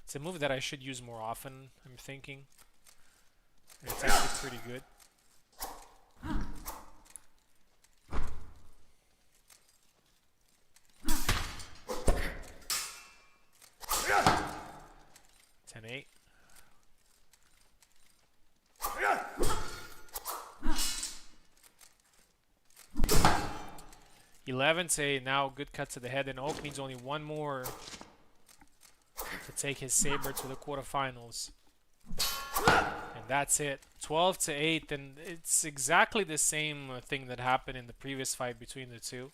It's a move that I should use more often, I'm thinking. It's actually pretty good. Eight. 11-8. Now good cut to the head, and Oak needs only one more to take his saber to the quarterfinals. And that's it. 12-8, and it's exactly the same thing that happened in the previous fight between the two.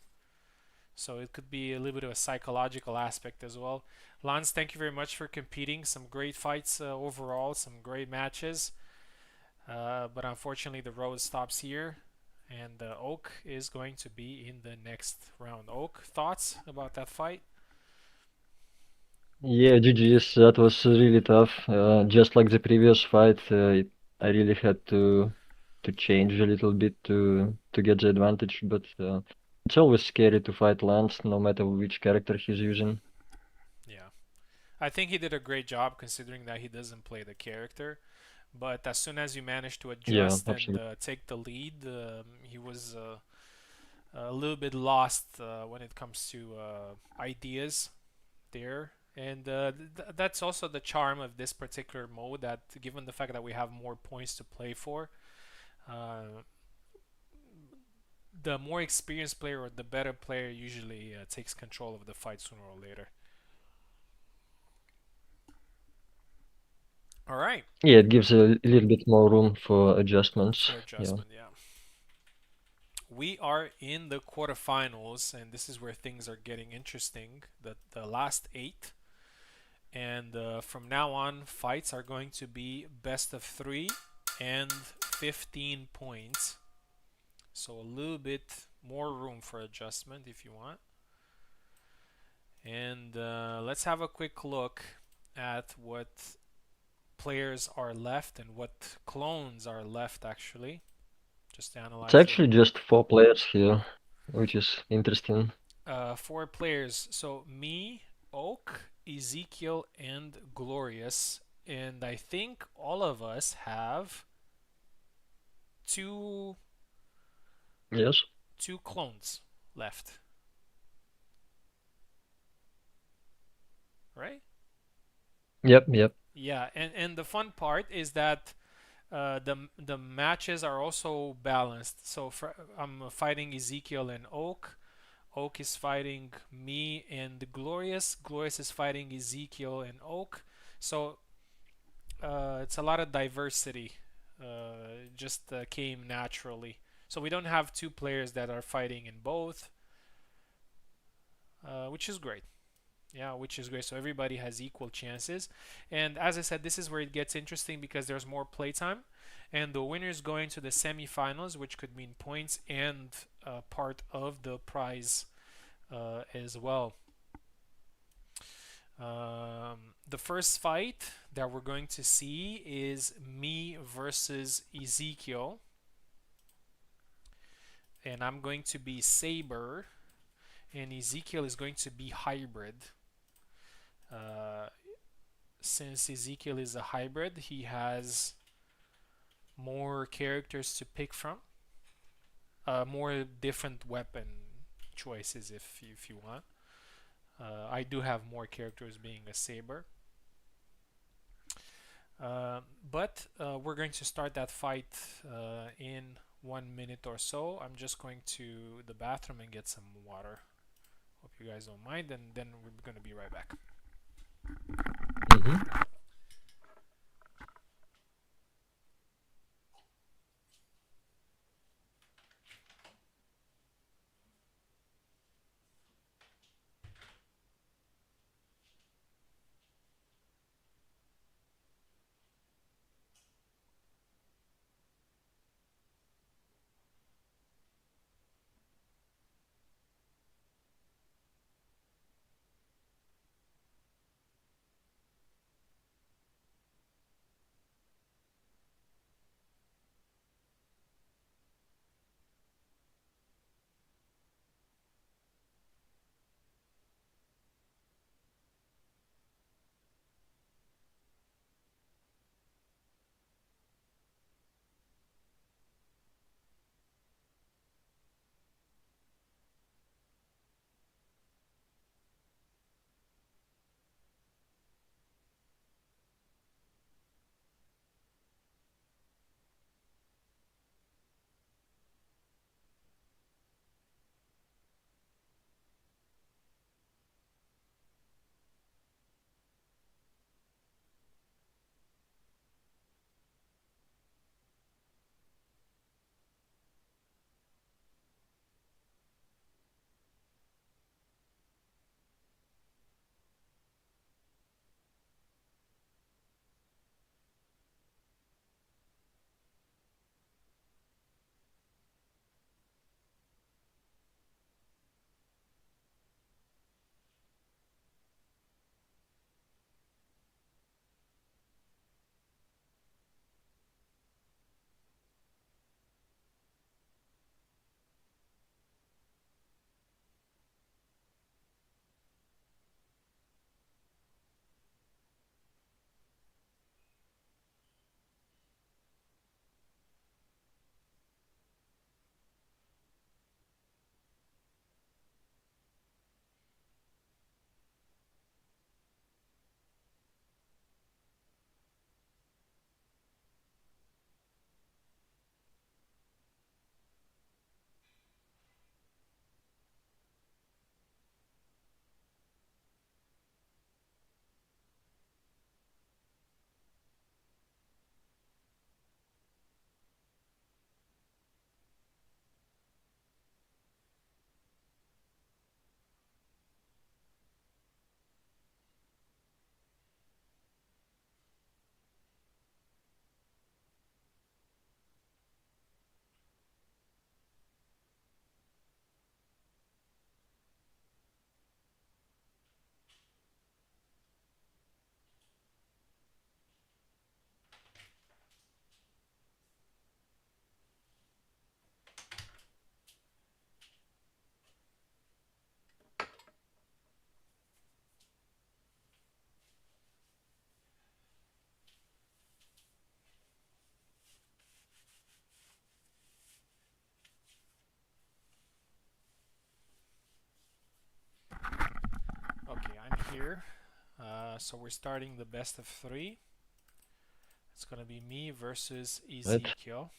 So it could be a little bit of a psychological aspect as well. Lange, thank you very much for competing. Some great fights overall, some great matches. But unfortunately, the road stops here. And Oak is going to be in the next round. Oak, thoughts about that fight? Yeah, GG's. That was really tough. Just like the previous fight, I really had to change a little bit to get the advantage. But it's always scary to fight Lance, no matter which character he's using. Yeah, I think he did a great job considering that he doesn't play the character. But as soon as you manage to Yeah, adjust and absolutely. take the lead, he was a little bit lost when it comes to ideas there. And that's also the charm of this particular mode, that given the fact that we have more points to play for, uh, the more experienced player or the better player usually takes control of the fight sooner or later. All right. Yeah, it gives a little bit more room for adjustments. For Yeah. adjustment, yeah. We are in the quarterfinals, and this is where things are getting interesting. The last 8, and from now on, fights are going to be best of 3 and 15 points. So a little bit more room for adjustment if you want. And let's have a quick look at what players are left and what clones are left actually. just It's analyze actually just 4 players here, which is interesting. 4 players. So me, Oak, Ezekiel, and Glorious, and I think all of us have two Yes. two clones left, right? Yep, yep. Yeah, and the fun part is that the matches are also balanced. So I'm fighting Ezekiel and Oak. Oak is fighting me and Glorious. Glorious is fighting Ezekiel and Oak. So it's a lot of diversity. Just came naturally. So we don't have two players that are fighting in both, which is great. Yeah, which is great. So everybody has equal chances. And as I said, this is where it gets interesting because there's more playtime. And the winner is going to the semifinals, which could mean points and part of the prize as well. The first fight that we're going to see is me versus Ezekiel. And I'm going to be Saber, and Ezekiel is going to be Hybrid. Uh, since Ezekiel is a hybrid, he has more characters to pick from, more different weapon choices if you want. I do have more characters being a saber. But we're going to start that fight in 1 minute or so. I'm just going to the bathroom and get some water. Hope you guys don't mind, and then we're going to be right back. Mm-hmm. here. So we're starting the best of 3. It's gonna be me versus Right. Ezekiel.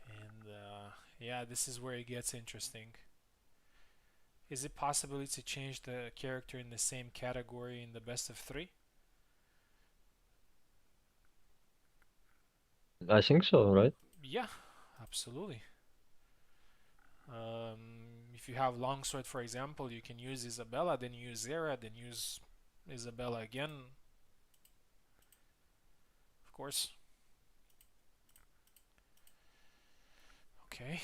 And yeah, this is where it gets interesting. Is it possible to change the character in the same category in the best of 3? I think so, right? Yeah, absolutely. If you have longsword, for example, you can use Isabella, then use Zera, then use Isabella again. Of course. Okay.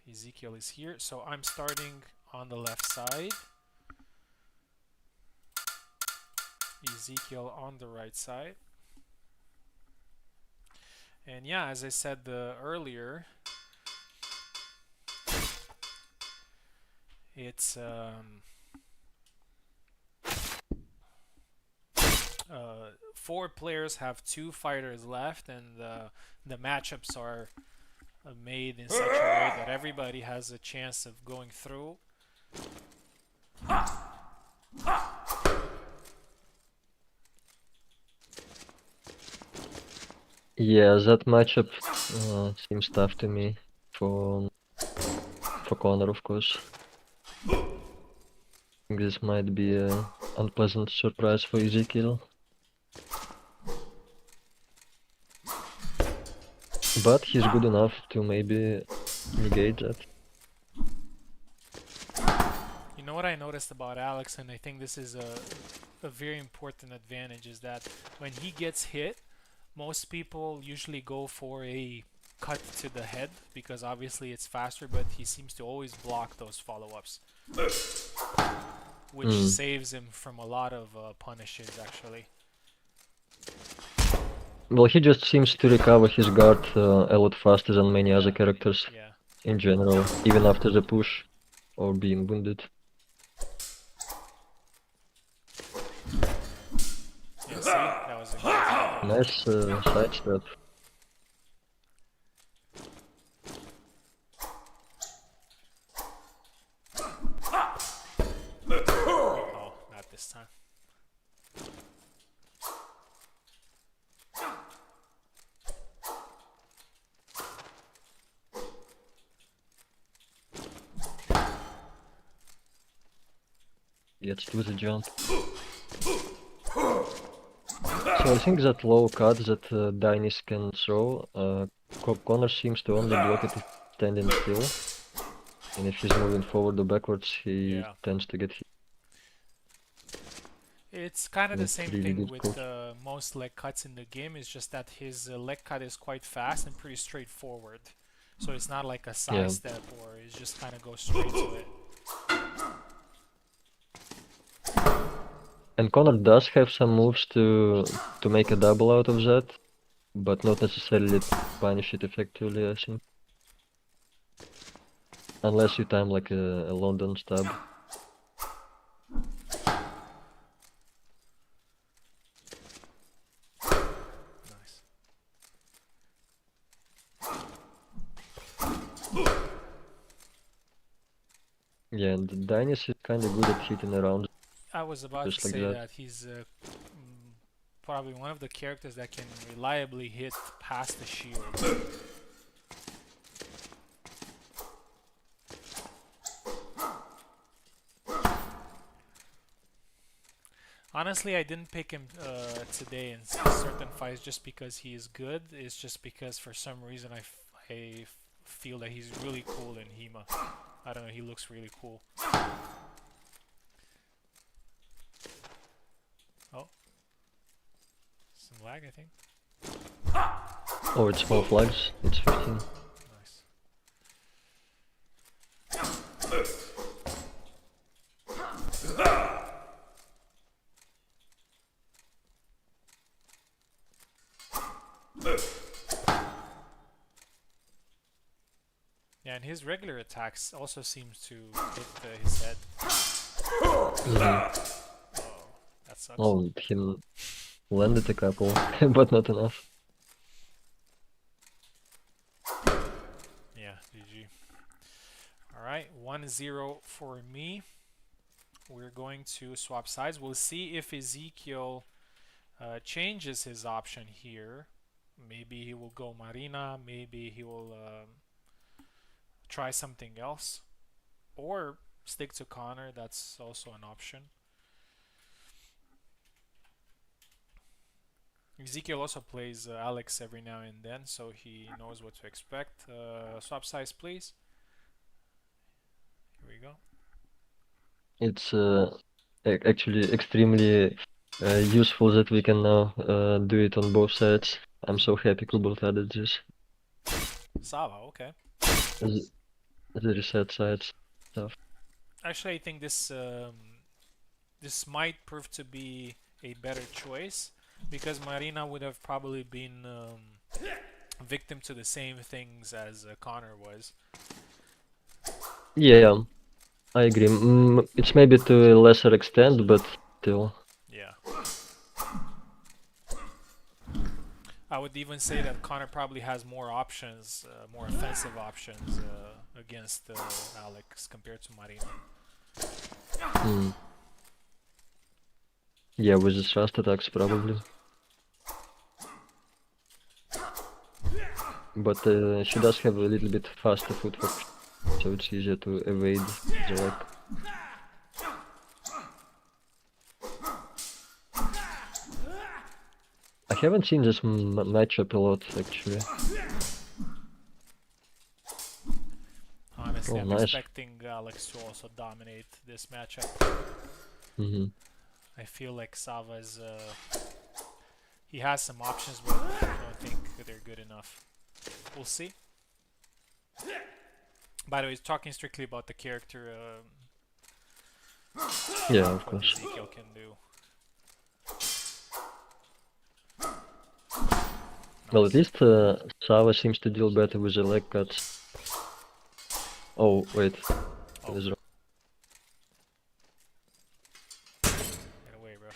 Ezekiel is here, so I'm starting on the left side. Ezekiel on the right side. And yeah, as I said earlier, it's 4 players have 2 fighters left, and the matchups are made in such a way that everybody has a chance of going through. Yeah, that matchup seems tough to me for Connor, of course. This might be an unpleasant surprise for Ezekiel. But he's good enough to maybe negate that. You know what I noticed about Alex, and I think this is a very important advantage, is that when he gets hit, most people usually go for a cut to the head because obviously it's faster, but he seems to always block those follow-ups, which saves him from a lot of punishes actually. Well, he just seems to recover his guard a lot faster than many other characters Yeah. in general, even after the push or being wounded. Yeah, see? That was a Nice sidestep. Oh, not this time. Gets to the jump. So I think that low cut that Dainis can throw, Connor seems to only block it if he's standing still. And if he's moving forward or backwards, he tends to get hit. It's kind of the It's same really thing good with coach. most leg cuts in the game. It's just that his leg cut is quite fast and pretty straightforward. So it's not like a side step, or it just kind of goes straight to it. And Connor does have some moves to make a double out of that, but not necessarily punish it effectively, I think. Unless you time like a London stab. Nice. Yeah, and Dainis is kind of good at hitting around. I was about just to like say that. that he's probably one of the characters that can reliably hit past the shield. Honestly, I didn't pick him today in certain fights just because he is good. It's just because for some reason I feel that he's really cool in HEMA. I don't know, he looks really cool. Oh. Some lag, I think. Oh, it's 4 flags. It's 15. Nice. Yeah, and his regular attacks also seems to hit his head. Mhm. Oh, that sucks. Oh, he landed a couple, but not enough. Yeah, GG. Alright, 1-0 for me. We're going to swap sides. We'll see if Ezekiel changes his option here. Maybe he will go Marina, maybe he will try something else. Or stick to Connor, that's also an option. Ezekiel also plays Alex every now and then, so he knows what to expect. Swap size, please. Here we go. It's actually extremely useful that we can now do it on both sides. I'm so happy Kubert added this. Sava, okay. The, the reset sides stuff. Actually, I think this might prove to be a better choice because Marina would have probably been victim to the same things as Connor was. Yeah, I agree. It's maybe to a lesser extent, but still. Yeah. I would even say that Connor probably has more options, more offensive options against Alex compared to Marina. Hmm. Yeah, with the thrust attacks probably. But she does have a little bit faster footwork, so it's easier to evade the leg. I haven't seen this matchup a lot actually. Honestly, Oh, I'm nice. expecting Alex to also dominate this matchup. Mm-hmm. I feel like Sava's he has some options, but I don't think they're good enough. We'll see. By the way, talking strictly about the character, Yeah, of what course. Ezekiel can do. Well, Nice. at least Sava seems to deal better with the leg cuts. Oh, wait. I Oh, was wrong. get away, bro.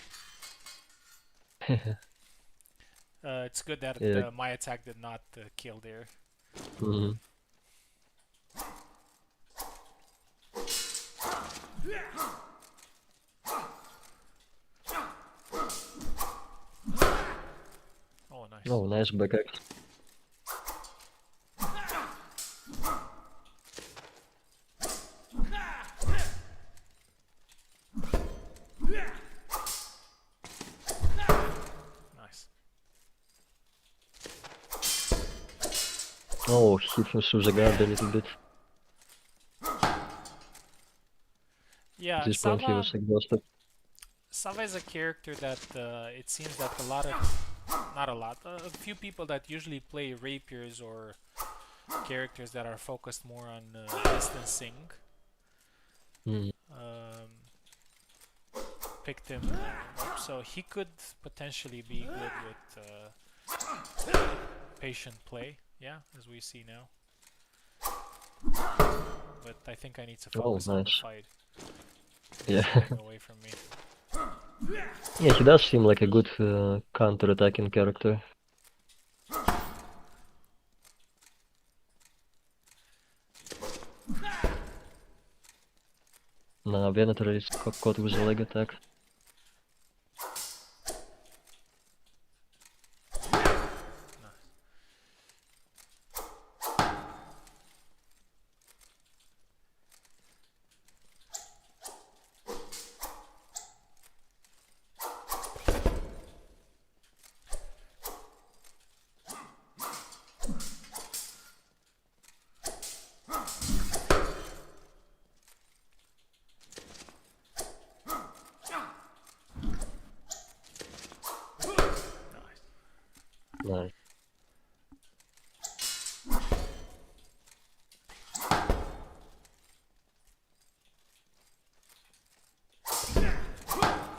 It's good that Yeah. my attack did not kill there. Mm-hmm. Oh, nice. Oh, nice back axe. Nice. Oh, hit him through the guard a little bit. Yeah, At this point he was exhausted. Sava is a character that it seems that a lot of, not a lot, a few people that usually play rapiers or characters that are focused more on distancing Mm. picked him up, so he could potentially be good with patient play, yeah, as we see now. But I think I need to focus on the fight. Yeah. He's getting away from me. Yeah, he does seem like a good counter-attacking character. Nah, Venator is caught with a leg attack. Nice.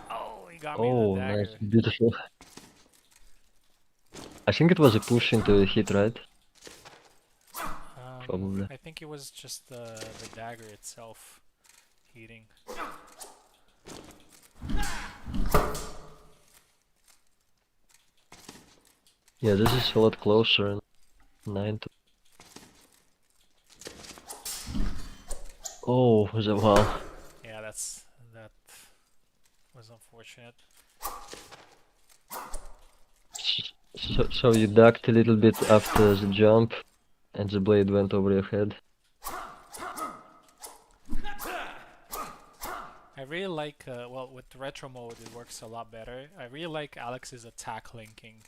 Oh, he got me Oh, the dagger. nice, beautiful. I think it was a push into a hit, right? Probably. I think it was just the dagger itself heating. Yeah, this is a lot closer. 9 to... Oh, wow. Yeah, that was unfortunate. So you ducked a little bit after the jump, and the blade went over your head. I really like, well, with retro mode it works a lot better. I really like Alex's attack linking.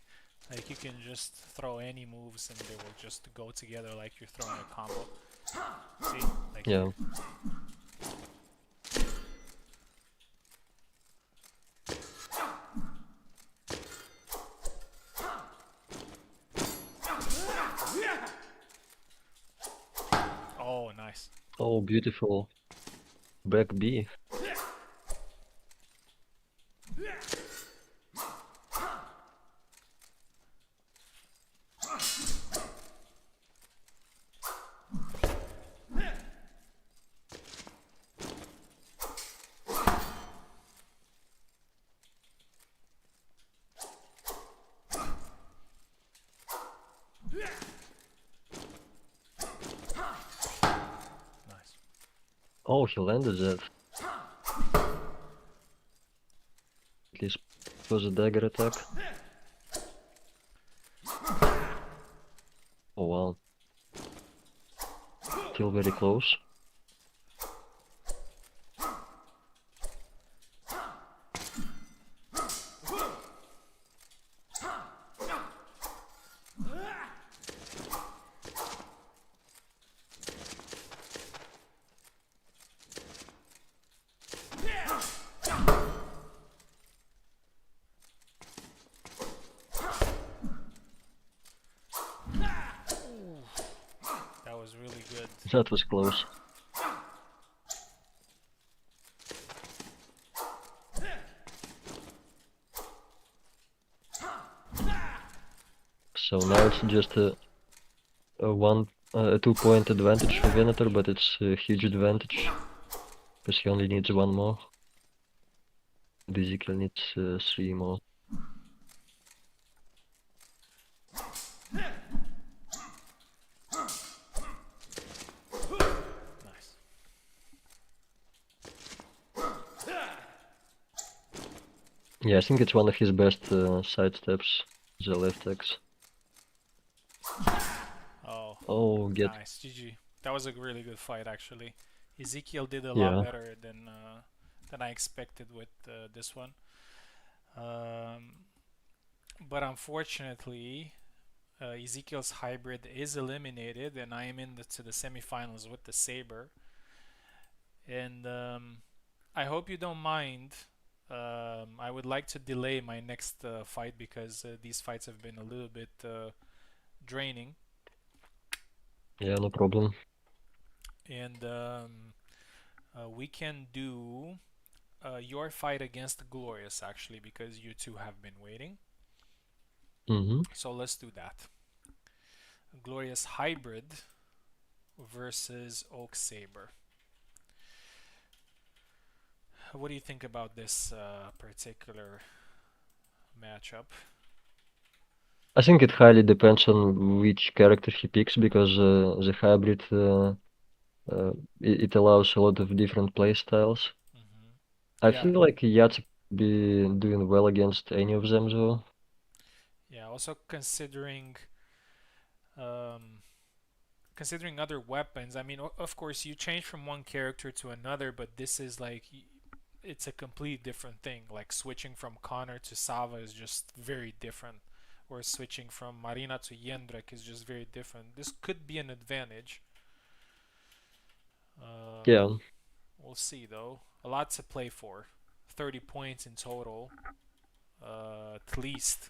Like you can just throw any moves and they will just go together like you're throwing a combo. See? Like Yeah. here. Oh, nice. Oh, beautiful. Back B. Nice. Oh, he landed that. At least it was a dagger attack. Oh wow. Still very close. That was really good. That was close. So now it's just a 2-point advantage for Venator, but it's a huge advantage because he only needs one more. And Ezekiel needs 3 more. Nice. Yeah, I think it's one of his best side steps, the left X. Oh, Oh, get nice. GG. That was a really good fight, actually. Ezekiel did a lot yeah. better than I expected with this one. Um, but unfortunately, Ezekiel's hybrid is eliminated, and I am to the semifinals with the Saber. And I hope you don't mind. I would like to delay my next fight because these fights have been a little bit draining. Yeah, no problem. And we can do your fight against Glorious actually because you two have been waiting. Mm-hmm. So let's do that. Glorious Hybrid versus Oak Saber. What do you think about this particular matchup? I think it highly depends on which character he picks because the hybrid it allows a lot of different play styles. Hmm. I Yeah, feel like Yats be doing well against any of them though. yeah. Also um, considering other weapons. I mean, of course, you change from one character to another, but this is like it's a complete different thing. Like switching from Connor to Sava is just very different, or switching from Marina to Jendrik is just very different. This could be an advantage. Yeah, We'll see though. A lot to play for. 30 points in total, at least.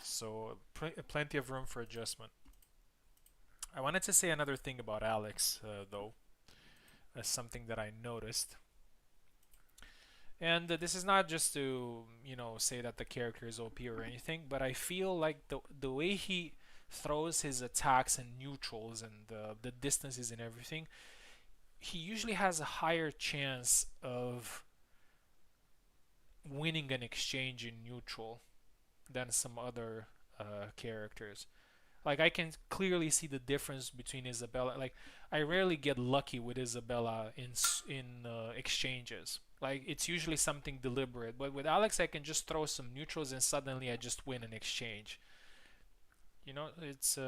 So plenty of room for adjustment. I wanted to say another thing about Alex, though, as something that I noticed. And this is not just to, say that the character is OP or anything, but I feel like the way he throws his attacks and neutrals and the distances and everything, he usually has a higher chance of winning an exchange in neutral than some other characters. Like I can clearly see the difference between Isabella. Like I rarely get lucky with Isabella in exchanges. Like it's usually something deliberate. But with Alex, I can just throw some neutrals and suddenly I just win an exchange. You know, it's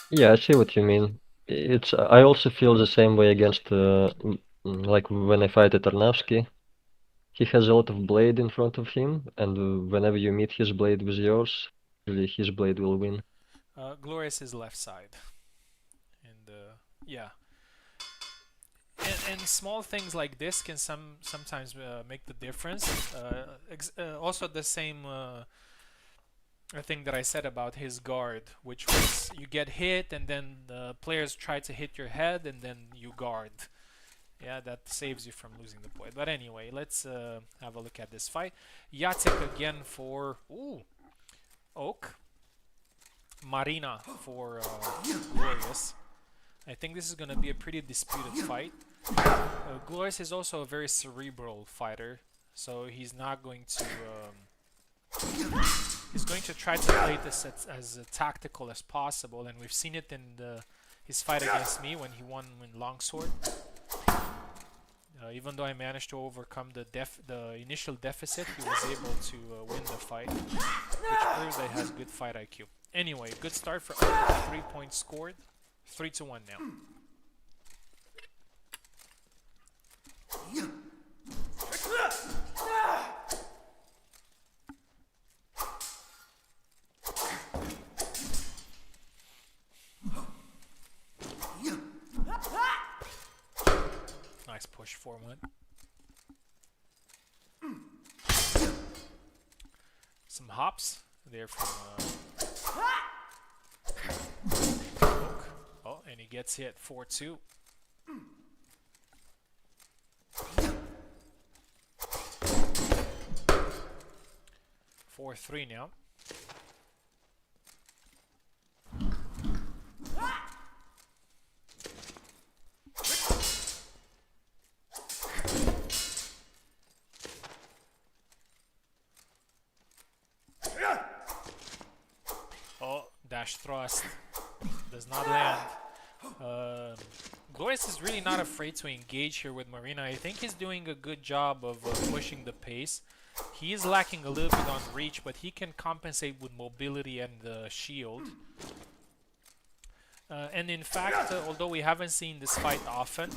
Yeah, I see what you mean. It's I also feel the same way against like when I fight Tarnavsky. He has a lot of blade in front of him, and whenever you meet his blade with yours, usually his blade will win. Glorious is left side, and yeah, and small things like this can sometimes make the difference. Also, the same thing that I said about his guard, which was you get hit and then the players try to hit your head and then you guard. Yeah, that saves you from losing the point. But anyway, let's have a look at this fight. Jacek again for Oak. Marina for Glorious. I think this is going to be a pretty disputed fight. Glorious is also a very cerebral fighter, so he's not going to... he's going to try to play this as tactical as possible, and we've seen it in his fight against me when he won in Longsword. Even though I managed to overcome the initial deficit, he was able to win the fight, which proves that he has good fight IQ. Anyway, good start for 3 points scored. 3-1 now. Nice push forward. Some hops there from Oak. Oh, and he gets hit 4-2. 4-3 now. Oh, dash thrust does not land. Glorious is really not afraid to engage here with Marina. I think he's doing a good job of pushing the pace. He is lacking a little bit on reach, but he can compensate with mobility and shield. And in fact, although we haven't seen this fight often,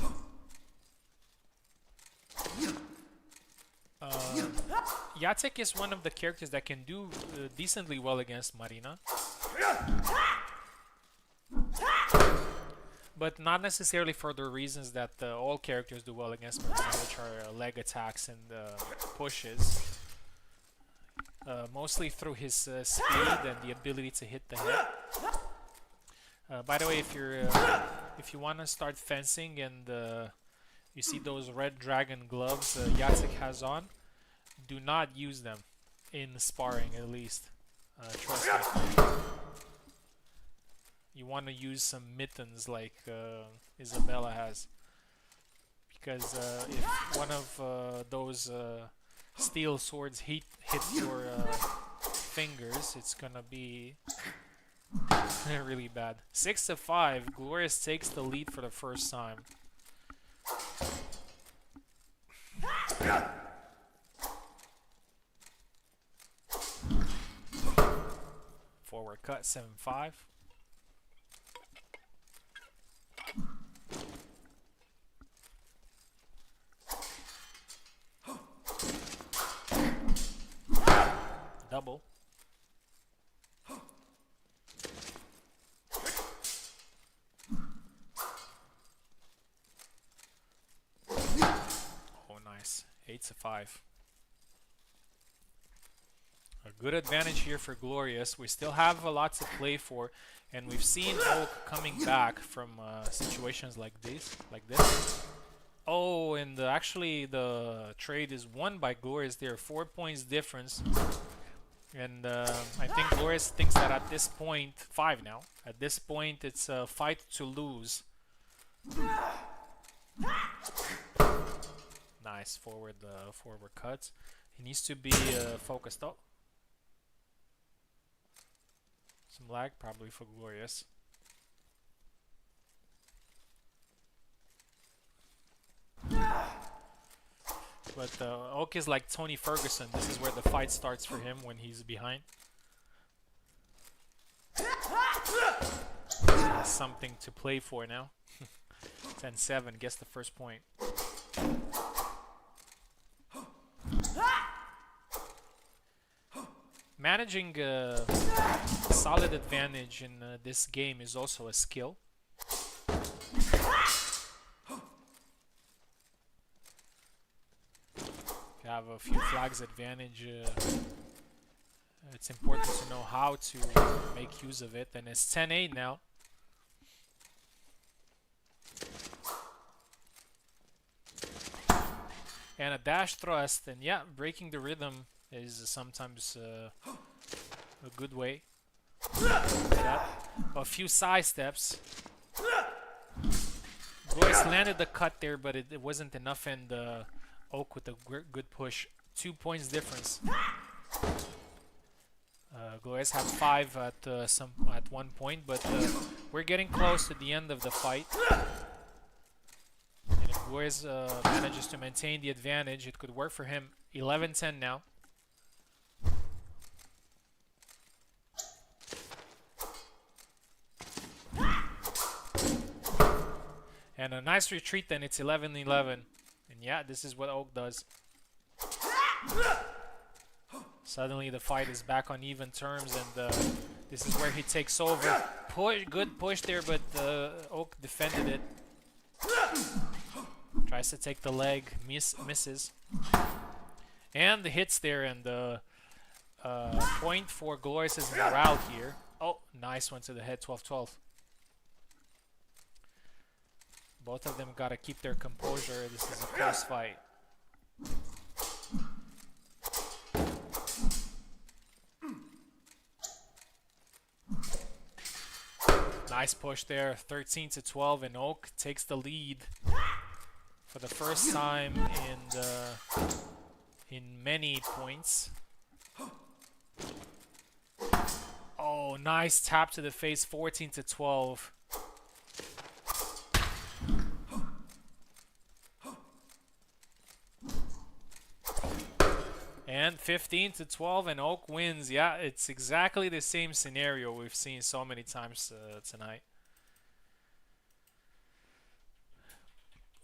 Jacek is one of the characters that can do decently well against Marina. But not necessarily for the reasons that all characters do well against Marina, which are leg attacks and pushes. Mostly through his speed and the ability to hit the head. By the way, if you want to start fencing and you see those red dragon gloves Jacek has on, do not use them in sparring, at least. Trust me. You want to use some mittens like Isabella has, because if one of those steel swords hit your fingers, it's gonna be really bad. 6-5. Glorious takes the lead for the first time. Forward cut 7-5. Double. Oh, nice. 8-5. A good advantage here for Glorious. We still have a lot to play for, and we've seen Oak coming back from situations like this. Oh, and actually the trade is won by Glorious there. 4 points difference. And I think Glorious thinks that at this point, 5 now, at this point it's a fight to lose. Nice forward cuts. He needs to be focused. Oh, some lag probably for Glorious. But Oak is like Tony Ferguson. This is where the fight starts for him when he's behind. He has something to play for now. 10-7, gets the first point. Managing a solid advantage in this game is also a skill. You have a few flags advantage. It's important to know how to make use of it. And it's 10-8 now. And a dash thrust, and yeah, breaking the rhythm is sometimes a good way. A few side steps. Royce landed the cut there, but it wasn't enough, and Oak with a good push. 2 points difference. Glorious had 5 at one point, but we're getting close to the end of the fight. And if Glorious manages to maintain the advantage, it could work for him. 11-10 now. And a nice retreat, then it's 11-11. And yeah, this is what Oak does. Suddenly the fight is back on even terms, and this is where he takes over. Good push there, but Oak defended it. Tries to take the leg, misses. And the hits there, and the point for Glorious's morale here. Oh, nice one to the head, 12-12. Both of them gotta keep their composure. This is a close fight. Nice push there, 13-12, and Oak takes the lead for the first time in many points. Oh, nice tap to the face, 14-12. And 15-12, and Oak wins. Yeah, it's exactly the same scenario we've seen so many times tonight.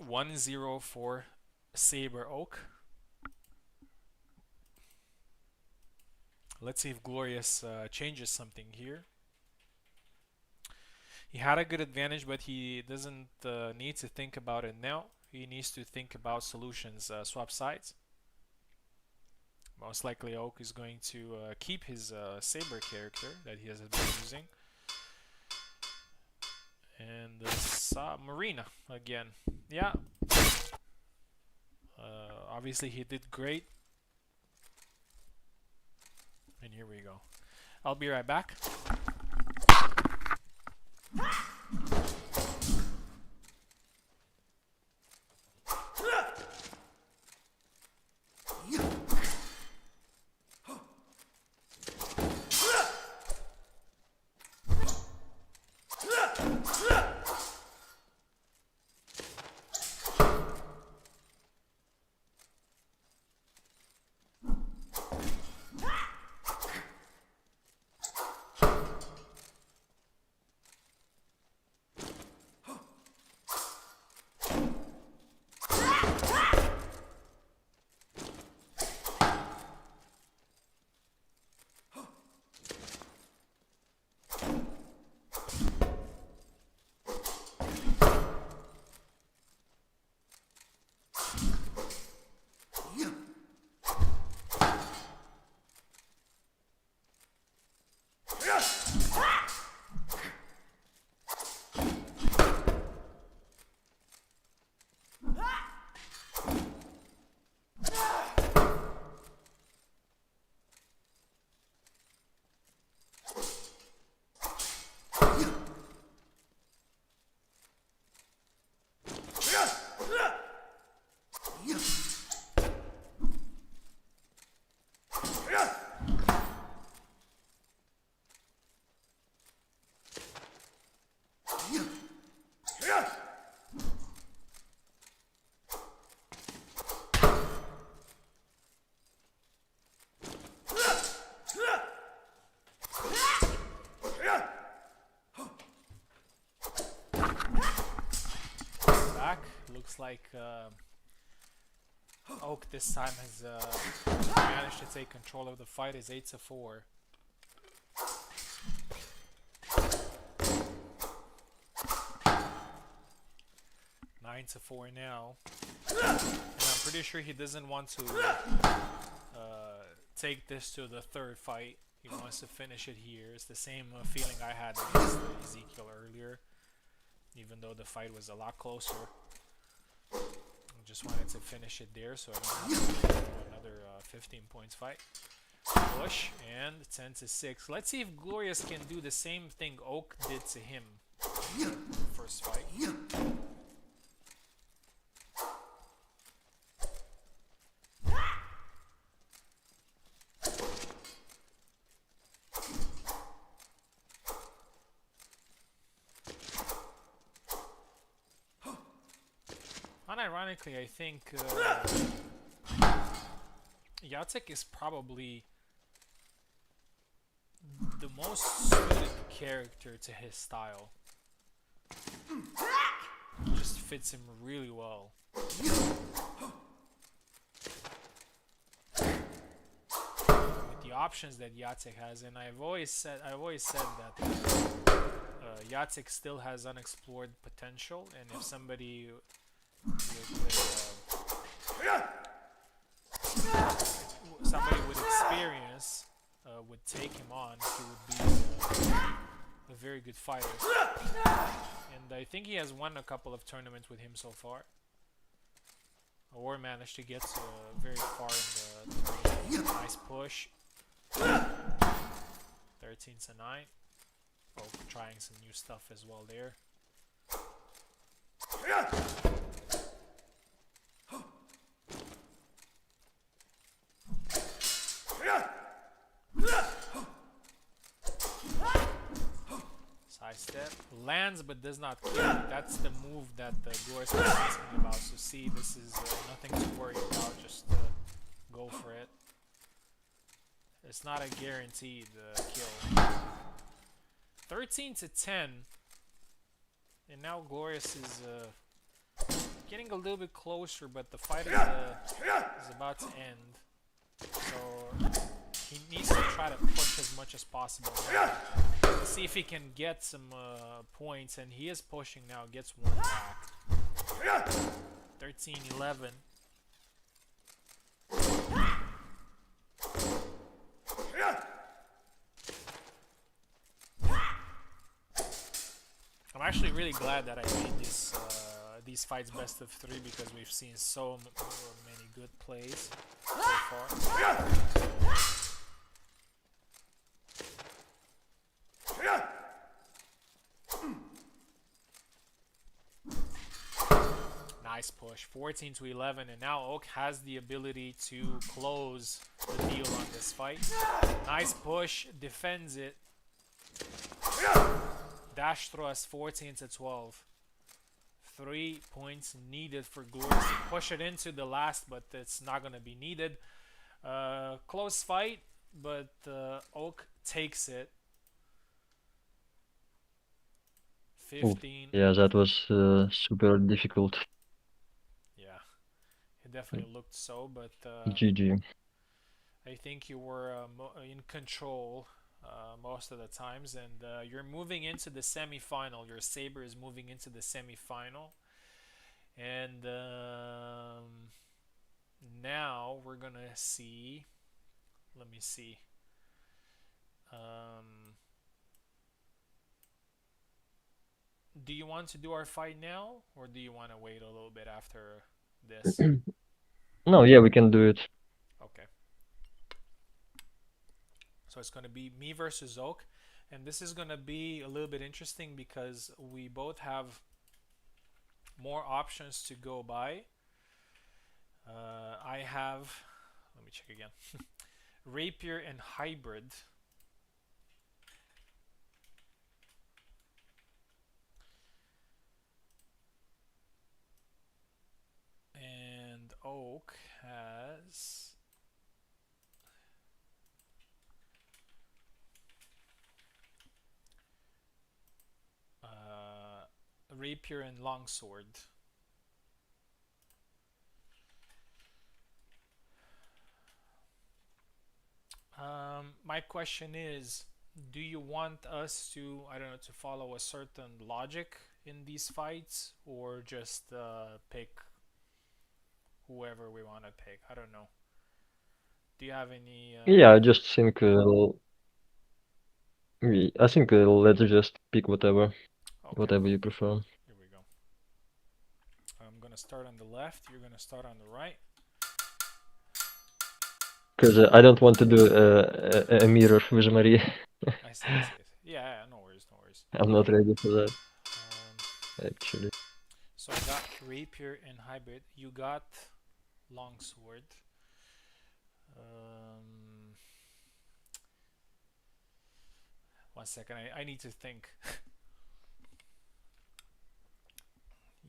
1-0 for Saber Oak. Let's see if Glorious changes something here. He had a good advantage, but he doesn't need to think about it now. He needs to think about solutions. Swap sides. Most likely Oak is going to keep his Saber character that he has been using. And Marina again. Yeah. Obviously he did great. And here we go. I'll be right back. looks like Oak this time has managed to take control of the fight. Is 8-4. 9-4 now. And I'm pretty sure he doesn't want to take this to the third fight. He wants to finish it here. It's the same feeling I had against Ezekiel earlier, even though the fight was a lot closer. I just wanted to finish it there so I don't have to do another 15 points fight. Push, and 10-6. Let's see if Glorious can do the same thing Oak did to him first fight. Unironically, I think Jacek is probably the most suited character to his style. Just fits him really well. With the options that Jacek has, and I've always said that Jacek still has unexplored potential, and if somebody with experience would take him on, he would be a very good fighter. And I think he has won a couple of tournaments with him so far, or managed to get very far in the tournament. Nice push. 13-9. Oh, trying some new stuff as well there. Sidestep. Lands but does not kill. That's the move that Glorious was asking about. So see, this is nothing to worry about. Just go for it. It's not a guaranteed kill. 13-10. And now Glorious is getting a little bit closer, but the fight is about to end. So he needs to try to push as much as possible. Let's see if he can get some points, and he is pushing now. Gets one back. 13-11. I'm actually really glad that I made these fights best of 3 because we've seen so many good plays so far. Nice push, 14-11, and now Oak has the ability to close the deal on this fight. Nice push, defends it. Dash thrust, 14-12. 3 points needed for Glorious to push it into the last, but it's not going to be needed. Close fight, but Oak takes it. 15. Yeah, that was super difficult. Yeah, it definitely looked so, but GG. I think you were in control most of the times, and you're moving into the semi-final. Your Saber is moving into the semi-final, and now we're gonna see. Let me see. Do you want to do our fight now, or do you want to wait a little bit after this? No, yeah, we can do it. Okay. So it's going to be me versus Oak, and this is going to be a little bit interesting because we both have more options to go by. I have, let me check again, Rapier and Hybrid. And Oak has Rapier and Longsword. My question is, do you want us to, I don't know, to follow a certain logic in these fights, or just pick whoever we want to pick? I don't know. Do you have any? Yeah, I just think I think let's just pick whatever Okay, whatever you prefer. here we go. I'm gonna start on the left. You're gonna start on the right. Because I don't want to do a mirror with Marie. I see. I see. I see. Yeah, yeah, no worries. No worries. I'm not ready for that, actually. So I got rapier and hybrid. You got longsword. Um, One second. I need to think.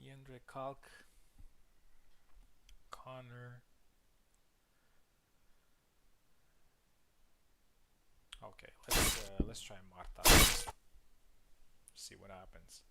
Yendre Kalk, Connor. Okay, let's try Marta. See what happens.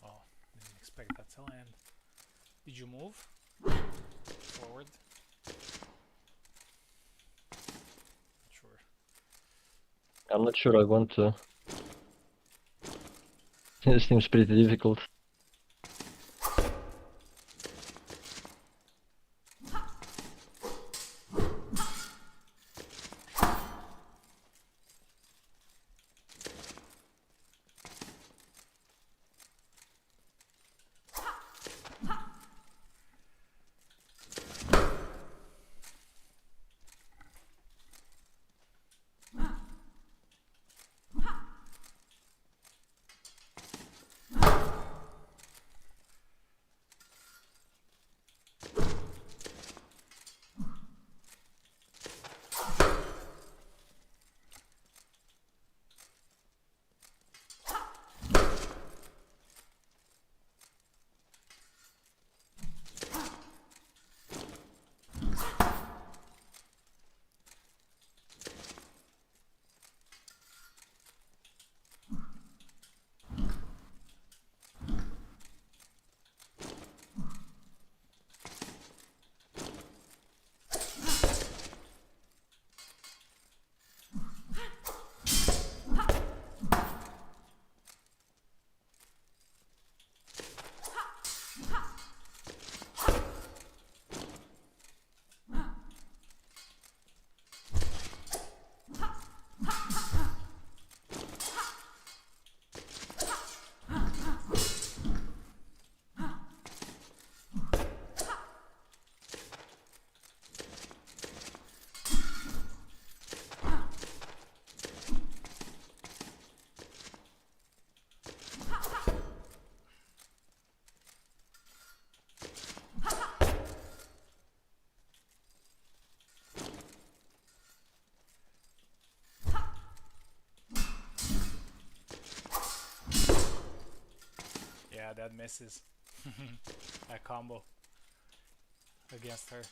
Oh, didn't expect that to land. Did you move forward? Not sure. I'm not sure I want to. It seems pretty difficult. that misses. That combo against her.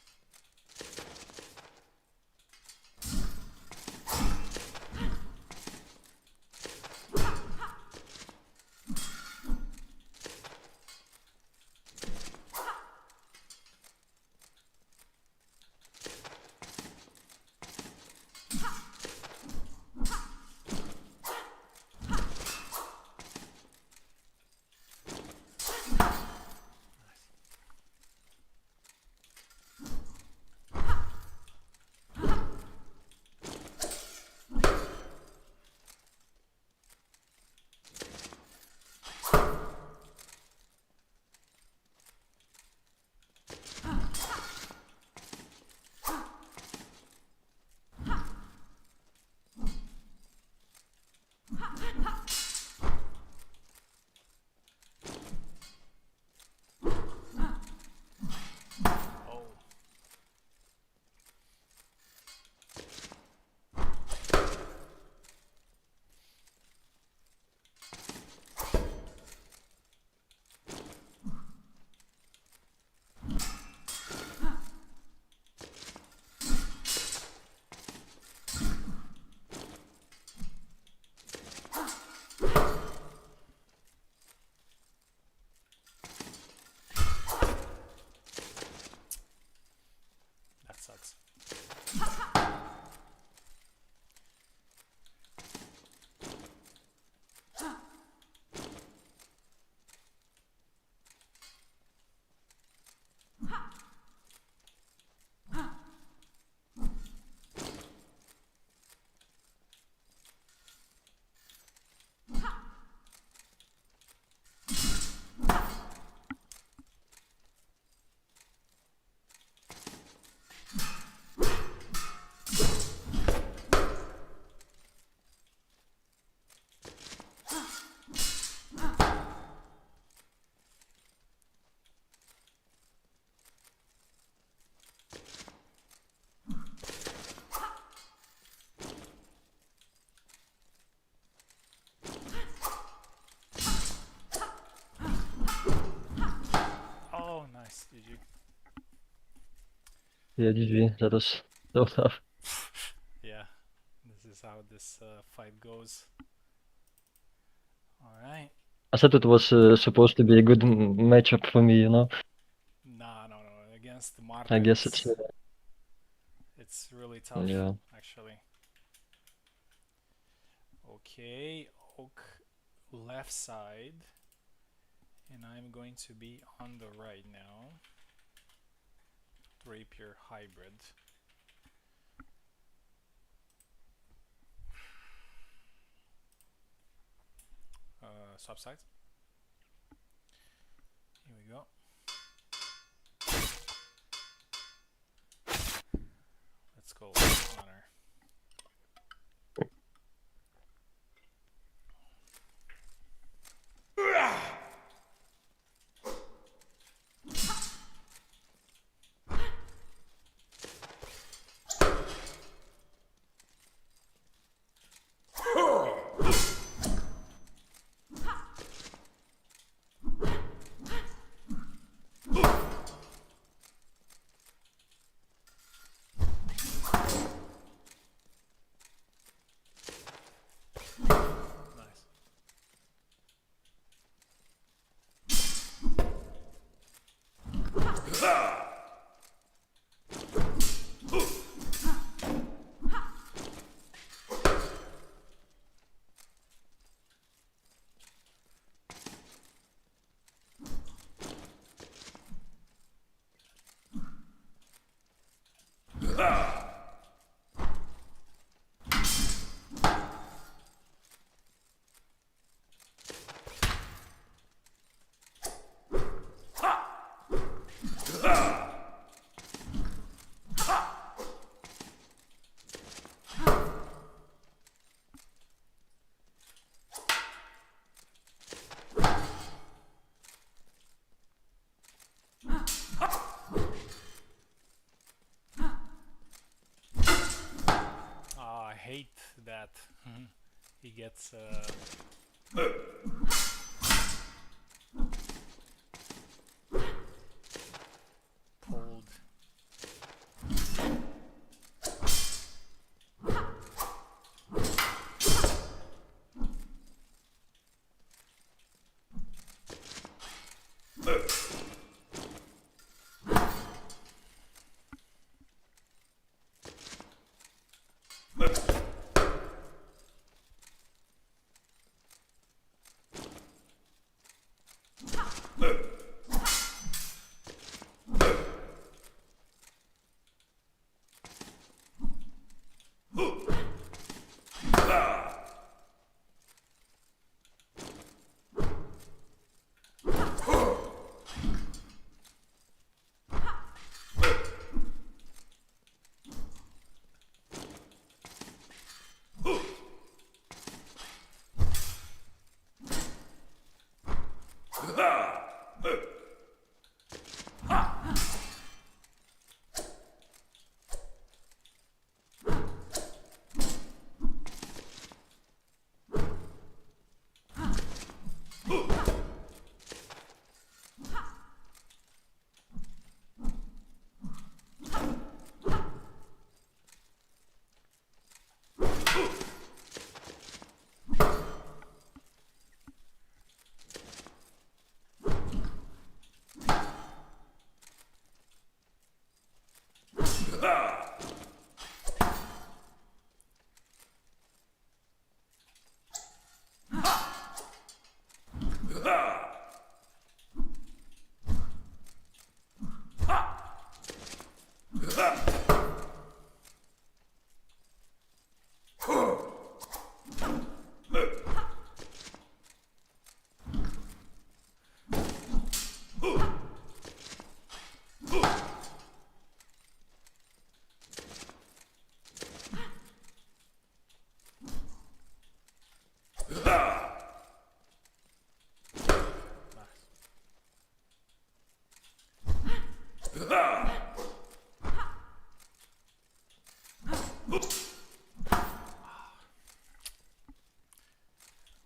That sucks. Oh, nice. GG. Yeah, GG. That was so tough. Yeah, this is how this fight goes. All right. I said it was supposed to be a good matchup for me, you know? Nah, no. Against the I Marta, guess it's really tough, yeah. actually. Okay, Oak left side, and I'm going to be on the right now. Rapier hybrid. Swap sides. Here we go. Let's go honor. Nice. I hate that. He gets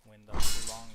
Window too long.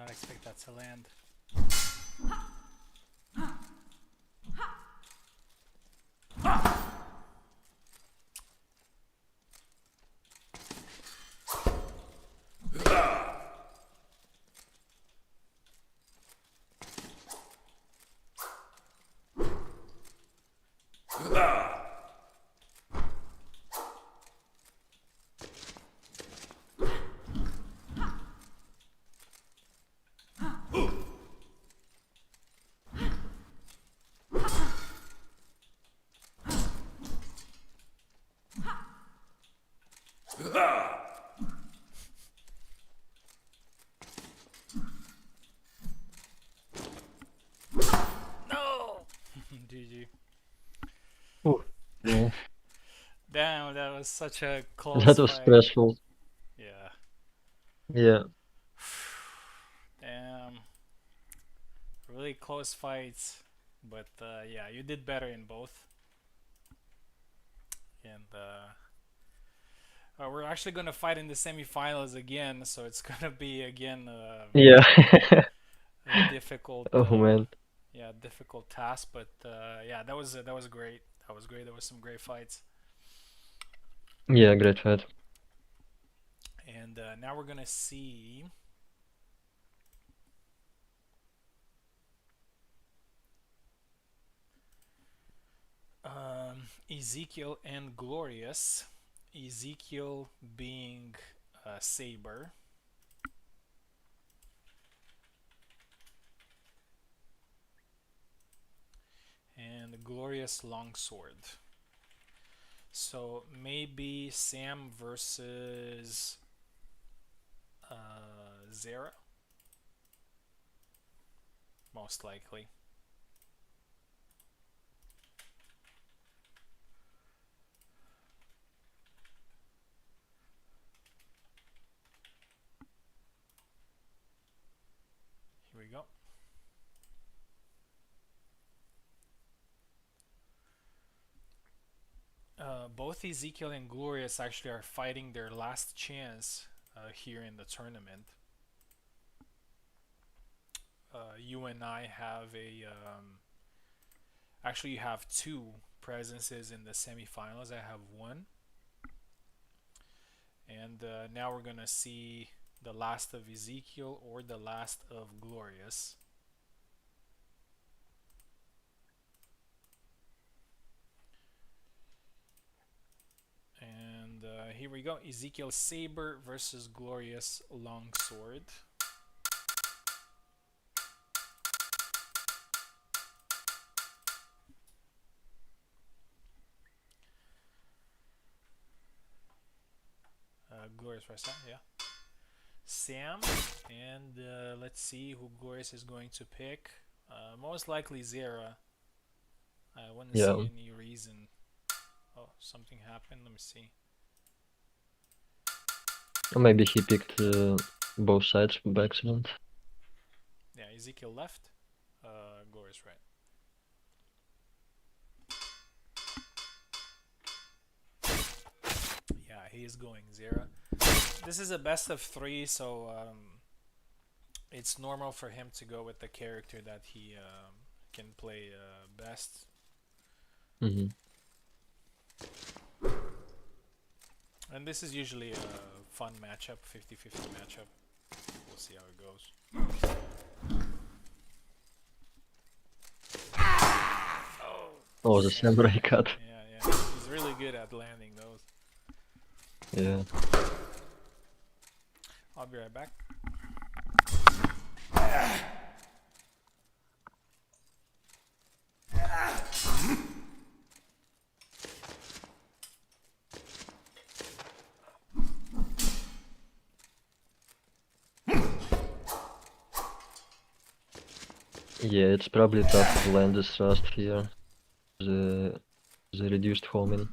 not expect that to land. No! GG. Ooh, yeah. Damn, that was such a That close was fight. stressful. Yeah. Yeah. Damn. Really close fights. But yeah, you did better in both. And we're actually gonna fight in the semifinals again, so it's gonna be again Yeah. a difficult, Oh man. yeah, difficult task. But yeah, that was great. That was great. There was some great fights. Yeah, great fight. And now we're gonna see. Ezekiel and Glorious. Ezekiel being Saber, and Glorious Longsword. So maybe Sam versus Zera, most likely. Here we go. Both Ezekiel and Glorious actually are fighting their last chance here in the tournament. You and I have a actually you have two presences in the semifinals. I have one, and now we're gonna see the last of Ezekiel or the last of Glorious. And here we go. Ezekiel Saber versus Glorious Longsword. Glorious right Sam, yeah. Sam, and let's see who Glorious is going to pick. Most likely Zera. I wouldn't Yeah. see any reason. Oh, something happened. Let me see. Or maybe he picked both sides by accident. Yeah, Ezekiel left. Glorious right. Yeah, he is going Zera. This is a best of three, so it's normal for him to go with the character that he can play best. Mm-hmm. And this is usually a fun matchup, 50-50 matchup. We'll see how it goes. Oh, the samurai cut. Yeah, yeah. He's really good at landing those. Yeah. I'll be right back. Yeah, it's probably tough to land this thrust here. The reduced homing.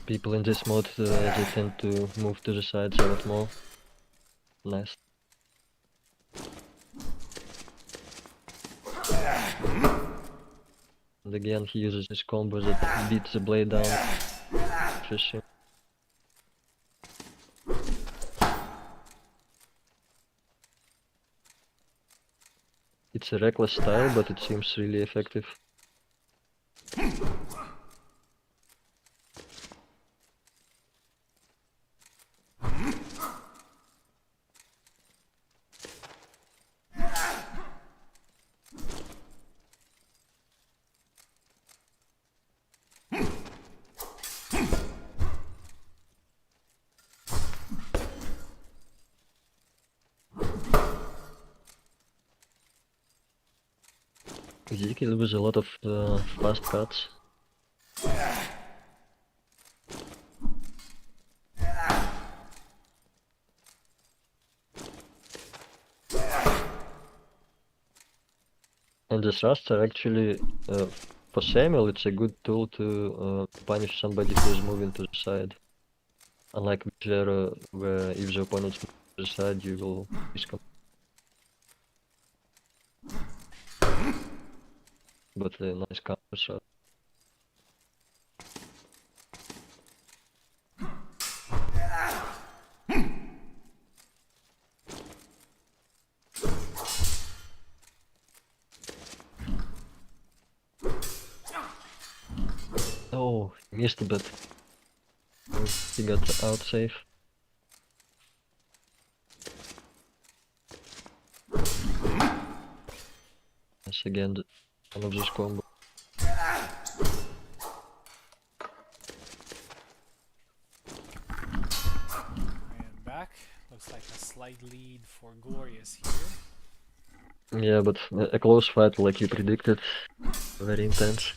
People in this mode, they tend to move to the sides a lot more. Nice. And again, he uses his combo that beats the blade down. Fishing. It's a reckless style, but it seems really effective. Ezekiel was a lot of fast cuts. And the thrusts are actually, for Samuel, it's a good tool to punish somebody who's moving to the side. Unlike Vegero, where if the opponent's moving to the side, you will discount. But a nice counter shot. Oh, he missed a bit. Oh, he got out safe. Yes, again, one of those combos. And back. Looks like a slight lead for Glorious here. Yeah, but a close fight like you predicted. Very intense.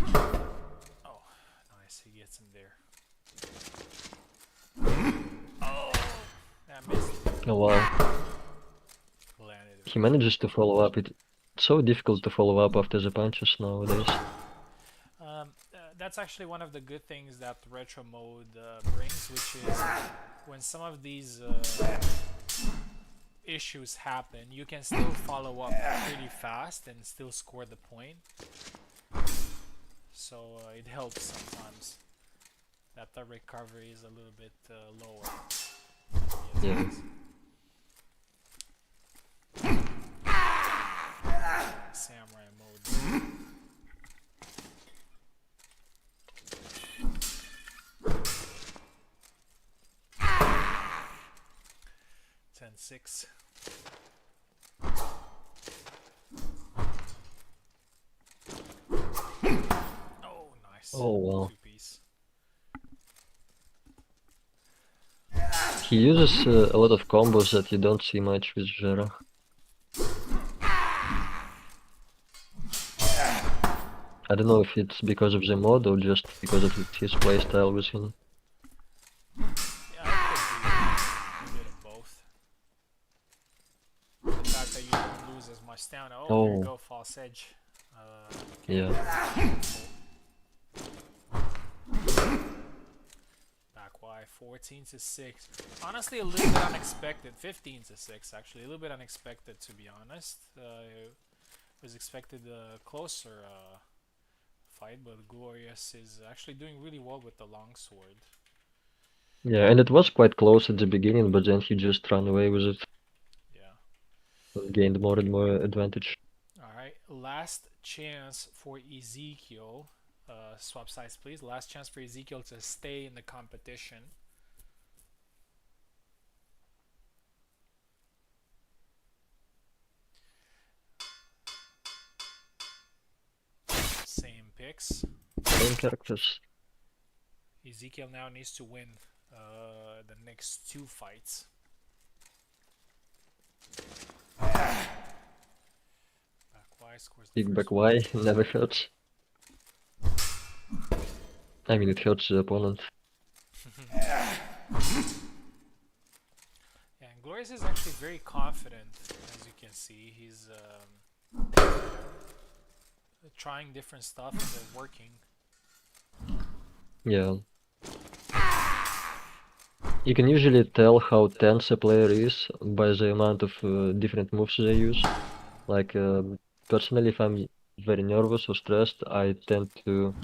Oh, nice. He gets him there. Oh, that missed. Oh wow. Landed. He manages to follow up. It's so difficult to follow up after the punches nowadays. That's actually one of the good things that retro mode brings, which is when some of these issues happen, you can still follow up pretty fast and still score the point. So it helps sometimes that the recovery is a little bit lower. Yeah. Samurai mode. 10-6. Oh, nice. Oh wow. Two-piece. He uses a lot of combos that you don't see much with Jera. I don't know if it's because of the mod or just because of his playstyle with him. Yeah, it could be a bit of both. The fact that you don't lose as much stamina. Oh, here you go, false edge. Okay. Yeah. Back Y, 14-6. Honestly, a little bit unexpected. 15-6, actually, a little bit unexpected to be honest. Was expected a closer fight, but Glorious is actually doing really well with the longsword. Yeah, and it was quite close at the beginning, but then he just ran away with it. Yeah. And gained more and more advantage. Alright, last chance for Ezekiel. Swap sides, please. Last chance for Ezekiel to stay in the competition. Same picks. Same characters. Ezekiel now needs to win the next 2 fights. Back Y scores the Big first back Y never hurts. I mean, it hurts the opponent. Yeah, and Glorious is actually very confident, as you can see. He's trying different stuff and they're working. Yeah. You can usually tell how tense a player is by the amount of different moves they use. Like, personally, if I'm very nervous or stressed, I tend to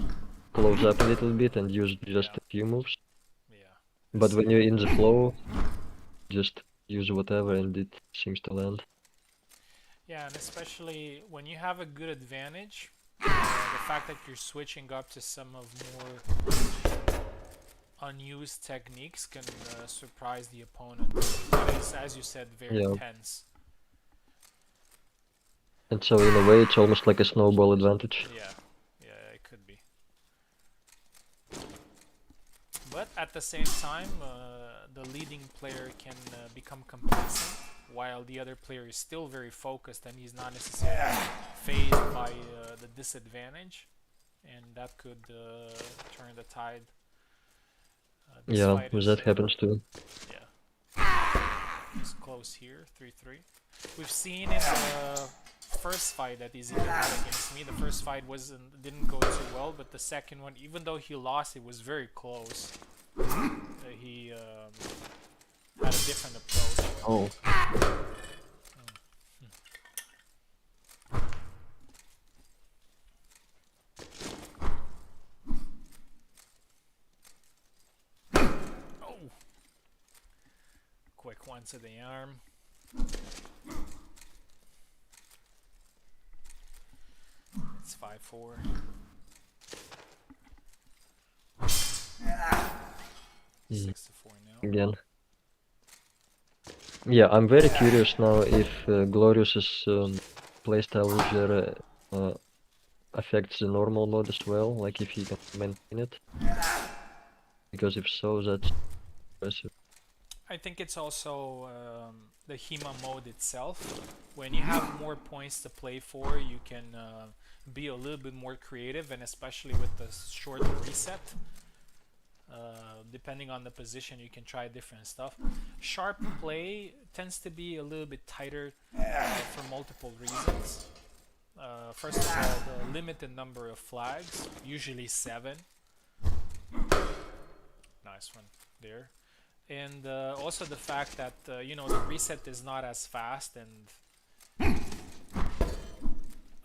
close up a little bit and use just Yeah, a few moves. yeah. But This, when you're in the flow, just use whatever and it seems to land. yeah, and especially when you have a good advantage, the fact that you're switching up to some of more unused techniques can surprise the opponent. That is, as you said, very Yeah. tense. And so in a way, it's almost like a snowball advantage. Yeah, yeah, it could be. But at the same time, the leading player can become complacent while the other player is still very focused and he's not necessarily phased by the disadvantage, and that could turn the tide. This Yeah, fight is that happens too. yeah, it's close here, 3-3. We've seen in the first fight that Izzy had against me, the first fight didn't go too well, but the second one, even though he lost, it was very close. He had a different approach. Oh. Oh! Quick one to the arm. It's 5-4. Mm. 6-4 now. Again. Yeah, I'm very curious now if Glorious's playstyle Ruggier affects the normal mode as well, like if he can maintain it. Because if so, that's impressive. I think it's also the HEMA mode itself. When you have more points to play for, you can be a little bit more creative, and especially with the short reset. Depending on the position, you can try different stuff. Sharp play tends to be a little bit tighter for multiple reasons. First of all, the limited number of flags, usually 7. Nice one there. And also the fact that you know, the reset is not as fast, and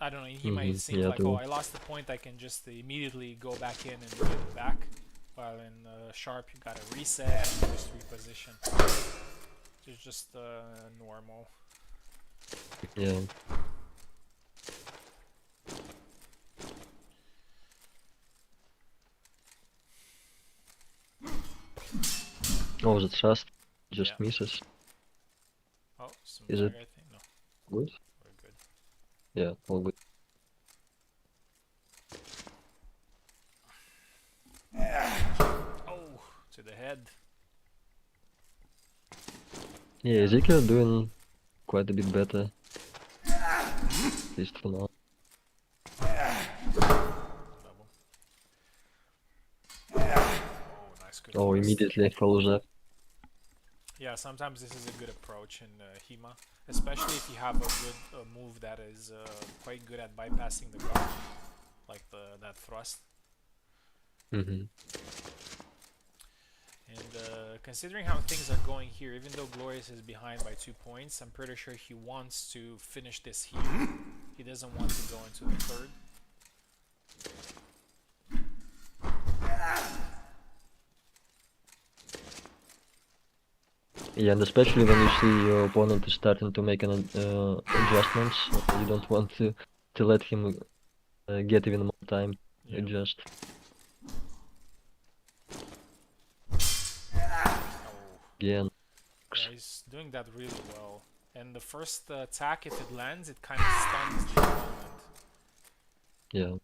I don't know, he might seem like, oh, I lost the point, I can just immediately go back in and get it back. While in Sharp, you gotta reset and just reposition. It's just normal. Yeah. Oh, the thrust just misses. Oh, some Is lag, it I think. No, good? we're good. Yeah, all good. Oh, to the head. Yeah, Ezekiel doing quite a bit better. At least for now. Double. Oh, nice, good. Oh, Thrust. immediately follows up. Yeah, sometimes this is a good approach in HEMA, especially if you have a good move that is quite good at bypassing the guard, like that thrust. Mm-hmm. And considering how things are going here, even though Glorious is behind by 2 points, I'm pretty sure he wants to finish this here. He doesn't want to go into the third. Yeah, and especially when you see your opponent is starting to make adjustments, you don't want to let him get even more time to adjust. Again. Yeah, he's doing that really well. And the first attack, if it lands, it kind of stuns the opponent. Yeah.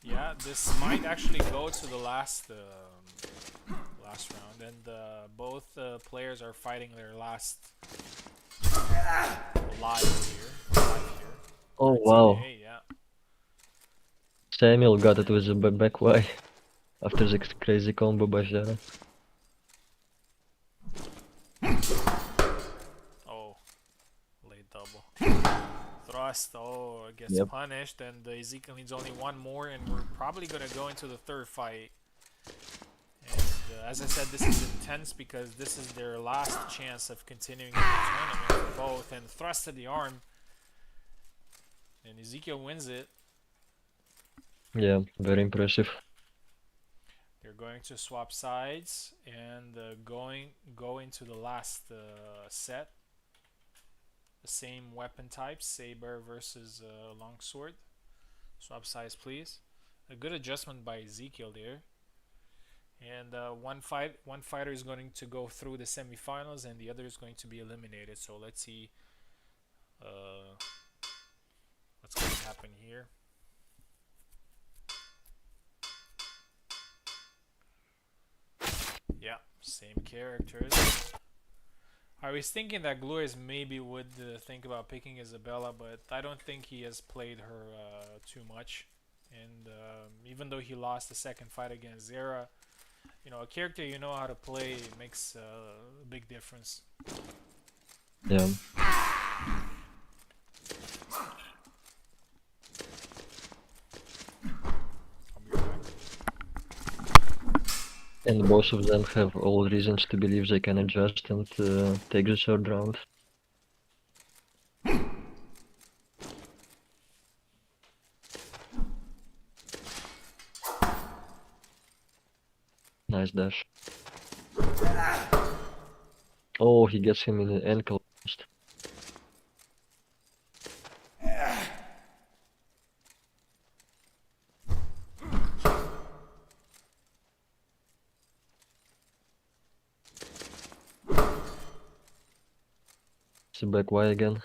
Yeah, this might actually go to the last round, and both players are fighting their last live here. Oh wow. Yeah. Samuel got it with a back Y after the crazy combo by Jara. Oh, double. Thrust, oh, gets Yep. punished, and Ezekiel needs only one more, and we're probably gonna go into the third fight. And as I said, this is intense because this is their last chance of continuing in the tournament for both. And thrust to the arm, and Ezekiel wins it. Yeah, very impressive. They're going to swap sides and go into the last set. The same weapon types, saber versus longsword. Swap sides, please. A good adjustment by Ezekiel there. And one fighter is going to go through the semifinals, and the other is going to be eliminated. So let's see what's going to happen here. Yeah, same characters. I was thinking that Glorious maybe would think about picking Isabella, but I don't think he has played her too much. And even though he lost the second fight against Zera, you know, a character you know how to play makes a big difference. Yeah. I'll be right back. And both of them have all reasons to believe they can adjust and take the third round. Nice dash. Oh, he gets him in the ankle. It's a back Y again.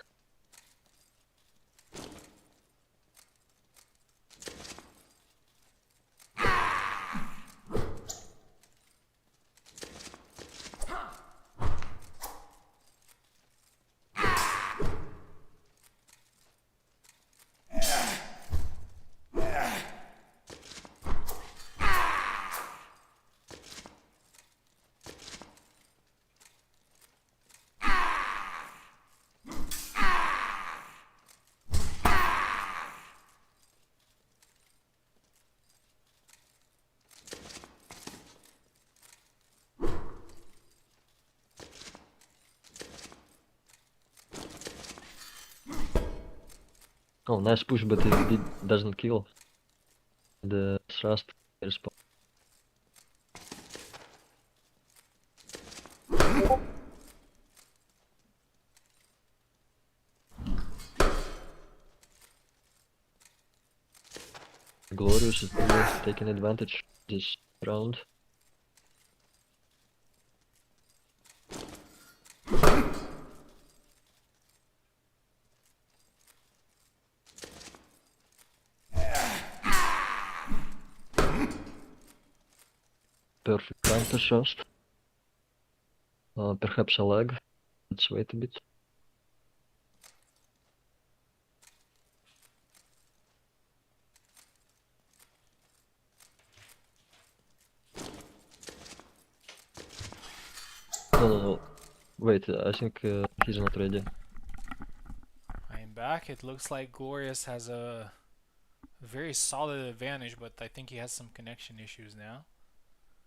Oh, nice push, but it doesn't kill. The thrust respawn. Glorious is really taking advantage this round. Perfect counter thrust. Perhaps a leg. Let's wait a bit. No. Wait, I think he's not ready. I'm back. It looks like Glorious has a very solid advantage, but I think he has some connection issues now.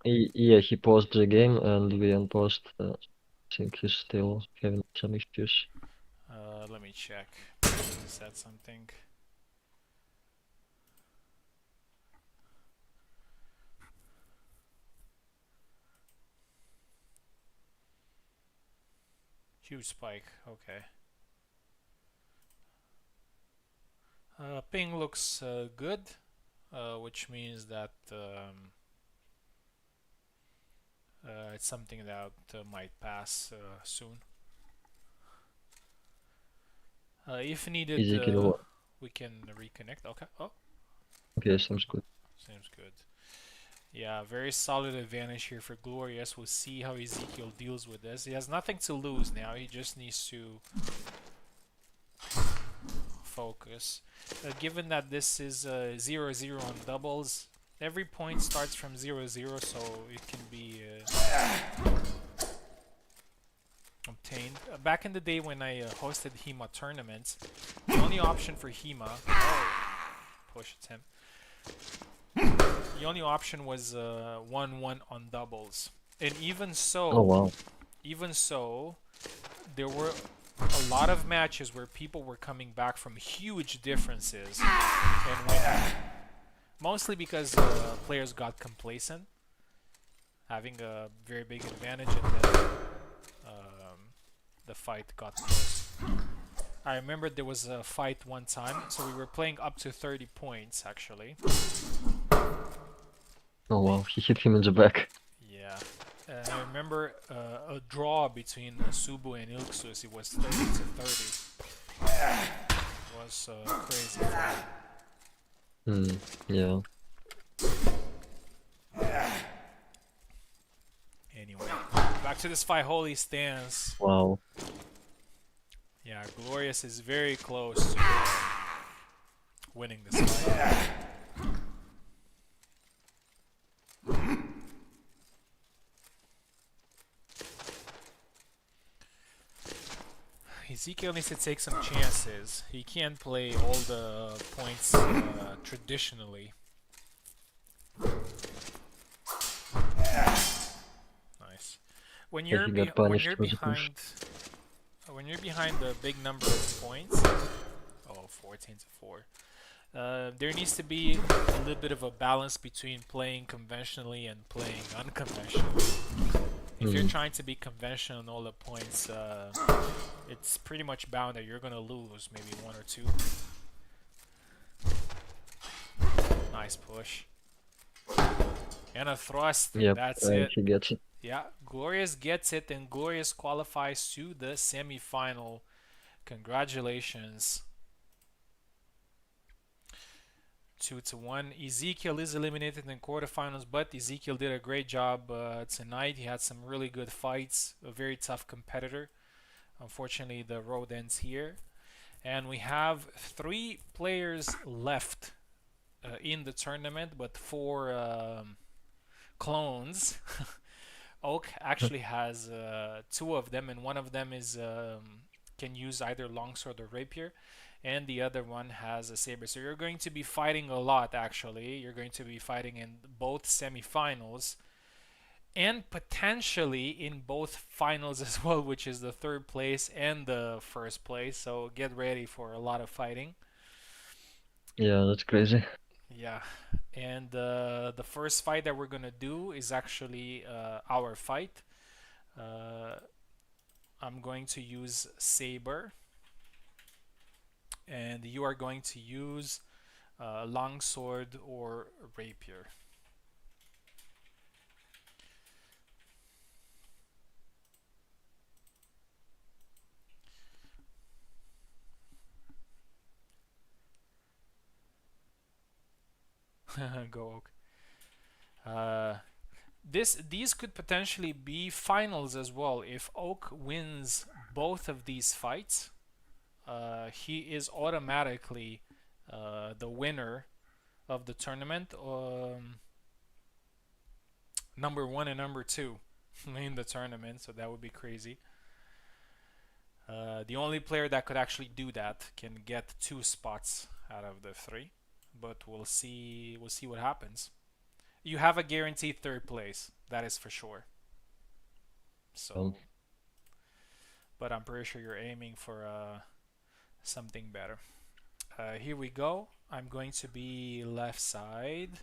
Yeah, he paused the game and we unpaused. I think he's still having some issues. Let me check. He said something. Huge spike. Okay. Ping looks good, which means that it's something that might pass soon. If needed, Ezekiel. we can reconnect. Okay. Oh, Okay, seems good. seems good. Yeah, very solid advantage here for Glorious. We'll see how Ezekiel deals with this. He has nothing to lose now. He just needs to focus. Given that this is 0-0 on doubles, every point starts from 0-0, so it can be obtained. Back in the day when I hosted HEMA tournaments, the only option for HEMA... Oh, push, it's him. The only option was 1-1 on doubles. And Oh wow. even so, there were a lot of matches where people were coming back from huge differences and winning. Mostly because players got complacent, having a very big advantage, and then the fight got close. I remember there was a fight one time, so we were playing up to 30 points actually. Oh wow, he hit him in the back. Yeah. And I remember a draw between Subu and Ilksus. It was 30 to 30. It was crazy fight. Yeah. Anyway, back to this fight. Holy stance. Wow. Yeah, Glorious is very close to winning this fight. Ezekiel needs to take some chances. He can't play all the points traditionally. Nice. When you're behind the big number of points, 14 to 4. There needs to be a little bit of a balance between playing conventionally and playing unconventionally. If you're trying to be conventional in all the points, it's pretty much bound that you're gonna lose maybe 1 or 2. Nice push. And a thrust. Yep, That's it. he gets it. Yeah, Glorious gets it, and Glorious qualifies to the semi-final. Congratulations. 2-1. Ezekiel is eliminated in quarterfinals, but Ezekiel did a great job tonight. He had some really good fights, a very tough competitor. Unfortunately, the road ends here. And we have 3 players left in the tournament, but 4 clones. Oak actually has 2 of them, and one of them is can use either longsword or rapier, and the other one has a saber. So you're going to be fighting a lot. Actually, you're going to be fighting in both semifinals and potentially in both finals as well, which is the 3rd place and the 1st place. So get ready for a lot of fighting. Yeah, that's crazy. Yeah, and the first fight that we're gonna do is actually our fight. I'm going to use saber, and you are going to use longsword or rapier. Go Oak. These could potentially be finals as well. If Oak wins both of these fights, he is automatically the winner of the tournament. Number 1 and number 2 in the tournament, so that would be crazy. The only player that could actually do that can get 2 spots out of the 3, but we'll see what happens. You have a guaranteed 3rd place, that is for sure. So, but I'm pretty sure you're aiming for something better. Here we go. I'm going to be left side,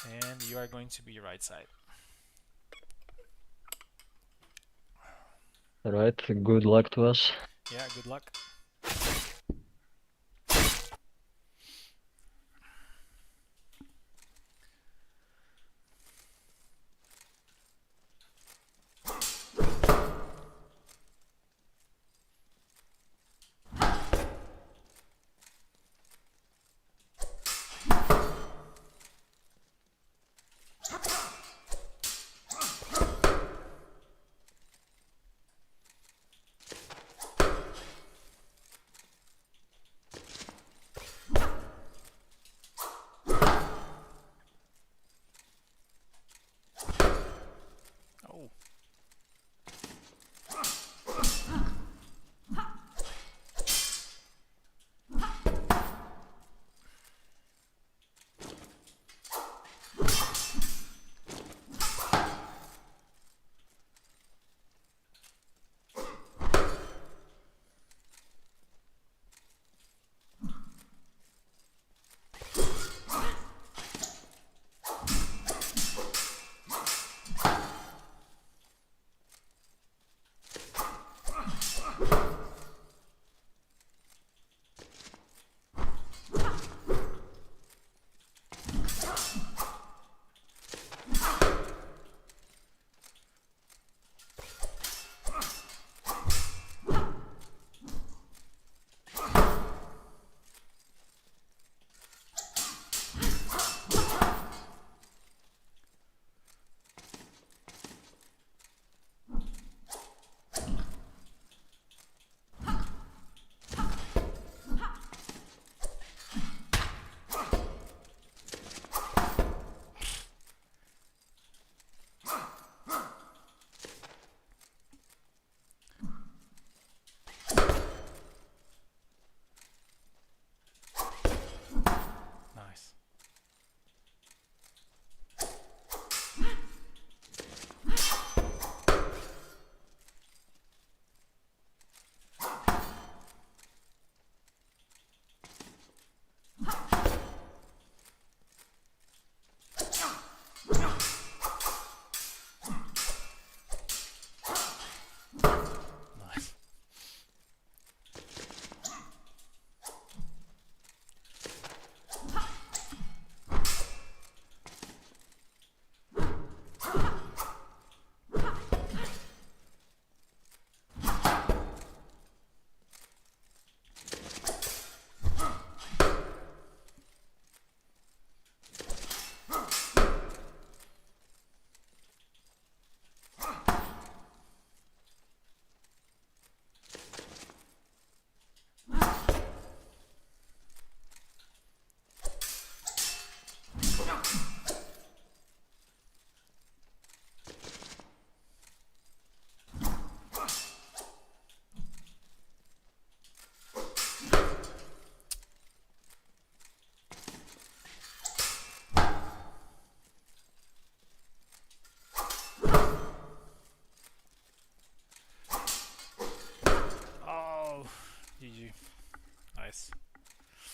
and you are going to be right side. Alright, good luck to us. Yeah, good luck.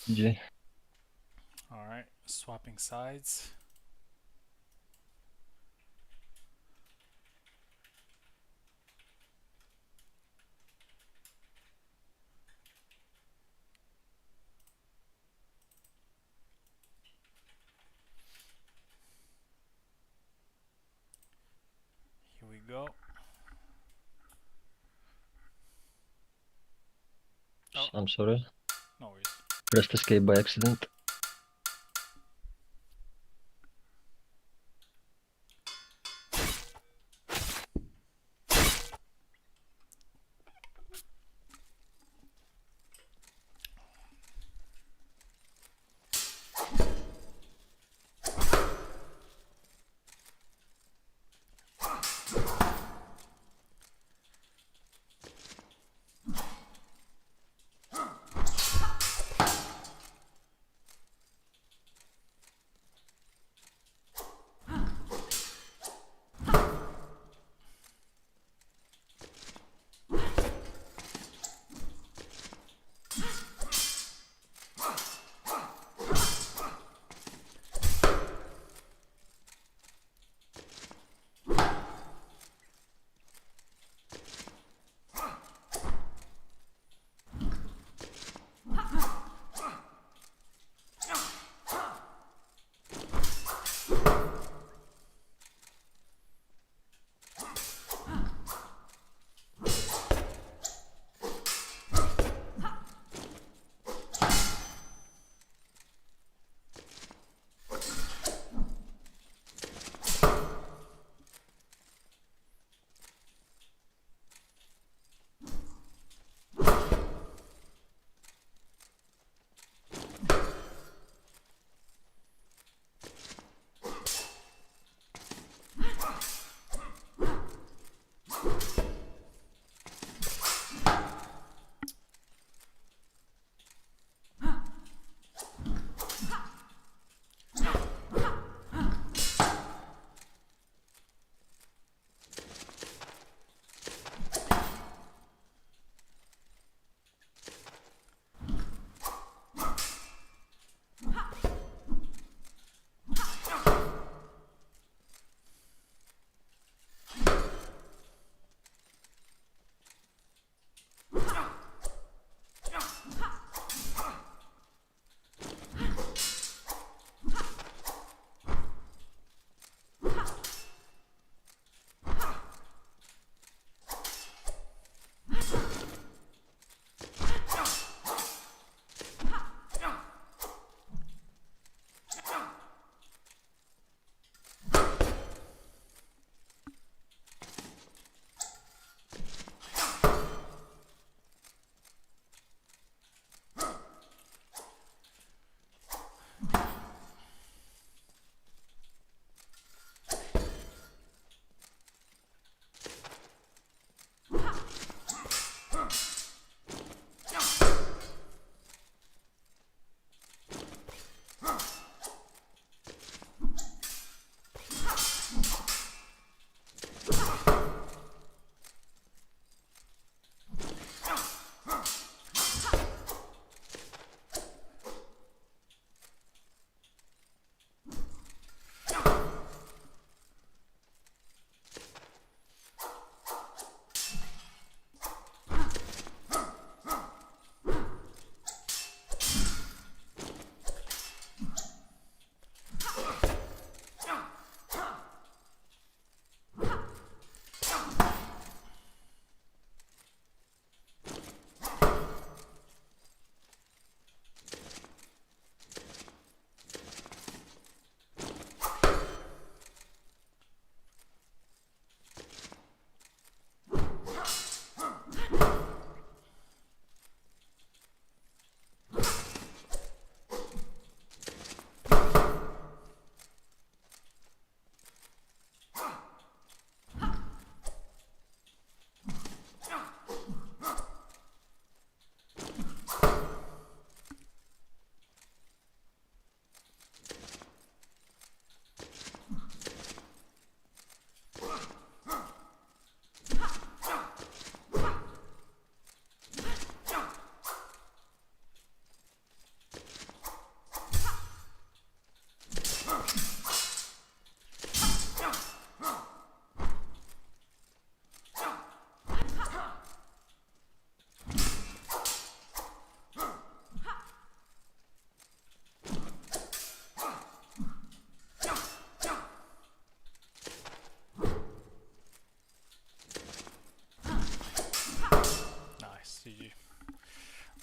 GG. All right, swapping sides. Here we go. Oh. I'm sorry. No worries. Pressed escape by accident.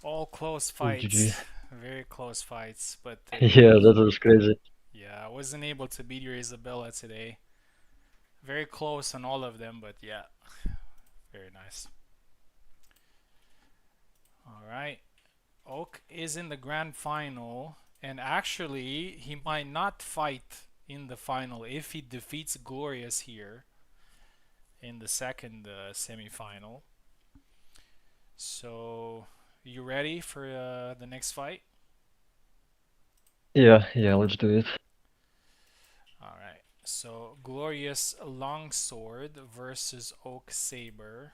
All close Ooh, fights, GG. very close fights. But Yeah, that was crazy. yeah, I wasn't able to beat your Isabella today. Very close on all of them, but yeah, very nice. All right, Oak is in the grand final, and actually, he might not fight in the final if he defeats Glorious here in the second semi-final. So, you ready for the next fight? Yeah, let's do it. All right. So, Glorious Longsword versus Oak Saber.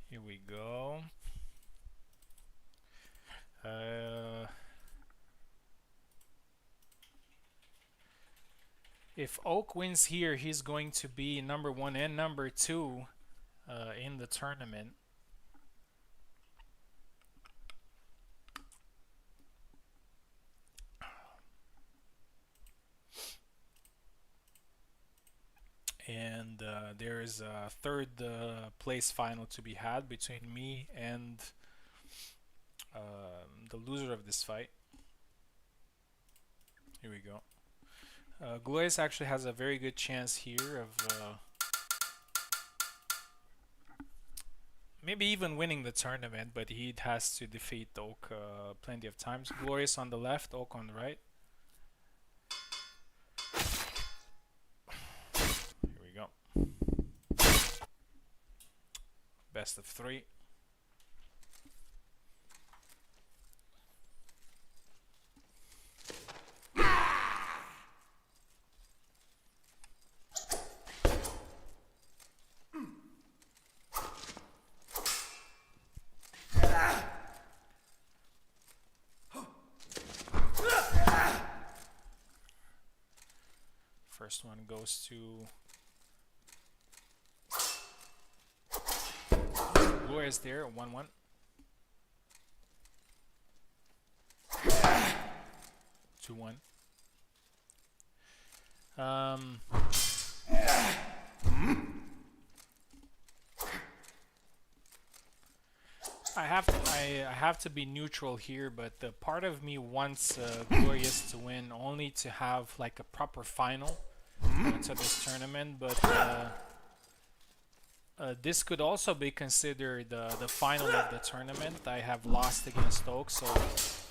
Here we go. Uh, if Oak wins here, he's going to be number 1 and number 2 in the tournament. And there is a third place final to be had between me and the loser of this fight. Here we go. Glorious actually has a very good chance here of maybe even winning the tournament, but he has to defeat Oak plenty of times. Glorious on the left, Oak on the right. Here we go. Best of 3. First one goes to Glorious there, 1-1. 2-1. I have to be neutral here, but the part of me wants Glorious to win, only to have like a proper final to this tournament. But this could also be considered the final of the tournament. I have lost against Oak, so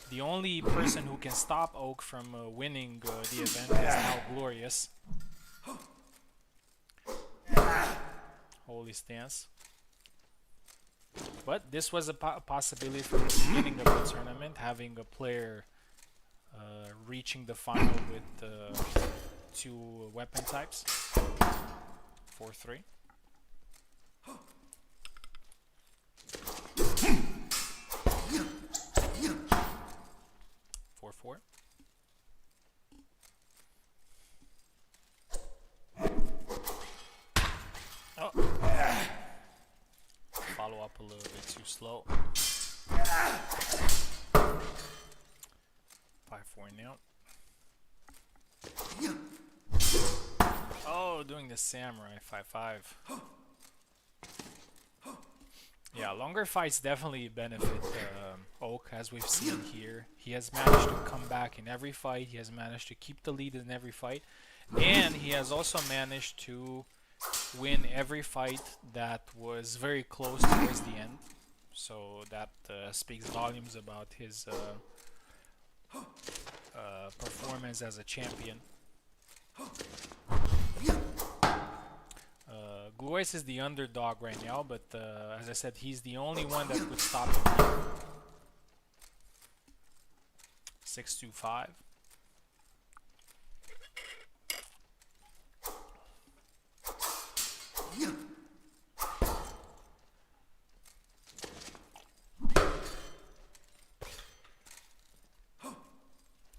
the only person who can stop Oak from winning the event is now Glorious. Holy stance. But this was a possibility from the beginning of the tournament, having a player reaching the final with 2 weapon types. 4-3. 4-4. Oh. Follow up a little bit too slow. 5-4 now. Oh, doing the samurai 5-5. Yeah, longer fights definitely benefit Oak, as we've seen here. He has managed to come back in every fight. He has managed to keep the lead in every fight. And he has also managed to win every fight that was very close towards the end. So that speaks volumes about his performance as a champion. Glorious is the underdog right now, but as I said, he's the only one that could stop him. 6-2-5.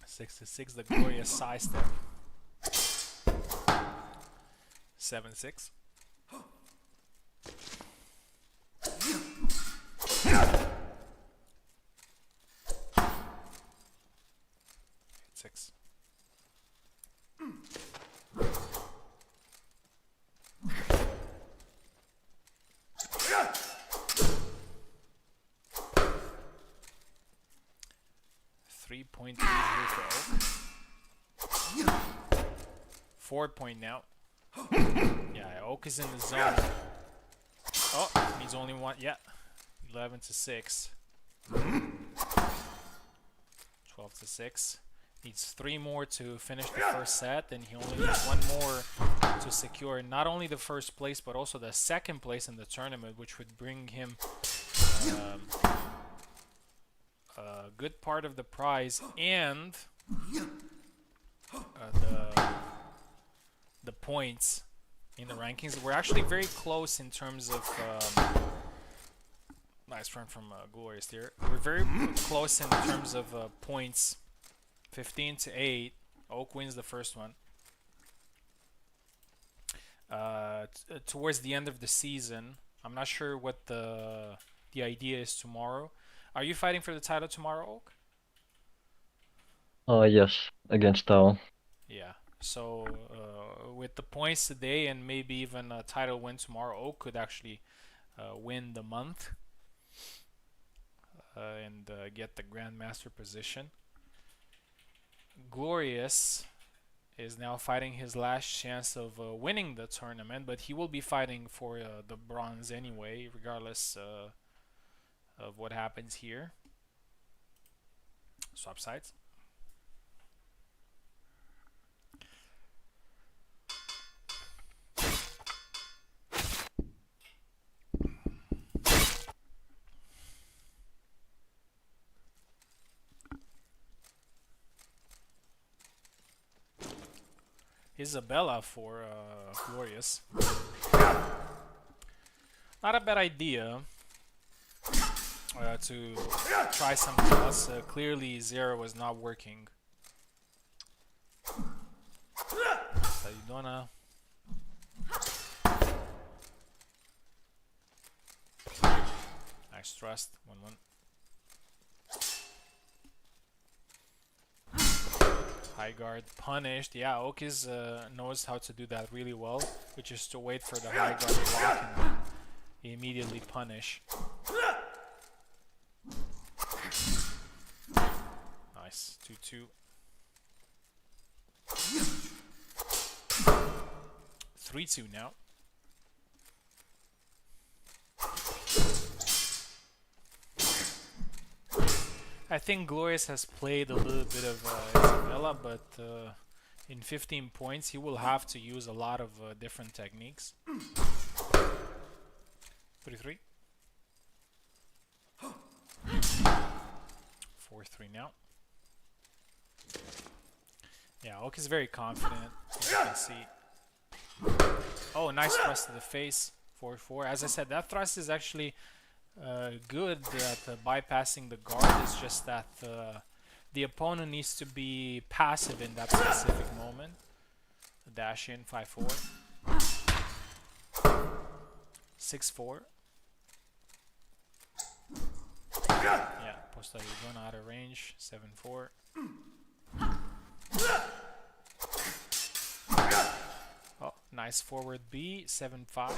Six to 6, the Glorious side step. 7-6. Six. 3-point lead here for Oak. 4-point now. Yeah, Oak is in the zone. Oh, needs only one. Yeah, 11-6. 12-6. Needs 3 more to finish the first set, and he only needs 1 more to secure not only the first place but also the second place in the tournament, which would bring him a good part of the prize and the points in the rankings. We're actually very close in terms of nice run from Glorious here. We're very close in terms of points. 15-8. Oak wins the first one. Towards the end of the season, I'm not sure what the idea is tomorrow. Are you fighting for the title tomorrow, Oak? Yes, against Tao. Yeah. So with the points today and maybe even a title win tomorrow, Oak could actually win the month and get the Grandmaster position. Glorious is now fighting his last chance of winning the tournament, but he will be fighting for the bronze anyway, regardless of what happens here. Swap sides. Isabella for Glorious. Not a bad idea to try something else. Clearly, Zero was not working. Sayudona. Nice thrust. 1-1. High guard punished. Yeah, Oak knows how to do that really well, which is to wait for the high guard block and then immediately punish. Nice. 2-2. 3-2 now. I think Glorious has played a little bit of Isabella, but in 15 points he will have to use a lot of different techniques. 3-3. 4-3 now. Yeah, Oak is very confident, as you can see. Oh, nice thrust to the face. 4-4. As I said, that thrust is actually good at bypassing the guard. It's just that the opponent needs to be passive in that specific moment. Dash in. 5-4. 6-4. Yeah, post that you're going out of range. 7-4. Oh, nice forward B. 7-5.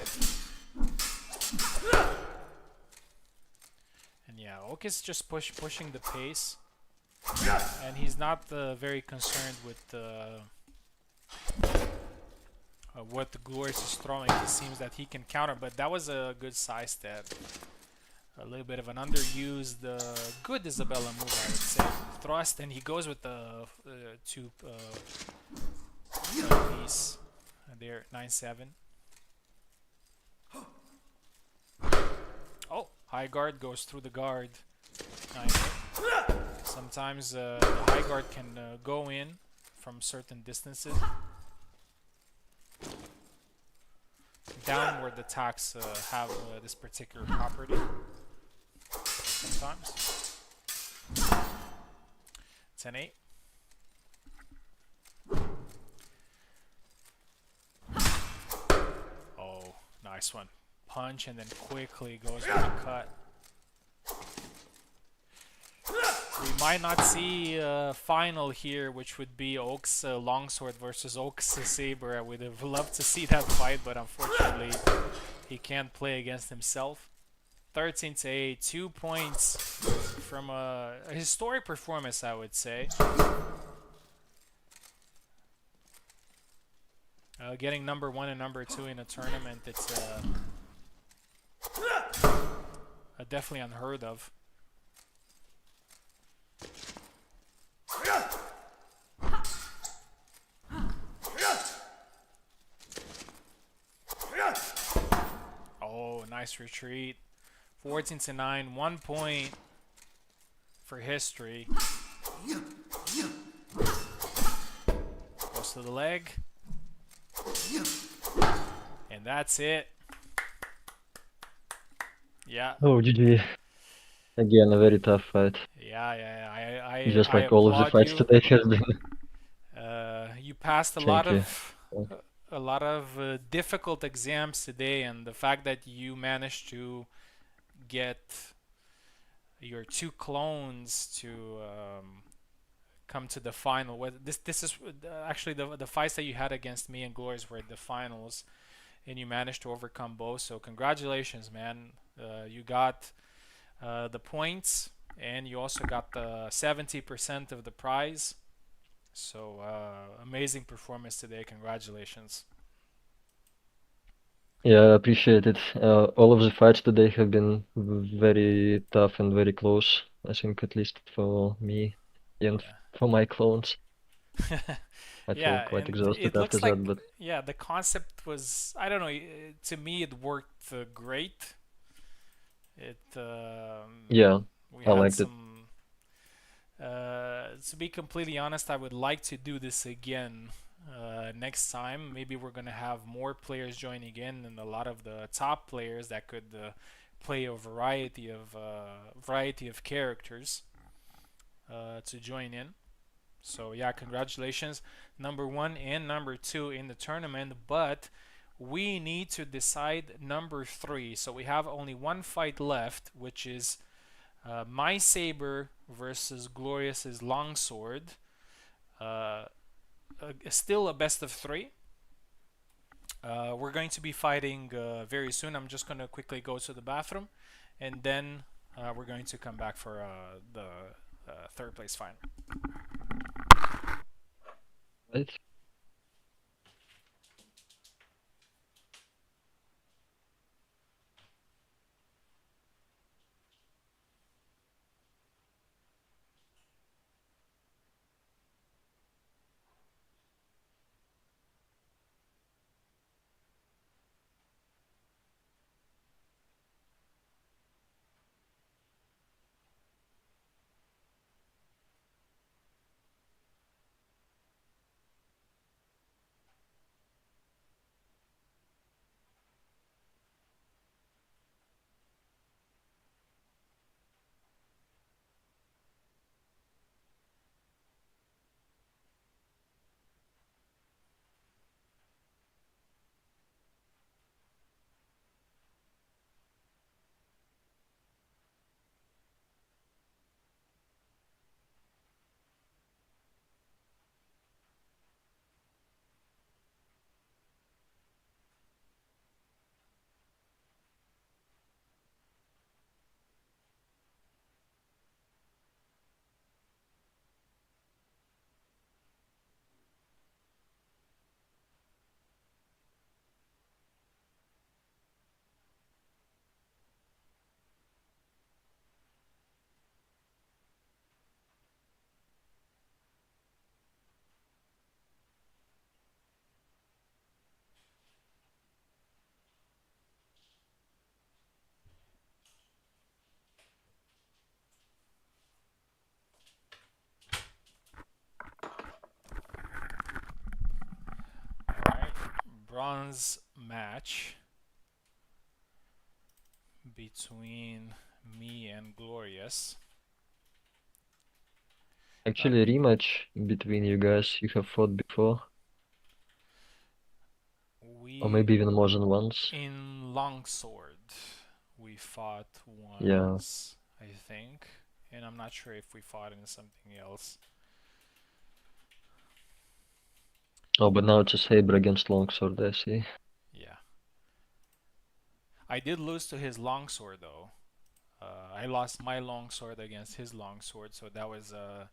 And yeah, Oak is just pushing the pace, and he's not very concerned with what the Glorious is throwing. It seems that he can counter, but that was a good side step. A little bit of an underused, good Isabella move, I would say. Thrust, and he goes with the piece there. 9-7. Oh, high guard goes through the guard. Nice. Sometimes the high guard can go in from certain distances. Downward attacks have this particular property. Sometimes. 10-8. Oh, nice one. Punch and then quickly goes with the cut. We might not see a final here, which would be Oak's longsword versus Oak's saber. I would have loved to see that fight, but unfortunately he can't play against himself. 13-8, 2 points from a historic performance, I would say. Getting number 1 and number 2 in a tournament, it's definitely unheard of. Oh, nice retreat. 14-9, 1 point for history. Goes to the leg. And that's it. Yeah. Oh, GG. Again, a very tough fight. Yeah. Just I like all of the applaud fights you. today have been. You passed Thank you. a lot of difficult exams today, and the fact that you managed to get your 2 clones to come to the final. This is actually the fights that you had against me and Glorious were the finals, and you managed to overcome both. So congratulations, man. You got the points, and you also got the 70% of the prize. So amazing performance today. Congratulations. Yeah, I appreciate it. All of the fights today have been very tough and very close. I think at least for me and Yeah. for my clones. I feel Yeah, quite and exhausted it after looks that, like but yeah, the concept was I don't know. To me, it worked great. It yeah, we I had liked it. some. To be completely honest, I would like to do this again next time. Maybe we're gonna have more players joining in, and a lot of the top players that could play a variety of characters to join in. So yeah, congratulations, number 1 and number 2 in the tournament. But we need to decide number 3. So we have only one fight left, which is my saber versus Glorious's longsword. Still a best of 3. We're going to be fighting very soon. I'm just going to quickly go to the bathroom, and then we're going to come back for the third place final. Right? All right, bronze match between me and Glorious. Actually, a rematch between you guys. You have fought before, or We maybe even more than once. in longsword we fought Yeah. once, I think, and I'm not sure if we fought in something else. Oh, but now it's a saber against longsword, I see. Yeah, I did lose to his longsword though. I lost my longsword against his longsword, so that was a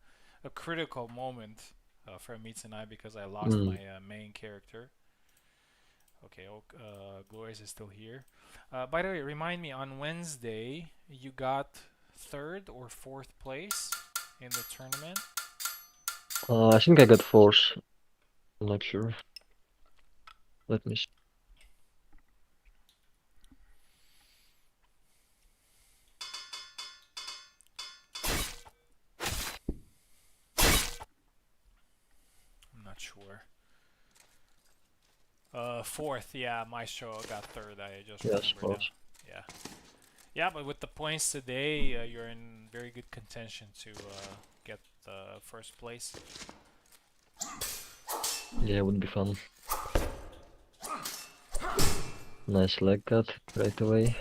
critical moment for me tonight because I lost my main character. Okay, Glorious is still here. By the way, remind me, on Wednesday, you got third or fourth place in the tournament? I think I got fourth. I'm not sure. Let me see. I'm not sure. Fourth, yeah, Maestro got third. I just Yes, remember now. fourth. Yeah. Yeah, but with the points today, you're in very good contention to get first place. Yeah, it would be fun. Nice leg cut right away.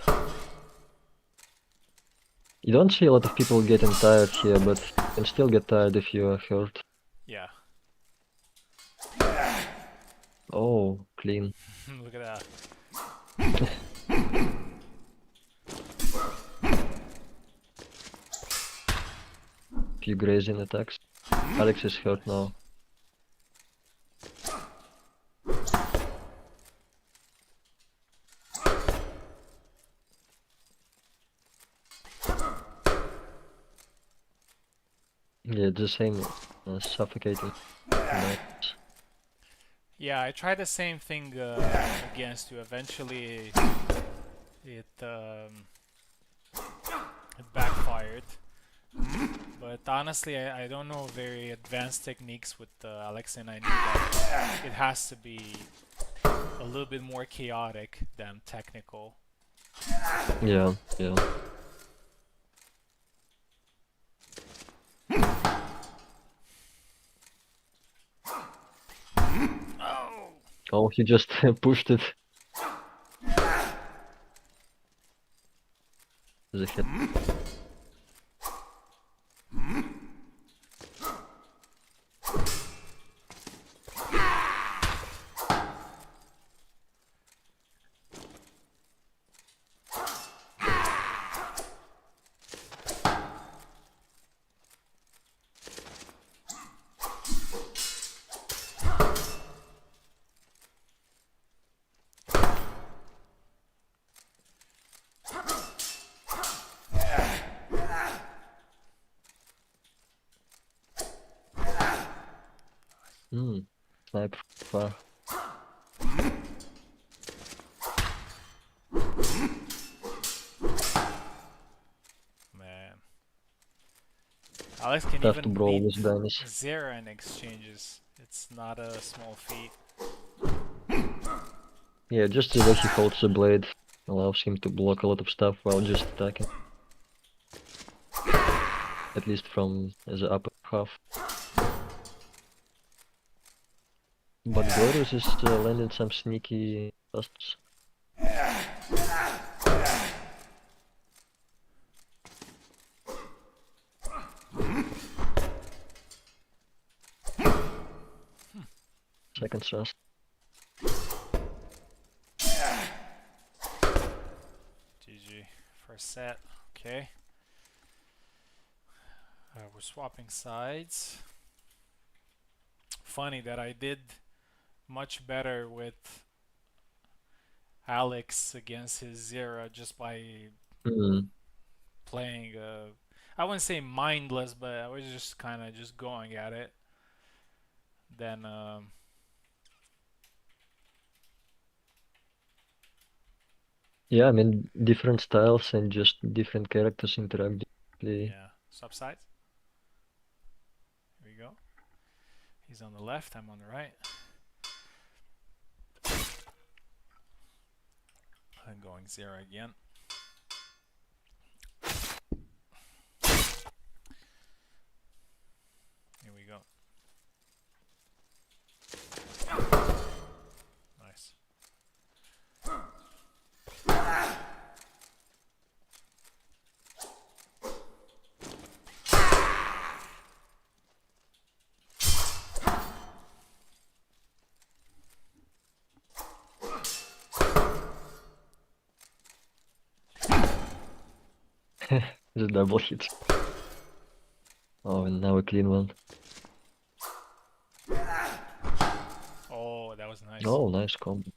You don't see a lot of people getting tired here, but you can still get tired if you are hurt. Yeah. Oh, clean. Look at that. Few grazing attacks. Alex is hurt now. Yeah, the same suffocating. Nice. Yeah, I tried the same thing against you. Eventually, it backfired. But honestly, I don't know very advanced techniques with Alex, and I knew that it has to be a little bit more chaotic than technical. Yeah, yeah. Oh! Oh, he just pushed it. The hit. Snipe far. Man. Alex can Tough to even brawl beat with Danis. Zera in exchanges. It's not a small feat. Yeah, just the way he holds the blade allows him to block a lot of stuff while just attacking. At least from the upper half. But Glorious is landing some sneaky busts. Second thrust. GG. First set. Okay. We're swapping sides. Funny that I did much better with Alex against his Zera just by playing I wouldn't say mindless, but I was just kind of just going at it. Then Yeah, I mean, different styles and just different characters interact differently. yeah, swap sides. Here we go. He's on the left, I'm on the right. I'm going Zera again. Here we go. Nice. The double hit. Oh, and now a clean one. Oh, that was nice. Oh, nice combo.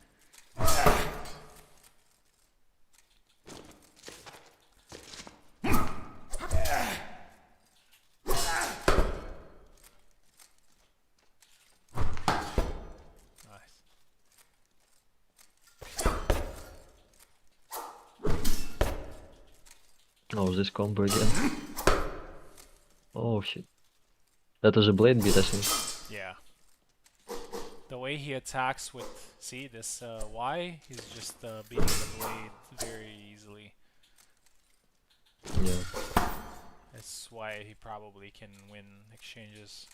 Nice. Oh, this combo again. Oh shit. That was a blade beat, I think. Yeah. The way he attacks with, see this Y, he's just beating the blade very easily. Yeah. That's why he probably can win exchanges.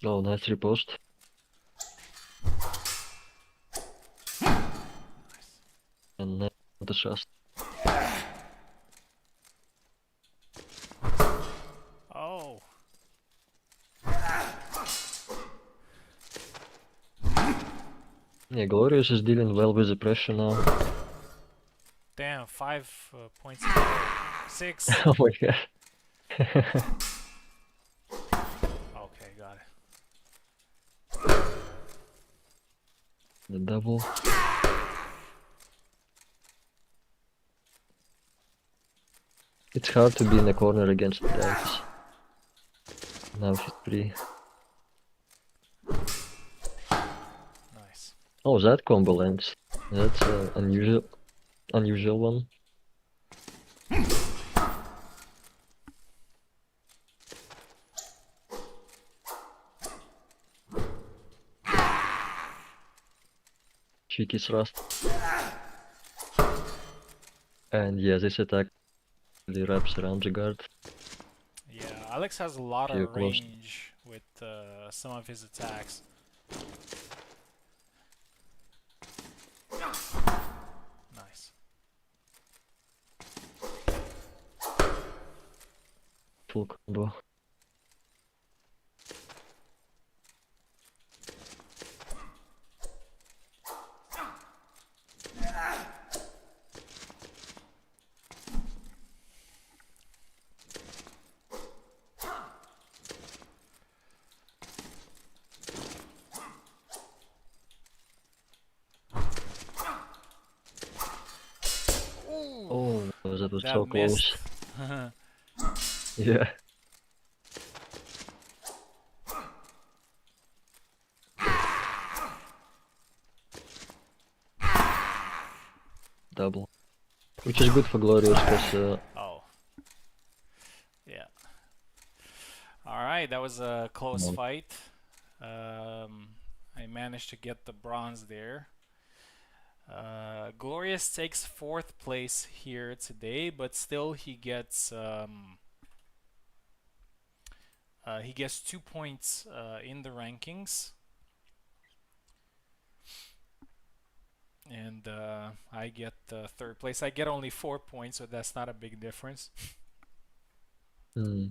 Oh, nice riposte. Nice. And now the shast. Oh, Yeah, Glorious is dealing well with the pressure now. damn, 5 points. 6. Oh my god. Okay, got it. The double. It's hard to be in the corner against Dice. Now she's free. Nice. Oh, that combo lands. That's unusual one. Cheeky thrust. And yeah, this attack really wraps around the guard. Yeah, Alex has a lot If you're of close. range with some of his attacks. Nice. Full combo. Ooh, Oh, that was that so missed. close. Yeah. Double. Which is good for Glorious, because Oh, yeah. All right, that was a close no. fight. I managed to get the bronze there. Glorious takes fourth place here today, but still he gets 2 points in the rankings, and I get third place. I get only 4 points, so that's not a big difference. Hmm.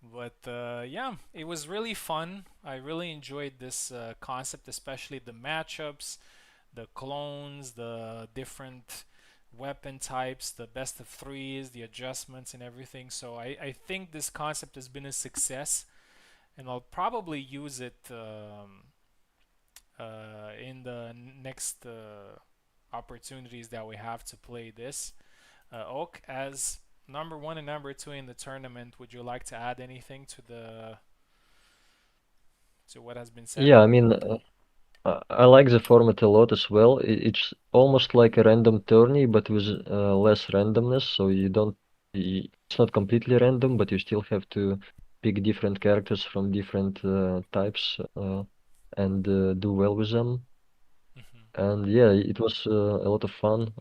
But yeah, it was really fun. I really enjoyed this concept, especially the matchups, the clones, the different weapon types, the best of threes, the adjustments, and everything. So I think this concept has been a success, and I'll probably use it in the next opportunities that we have to play this. Oak, as number one and number two in the tournament, would you like to add anything to what has been said? Yeah, I mean, I like the format a lot as well. It's almost like a random tourney, but with less randomness. So you don't, it's not completely random, but you still have to pick different characters from different types and do well with them. Hmm. And yeah, it was a lot of fun.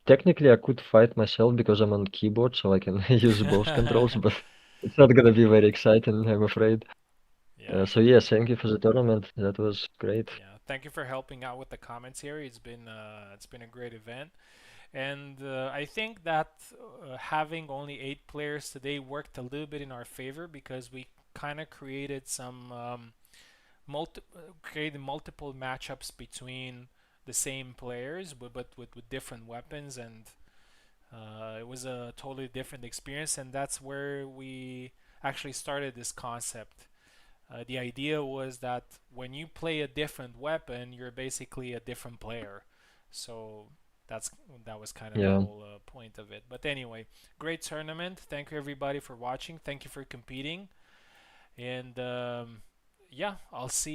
Technically, I could fight myself because I'm on keyboard, so I can use both controls, but it's not gonna be very exciting, I'm afraid. Yeah. So yeah, thank you for the tournament. That was great. Yeah, thank you for helping out with the commentary. It's been a great event, and I think that having only 8 players today worked a little bit in our favor because we kind of created some creating multiple matchups between the same players, but with different weapons, and it was a totally different experience, and that's where we actually started this concept. The idea was that when you play a different weapon, you're basically a different player. So that's that was kind of the Yeah. whole point of it. But anyway, great tournament. Thank you everybody for watching. Thank you for competing. And yeah, I'll see